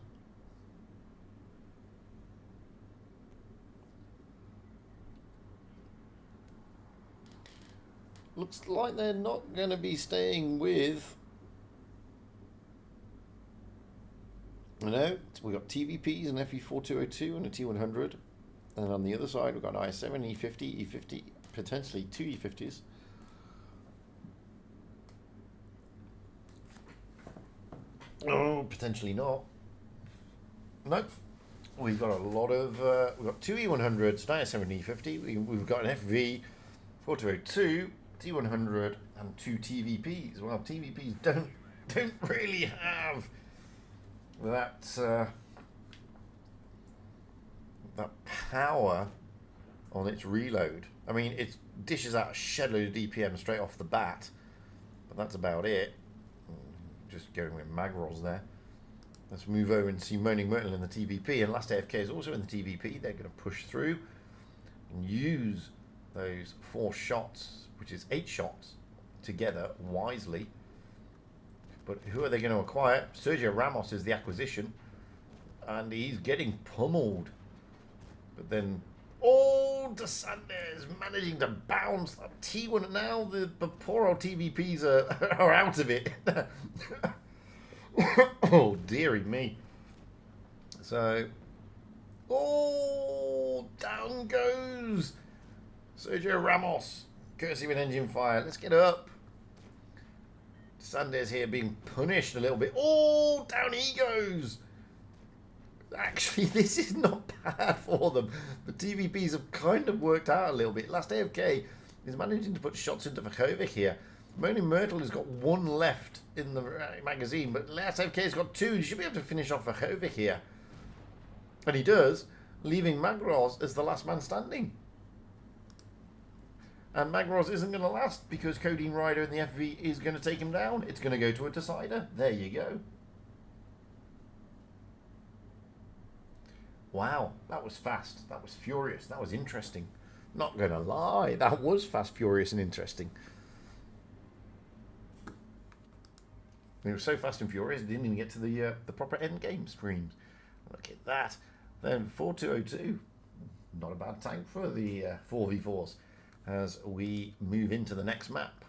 Looks like they're not going to be staying with... You know, we've got TVPs, an FE4202 and a T100. And on the other side, we've got an i7, E50, E50, potentially 2 E50s. Oh, potentially not. Nope. We've got a lot of... we've got 2 E100s, an i7 E50. We've got an FV4202, T100 and 2 TVPs. Well, TVPs don't really have that that power on its reload. I mean, it dishes out a shed load of DPM straight off the bat, but that's about it. Just going with Magros there. Let's move over and see Moaning Myrtle in the TVP, and Last AFK is also in the TVP. They're going to push through and use those 4 shots, which is 8 shots, together wisely. But who are they going to acquire? Sergio Ramos is the acquisition, and he's getting pummeled. But then, oh, DeSantis managing to bounce that T1. Now the poor old TVPs are out of it. Oh, dearie me. So, oh, down goes Sergio Ramos. Courtesy of an engine fire. Let's get up. Sanders here being punished a little bit. Oh, down he goes. Actually, this is not bad for them. The TVPs have kind of worked out a little bit. Last AFK is managing to put shots into Vakovic here. Moaning Myrtle has got 1 left in the magazine, but Last AFK has got 2. He should be able to finish off Vakovic here. And he does, leaving Magros as the last man standing. And Magros isn't going to last because Codeine Rider in the FV is going to take him down. It's going to go to a decider. There you go. Wow, that was fast. That was furious. That was interesting. Not going to lie, that was fast, furious, and interesting. It was so fast and furious, it didn't even get to the proper end game streams. Look at that. Then 4202. Not a bad tank for the 4v4s as we move into the next map.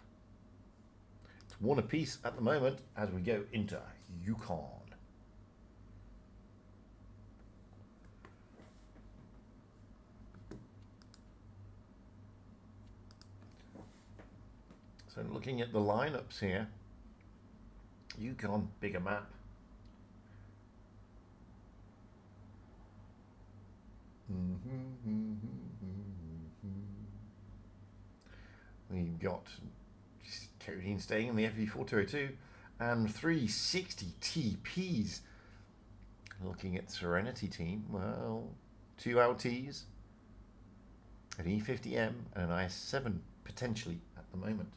It's 1 apiece at the moment as we go into Yukon. So looking at the lineups here, Yukon, bigger map. We've got Codeine staying in the FV4202 and 360 TPs. Looking at Serenity team, well, 2 LTs, an E50M and an IS7 potentially at the moment.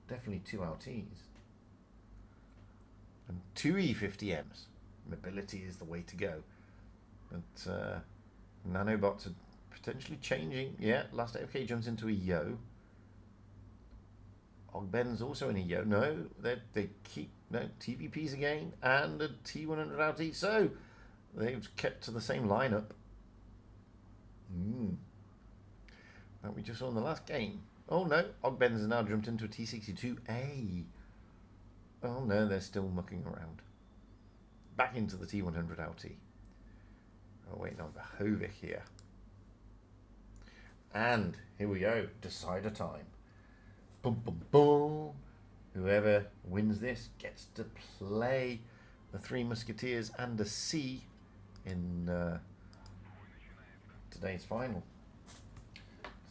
Definitely 2 LTs. And 2 E50Ms. Mobility is the way to go. But nanobots are potentially changing. Yeah, Last AFK jumps into a Yo. Ogben's also in a Yo. No, they keep TVPs again and a T100 LT. So they've kept to the same lineup. That we just saw in the last game. Oh no, Ogben's has now jumped into a T62A. Oh no, they're still mucking around. Back into the T100 LT. Oh wait, no, Vahovic here. And here we go, decider time. Boom, boom, boom. Whoever wins this gets to play the 3 Musketeers and a C in today's final.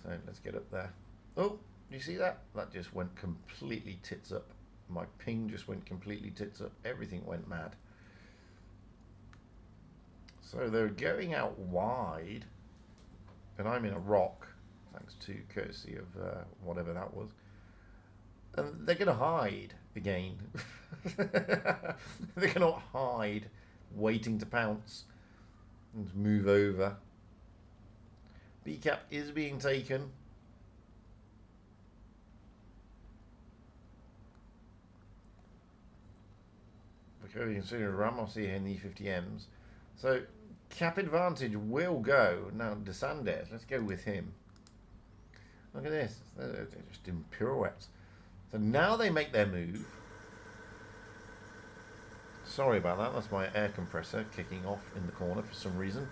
So let's get up there. Oh, you see that? That just went completely tits up. My ping just went completely tits up. Everything went mad. So they're going out wide, and I'm in a rock, thanks to courtesy of whatever that was. And they're going to hide again. They cannot hide, waiting to pounce and move over. BCAP is being taken. Considering Ramos here in the E50Ms. So cap advantage will go. Now DeSantis, let's go with him. Look at this. They're just in pirouettes. So now they make their move. Sorry about that. That's my air compressor kicking off in the corner for some reason.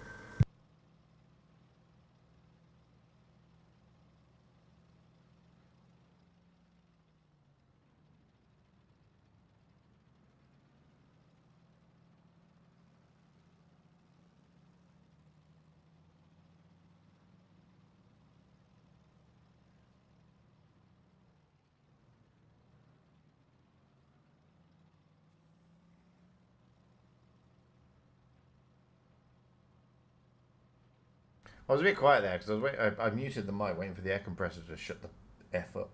I was a bit quiet there because I muted the mic, waiting for the air compressor to shut the F up.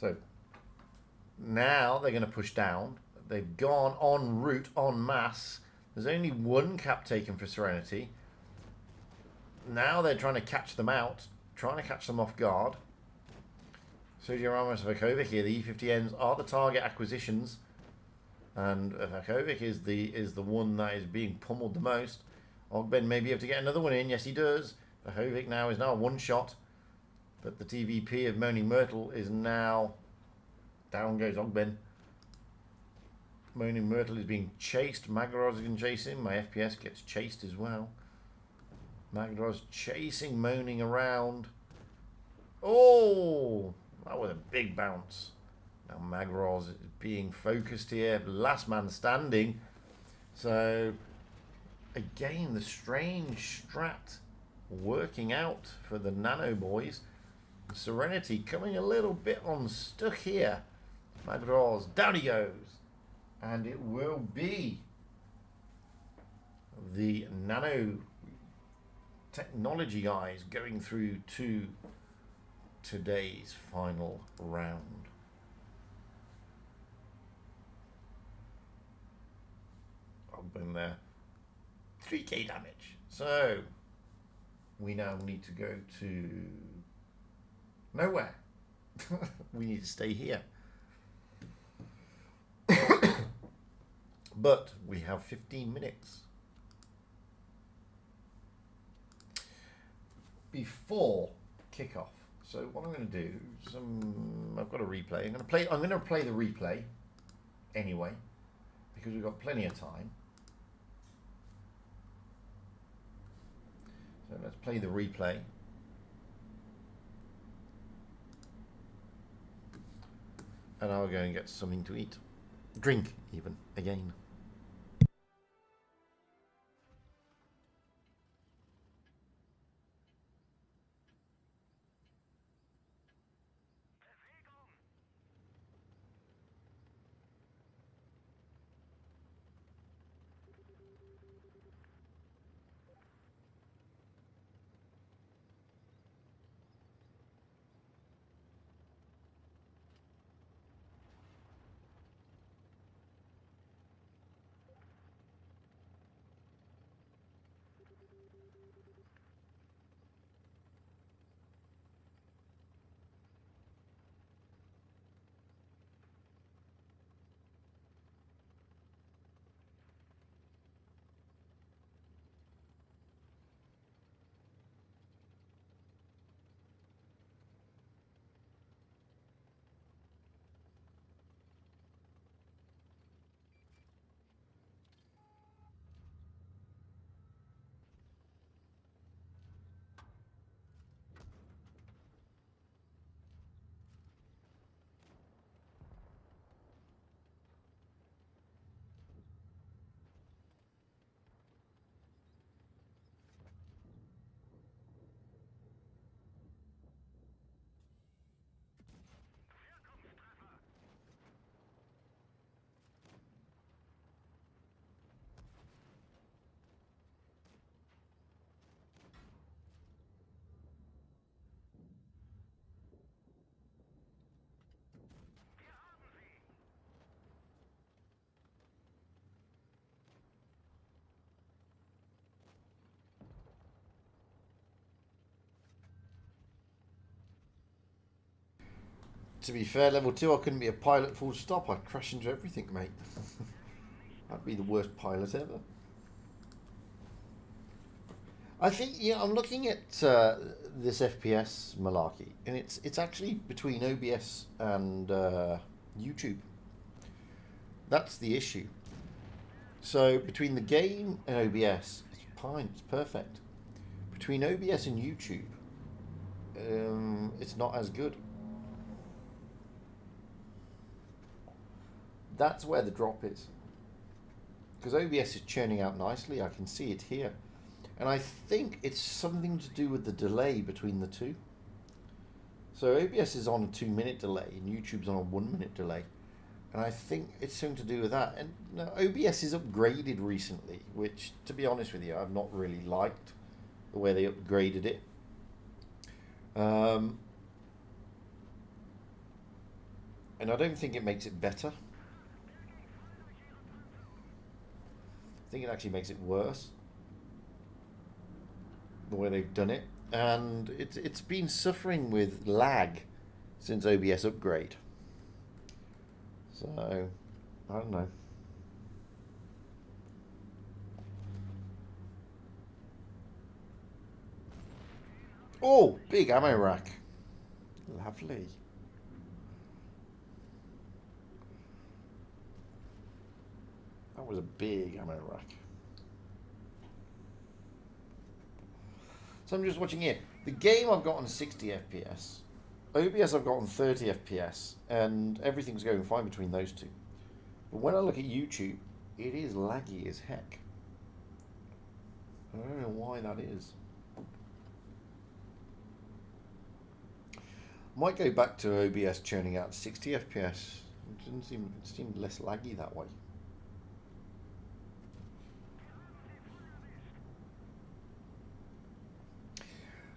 So now they're going to push down. They've gone en route, en masse. There's only one cap taken for Serenity. Now they're trying to catch them out, trying to catch them off guard. Sergio Ramos and Vakovic here. The E50Ns are the target acquisitions, and Vakovic is the one that is being pummeled the most. Ogben may be able to get another one in. Yes, he does. Vakovic now is now one shot, but the TVP of Moaning Myrtle is now down. Goes Ogben. Moaning Myrtle is being chased. Magdaros can chase him. My FPS gets chased as well. Magdaros chasing Moaning around. Oh, that was a big bounce. Now Magdaros is being focused here. Last man standing. So again, the strange strat working out for the Nano boys. Serenity coming a little bit unstuck here. Magdaros, down he goes. And it will be the Nano technology guys going through to today's final round. I've been there. 3k damage. So we now need to go to nowhere. We need to stay here. But we have 15 minutes before kickoff. So what I'm going to do, I've got a replay. I'm going to play the replay anyway because we've got plenty of time. So let's play the replay. And I'll go and get something to eat. Drink even again. To be fair, level 2, I couldn't be a pilot full stop. I'd crash into everything, mate. I'd be the worst pilot ever. I think, I'm looking at this FPS malarkey, and it's actually between OBS and YouTube. That's the issue. So between the game and OBS, it's fine, it's perfect. Between OBS and YouTube, it's not as good. That's where the drop is. Because OBS is churning out nicely, I can see it here. And I think it's something to do with the delay between the two. So OBS is on a 2-minute delay and YouTube's on a 1-minute delay. And I think it's something to do with that. And OBS is upgraded recently, which, to be honest with you, I've not really liked. the way they upgraded it. And I don't think it makes it better. I think it actually makes it worse, the way they've done it. And it's been suffering with lag since OBS upgrade. So, I don't know. Oh, big ammo rack. Lovely. That was a big ammo rack. So I'm just watching here. The game I've got on 60 FPS. OBS I've got on 30 FPS. And everything's going fine between those two. But when I look at YouTube, it is laggy as heck. I don't know why that is. Might go back to OBS churning out 60 FPS. It seemed less laggy that way.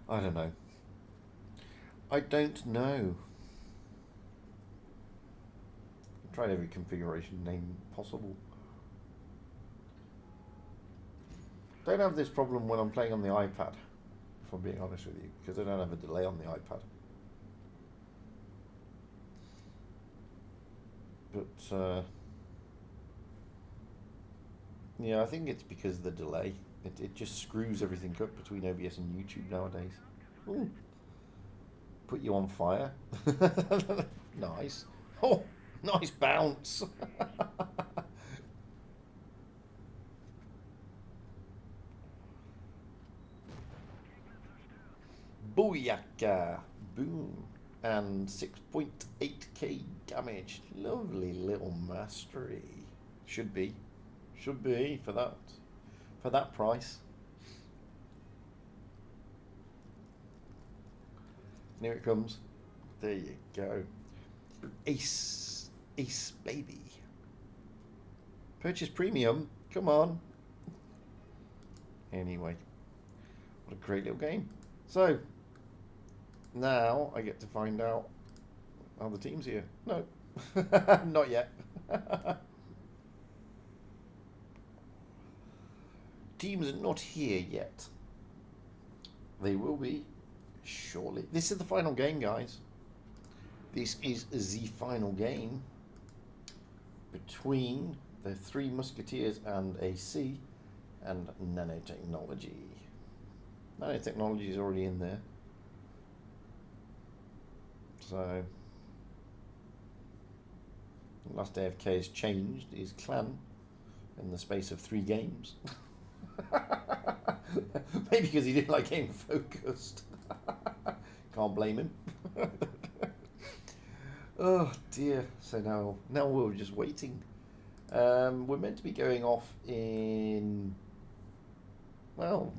I don't know. I don't know. I've tried every configuration name possible. Don't have this problem when I'm playing on the iPad, if I'm being honest with you, because I don't have a delay on the iPad. But yeah, I think it's because of the delay. It just screws everything up between OBS and YouTube nowadays. Ooh. Put you on fire. Nice. Oh, nice bounce. Booyaka. Boom. And 6.8k damage. Lovely little mastery. Should be for that price. Here it comes. There you go. Ace baby. Purchase premium. Come on. Anyway, what a great little game. So now I get to find out are the teams here. No. Not yet. Teams are not here yet. They will be shortly. This is the final game, guys. This is the final game between the Three Musketeers and AC and Nanotechnology. Nanotechnology is already in there. So, last AFK has changed his clan in the space of 3 games. Maybe because he didn't like Game Focused. Can't blame him. Oh dear. So now we're just waiting. We're meant to be going off in, well,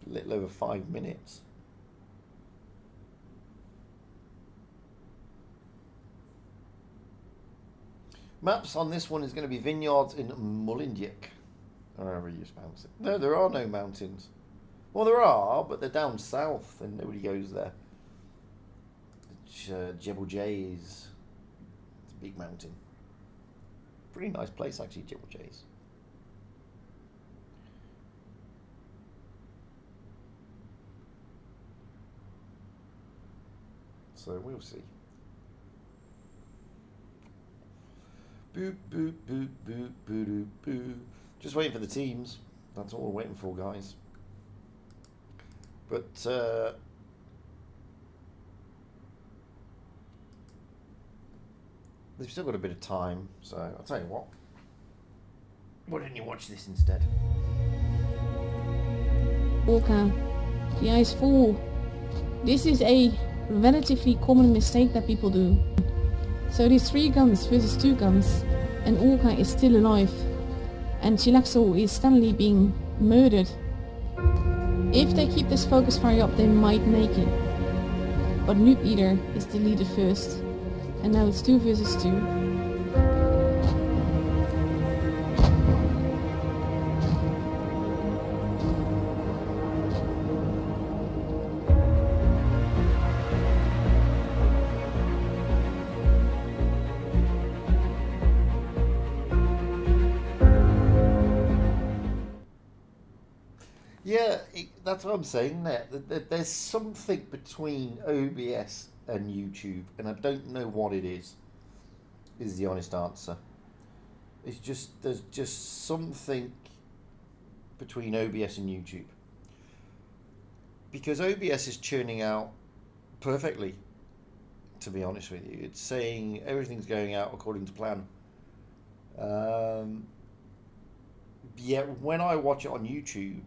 a little over 5 minutes. Maps on this one is going to be vineyards in Mullindyk, or however you pronounce it. No, there are no mountains. Well, there are, but they're down south and nobody goes there. Jebel Jays. It's a big mountain. Pretty nice place, actually, Jebel Jays. So we'll see. Boop, boop, boop, boop, boop, boop, boop. Just waiting for the teams. That's all we're waiting for, guys. But they've still got a bit of time, so I'll tell you what. Why don't you watch this instead? Walker, the ice full. This is a relatively common mistake that people do. So these 3 guns versus 2 guns, and Orca is still alive, and Chilaxo is steadily being murdered. If they keep this focus fire up, they might make it. But Noob Eater is deleted first, and now it's 2 versus 2. Yeah, that's what I'm saying there. There's something between OBS and YouTube, and I don't know what it is the honest answer. It's just, there's just something between OBS and YouTube. Because OBS is churning out perfectly, to be honest with you. It's saying everything's going out according to plan. Yet when I watch it on YouTube,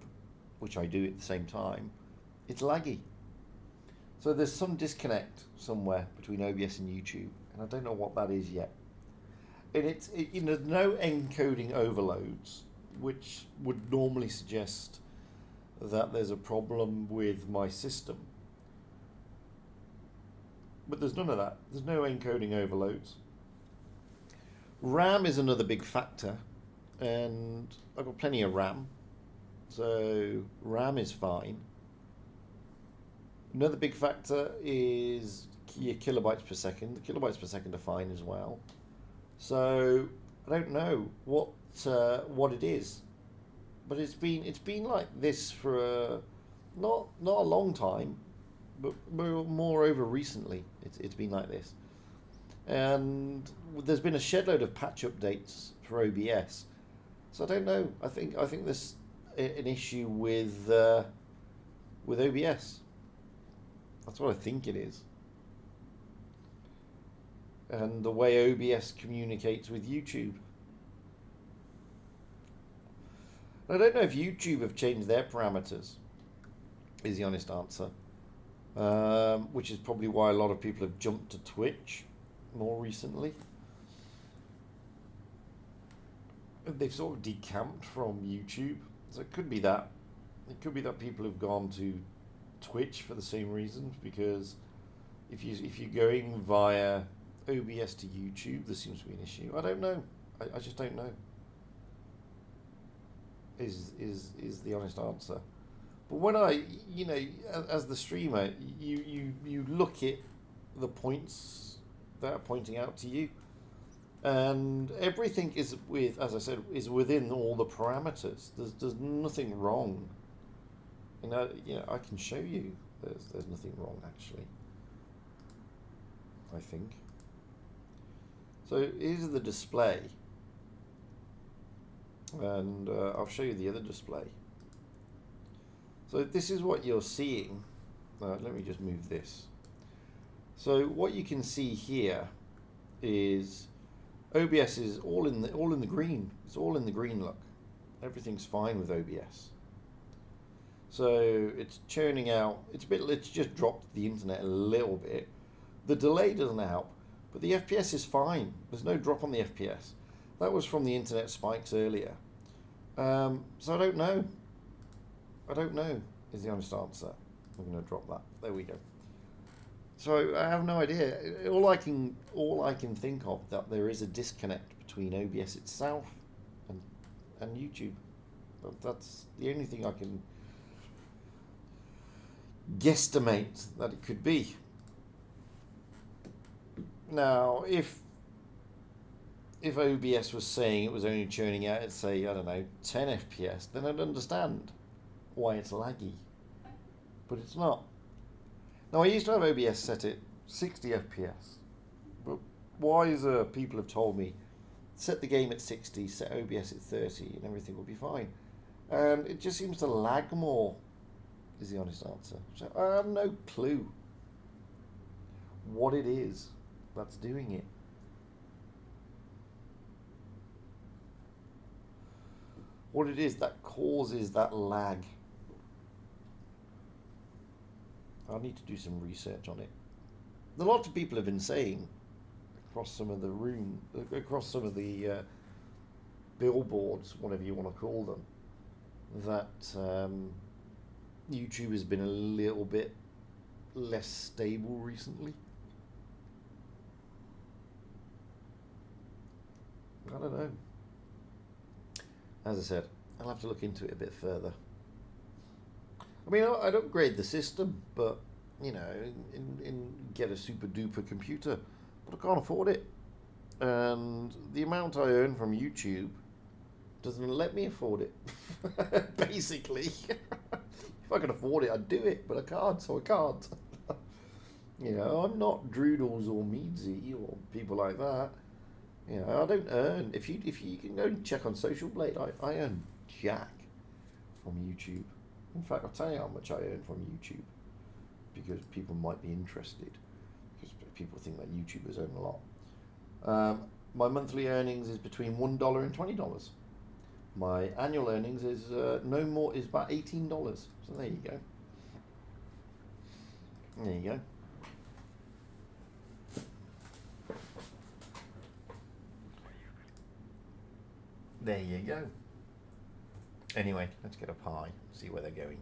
which I do at the same time, it's laggy. So there's some disconnect somewhere between OBS and YouTube, and I don't know what that is yet. And there's no encoding overloads, which would normally suggest that there's a problem with my system. But there's none of that. There's no encoding overloads. RAM is another big factor, and I've got plenty of RAM, so RAM is fine. Another big factor is your kilobytes per second. The kilobytes per second are fine as well. So I don't know what it is, but it's been like this for not a long time, but more over recently. It's been like this, and there's been a shed load of patch updates for OBS. So I don't know. I think there's an issue with OBS. That's what I think it is. And the way OBS communicates with YouTube. I don't know if YouTube have changed their parameters, is the honest answer. Which is probably why a lot of people have jumped to Twitch more recently. They've sort of decamped from YouTube. So it could be that. It could be that people have gone to Twitch for the same reasons, because if you're going via OBS to YouTube, there seems to be an issue. I don't know. I just don't know. Is the honest answer. But when as the streamer, you look at the points that are pointing out to you, and everything is as I said, is within all the parameters. There's nothing wrong. I can show you. There's nothing wrong actually. I think. So here's the display, and I'll show you the other display. So this is what you're seeing. Let me just move this. So what you can see here is OBS is all in the green. It's all in the green. Look, everything's fine with OBS. So it's churning out. It's just dropped the internet a little bit. The delay doesn't help, but the FPS is fine. There's no drop on the FPS. That was from the internet spikes earlier. So I don't know. I don't know is the honest answer. I'm going to drop that. There we go. So I have no idea. All I can think of that there is a disconnect between OBS itself and YouTube. That's the only thing I can guesstimate that it could be. Now, if OBS was saying it was only churning out at, say, I don't know, 10 FPS, then I'd understand why it's laggy. But it's not. Now, I used to have OBS set at 60 FPS, but wiser people have told me, set the game at 60, set OBS at 30, and everything will be fine. And it just seems to lag more, is the honest answer. So I have no clue what it is that's doing it. What it is that causes that lag. I need to do some research on it. A lot of people have been saying across some of the billboards, whatever you want to call them, that YouTube has been a little bit less stable recently. I don't know. As I said, I'll have to look into it a bit further. I mean, I'd upgrade the system, but, get a super duper computer, but I can't afford it. And the amount I earn from YouTube doesn't let me afford it, basically. If I could afford it, I'd do it, but I can't, so I can't. You know, I'm not Droodles or Meadsy or people like that. You know, I don't earn. If you can go and check on Social Blade, I earn jack from YouTube. In fact, I'll tell you how much I earn from YouTube, because people might be interested, because people think that YouTubers earn a lot. My monthly earnings is between $1 and $20. My annual earnings is no more, is about $18. So there you go. There you go. There you go. Anyway, let's get a pie, see where they're going.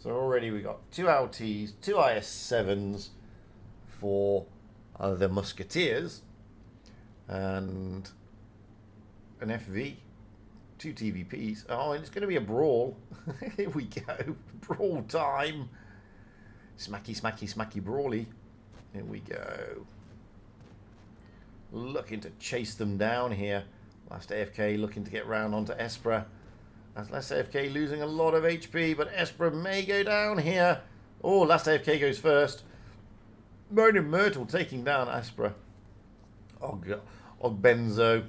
So already we got 2 LTs, 2 IS7s for the Musketeers, and an FV, 2 TVPs. Oh, and it's going to be a brawl. Here we go. Brawl time. Smacky, smacky, smacky, brawly. Here we go. Looking to chase them down here. Last AFK looking to get round onto Espra. That's Last AFK losing a lot of HP, but Espra may go down here. Oh, Last AFK goes first. Moaning Myrtle taking down Espra. Benzo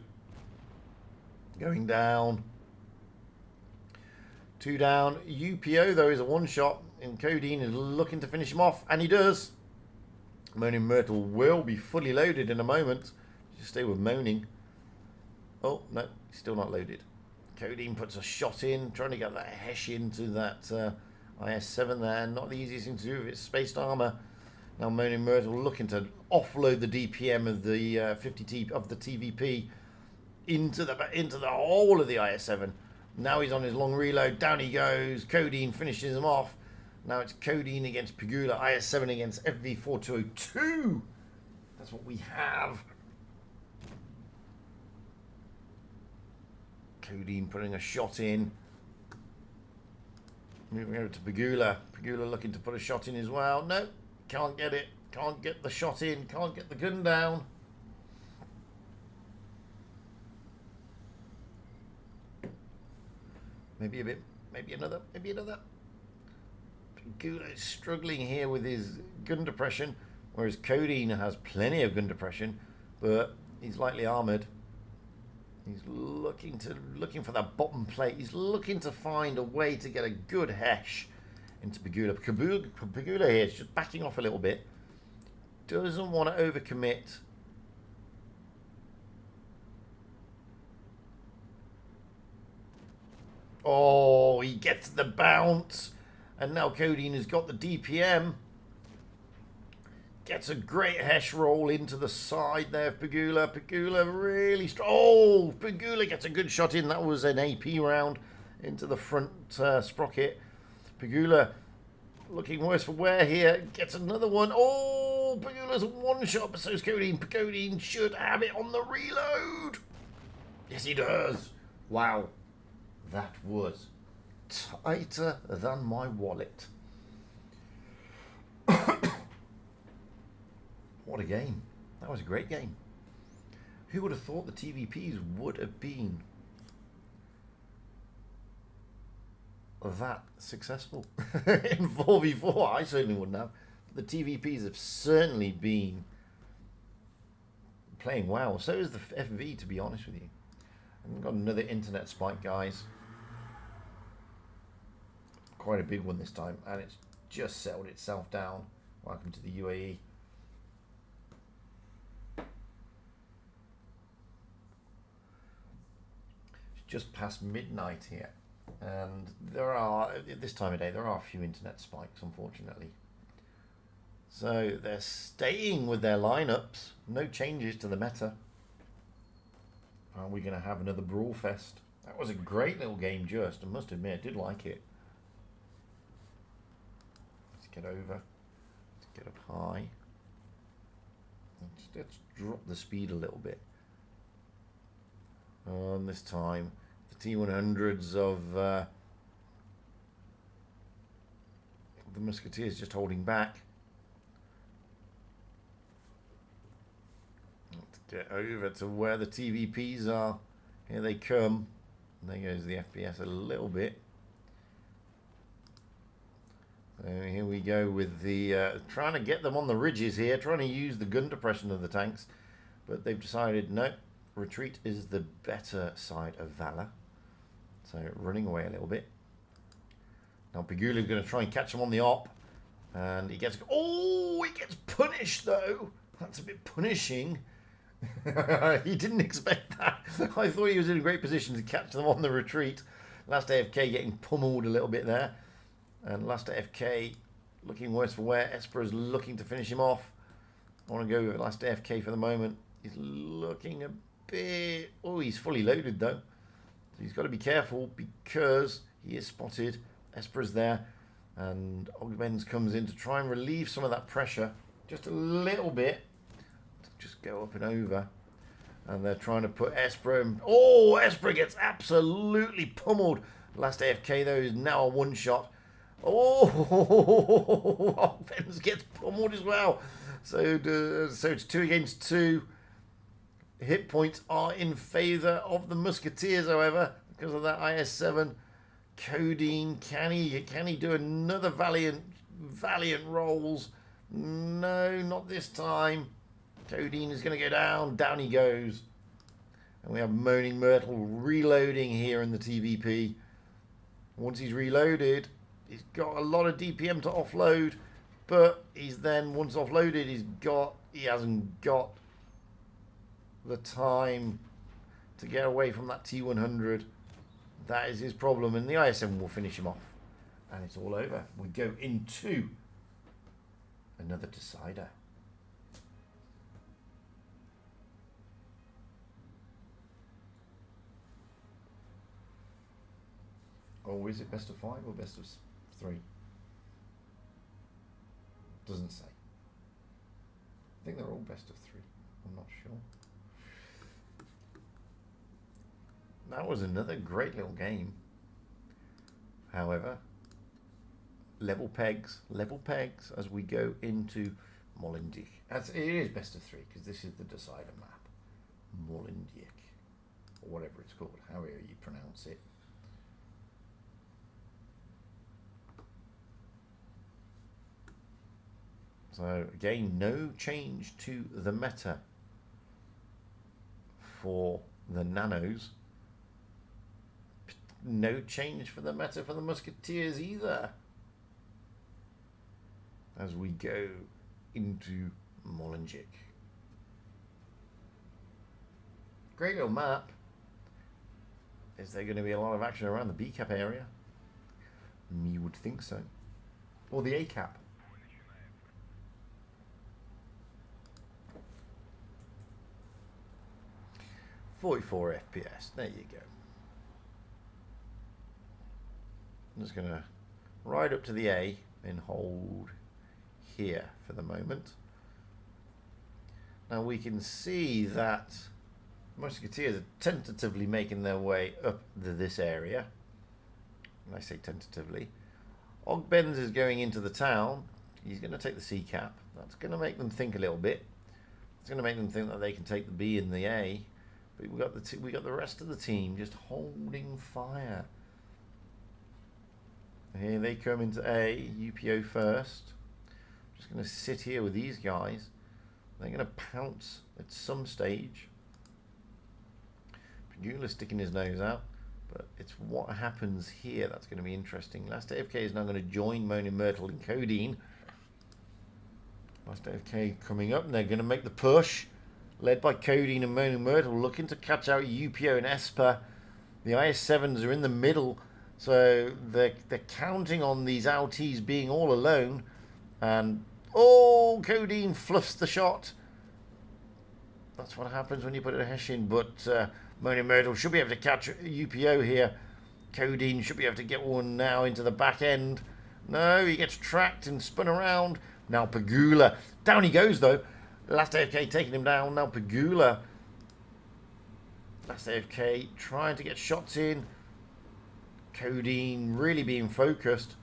going down. 2 down. UPO, though, is a one-shot, and Codeine is looking to finish him off, and he does. Moaning Myrtle will be fully loaded in a moment. Just stay with Moaning. Oh, no, still not loaded. Codeine puts a shot in, trying to get that Hesh into that IS-7 there. Not the easiest thing to do with its spaced armor. Now Moaning Myrtle looking to offload the DPM of the 50T of the TVP into the whole of the IS-7. Now he's on his long reload. Down he goes. Codeine finishes him off. Now it's Codeine against Pagula. IS-7 against FV4202. That's what we have. Codeine putting a shot in. Moving over to Pagula. Pagula looking to put a shot in as well. No, can't get it. Can't get the shot in. Can't get the gun down. Maybe a bit. Maybe another. Maybe another. Pagula is struggling here with his gun depression, whereas Codeine has plenty of gun depression, but he's lightly armored. He's looking for that bottom plate. He's looking to find a way to get a good Hesh into Pagula. Pagula here is just backing off a little bit. Doesn't want to overcommit. Oh, he gets the bounce. And now Codeine has got the DPM. Gets a great Hesh roll into the side there of Pagula. Pagula really strong. Oh, Pagula gets a good shot in. That was an AP round into the front sprocket. Pagula looking worse for wear here. Gets another one. Oh, Pagula's one shot, but so's Codeine. Codeine should have it on the reload. Yes, he does. Wow. That was tighter than my wallet. What a game. That was a great game. Who would have thought the TVPs would have been that successful in 4v4? I certainly wouldn't have. The TVPs have certainly been playing well. So is the FV, to be honest with you. And we've got another internet spike, guys. Quite a big one this time. And it's just settled itself down. Welcome to the UAE. Just past midnight here, and there are, at this time of day, there are a few internet spikes, unfortunately. So they're staying with their lineups, no changes to the meta. Are we going to have another brawl fest? That was a great little game, just, I must admit, I did like it. Let's get over, let's get up high. Let's drop the speed a little bit. This time, the T100s of the Musketeers just holding back. Let's get over to where the TVPs are. Here they come. There goes the FPS a little bit. Here we go with the trying to get them on the ridges here, trying to use the gun depression of the tanks, but they've decided no, retreat is the better side of valor. So running away a little bit. Now Pagula's going to try and catch him on the op, and he gets punished though. That's a bit punishing. He didn't expect that. I thought he was in a great position to catch them on the retreat. Last AFK getting pummeled a little bit there. And last AFK looking worse for wear. Esper is looking to finish him off. I want to go with last AFK for the moment. He's looking a bit... Oh, he's fully loaded though. So he's got to be careful because he is spotted. Esper is there. And Ogbenz comes in to try and relieve some of that pressure. Just a little bit. Just go up and over. And they're trying to put Esper in. Oh, Esper gets absolutely pummeled. Last AFK though is now a one-shot. Oh, Ogbenz gets pummeled as well. So it's 2 against 2. Hit points are in favour of the Musketeers, however, because of that IS-7. Codeine, can he do another valiant rolls? No, not this time. Codeine is going to go down. Down he goes. And we have Moaning Myrtle reloading here in the TVP. Once he's reloaded, he's got a lot of DPM to offload. But he's then, once offloaded, he hasn't got the time to get away from that T100. That is his problem. And the IS-7 will finish him off. And it's all over. We go into another decider. Oh, is it best of 5 or best of 3? Doesn't say. I think they're all best of 3. I'm not sure. That was another great little game. However, level pegs as we go into Molenbeek. It is best of 3 because this is the decider map. Molenbeek, or whatever it's called, however you pronounce it. So again, no change to the meta for the nanos. No change for the meta for the Musketeers either. As we go into Molenbeek. Great little map. Is there going to be a lot of action around the B cap area? You would think so. Or the A cap. 44 FPS. There you go. I'm just going to ride up to the A and hold here for the moment. Now we can see that Musketeers are tentatively making their way up to this area. And I say tentatively. Ogbenz is going into the town. He's going to take the C cap. That's going to make them think a little bit. It's going to make them think that they can take the B and the A. But we got the rest of the team just holding fire. Here they come into A, UPO first. Just going to sit here with these guys. They're going to pounce at some stage. Pagula sticking his nose out. But it's what happens here that's going to be interesting. Last AFK is now going to join Moaning Myrtle and Codeine. Last AFK coming up and they're going to make the push. Led by Codeine and Moaning Myrtle, looking to catch out UPO and Esper. The IS-7s are in the middle, so they're counting on these LTs being all alone. And, oh, Codeine fluffs the shot. That's what happens when you put a Hesh in, but Moaning Myrtle should be able to catch UPO here. Codeine should be able to get one now into the back end. No, he gets tracked and spun around. Now Pagula. Down he goes, though. Last AFK taking him down. Now Pagula. Last AFK trying to get shots in. Codeine really being focused.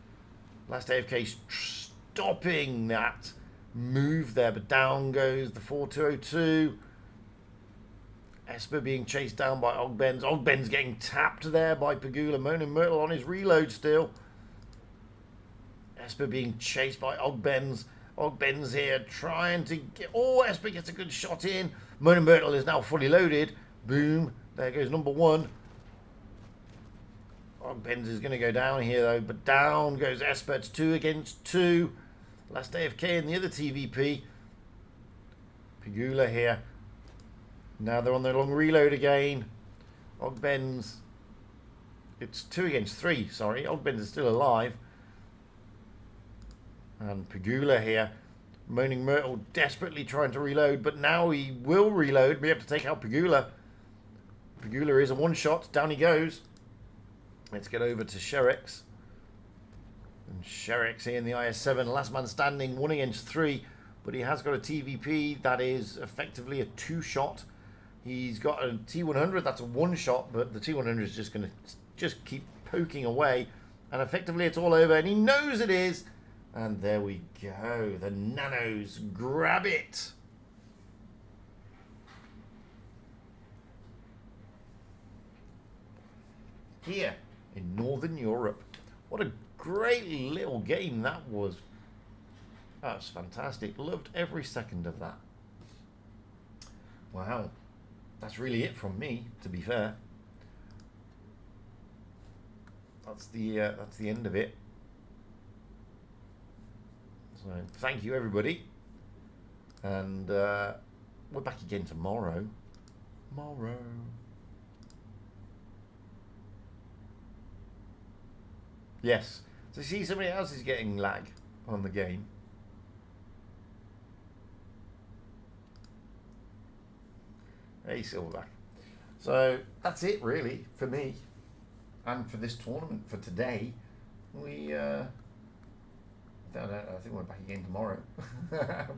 Last AFK stopping that move there. But down goes the 4202. Esper being chased down by Ogbenz. Ogbenz getting tapped there by Pagula. Moaning Myrtle on his reload still. Esper being chased by Ogben's. Ogben's here trying to get... Oh, Esper gets a good shot in. Moaning Myrtle is now fully loaded. Boom. There goes number one. Ogben's is going to go down here, though. But down goes Esper. It's 2 against 2. Last AFK in the other TVP. Pagula here. Now they're on their long reload again. Ogben's... It's 2 against 3, sorry. Ogben's is still alive. And Pagula here. Moaning Myrtle desperately trying to reload, but now he will reload. We have to take out Pagula. Pagula is a one-shot. Down he goes. Let's get over to Sherix. And Sherix here in the IS-7. Last man standing, 1 against 3. But he has got a TVP that is effectively a 2-shot. He's got a T100, that's a 1-shot, but the T100 is just going to just keep poking away. And effectively it's all over, and he knows it is. And there we go. The Nanos grab it. Here in Northern Europe. What a great little game that was. That was fantastic. Loved every second of that. Wow. That's really it from me, to be fair. That's the end of it. So thank you everybody. And we're back again tomorrow. Yes. So see, somebody else is getting lag on the game. Hey, Silverback. So that's it really for me and for this tournament for today. We I think we're back again tomorrow.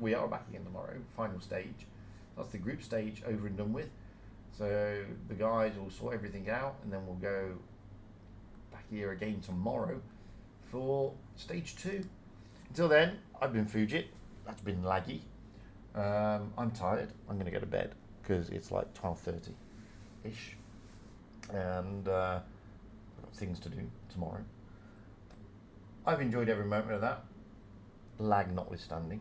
We are back again tomorrow. Final stage. That's the group stage over and done with. So the guys will sort everything out, and then we'll go back here again tomorrow for stage 2. Until then, I've been Fujit. That's been laggy. I'm tired. I'm going to go to bed because it's like 12:30-ish. And I've got things to do tomorrow. I've enjoyed every moment of that, lag notwithstanding.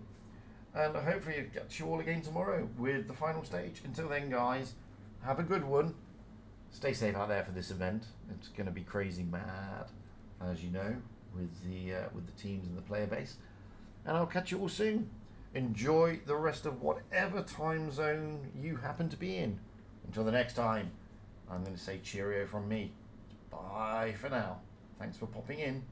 And hopefully I'll catch you all again tomorrow with the final stage. Until then, guys, have a good one. Stay safe out there for this event. It's going to be crazy mad, as you know, with the teams and the player base. And I'll catch you all soon. Enjoy the rest of whatever time zone you happen to be in. Until the next time, I'm going to say cheerio from me. Bye for now. Thanks for popping in.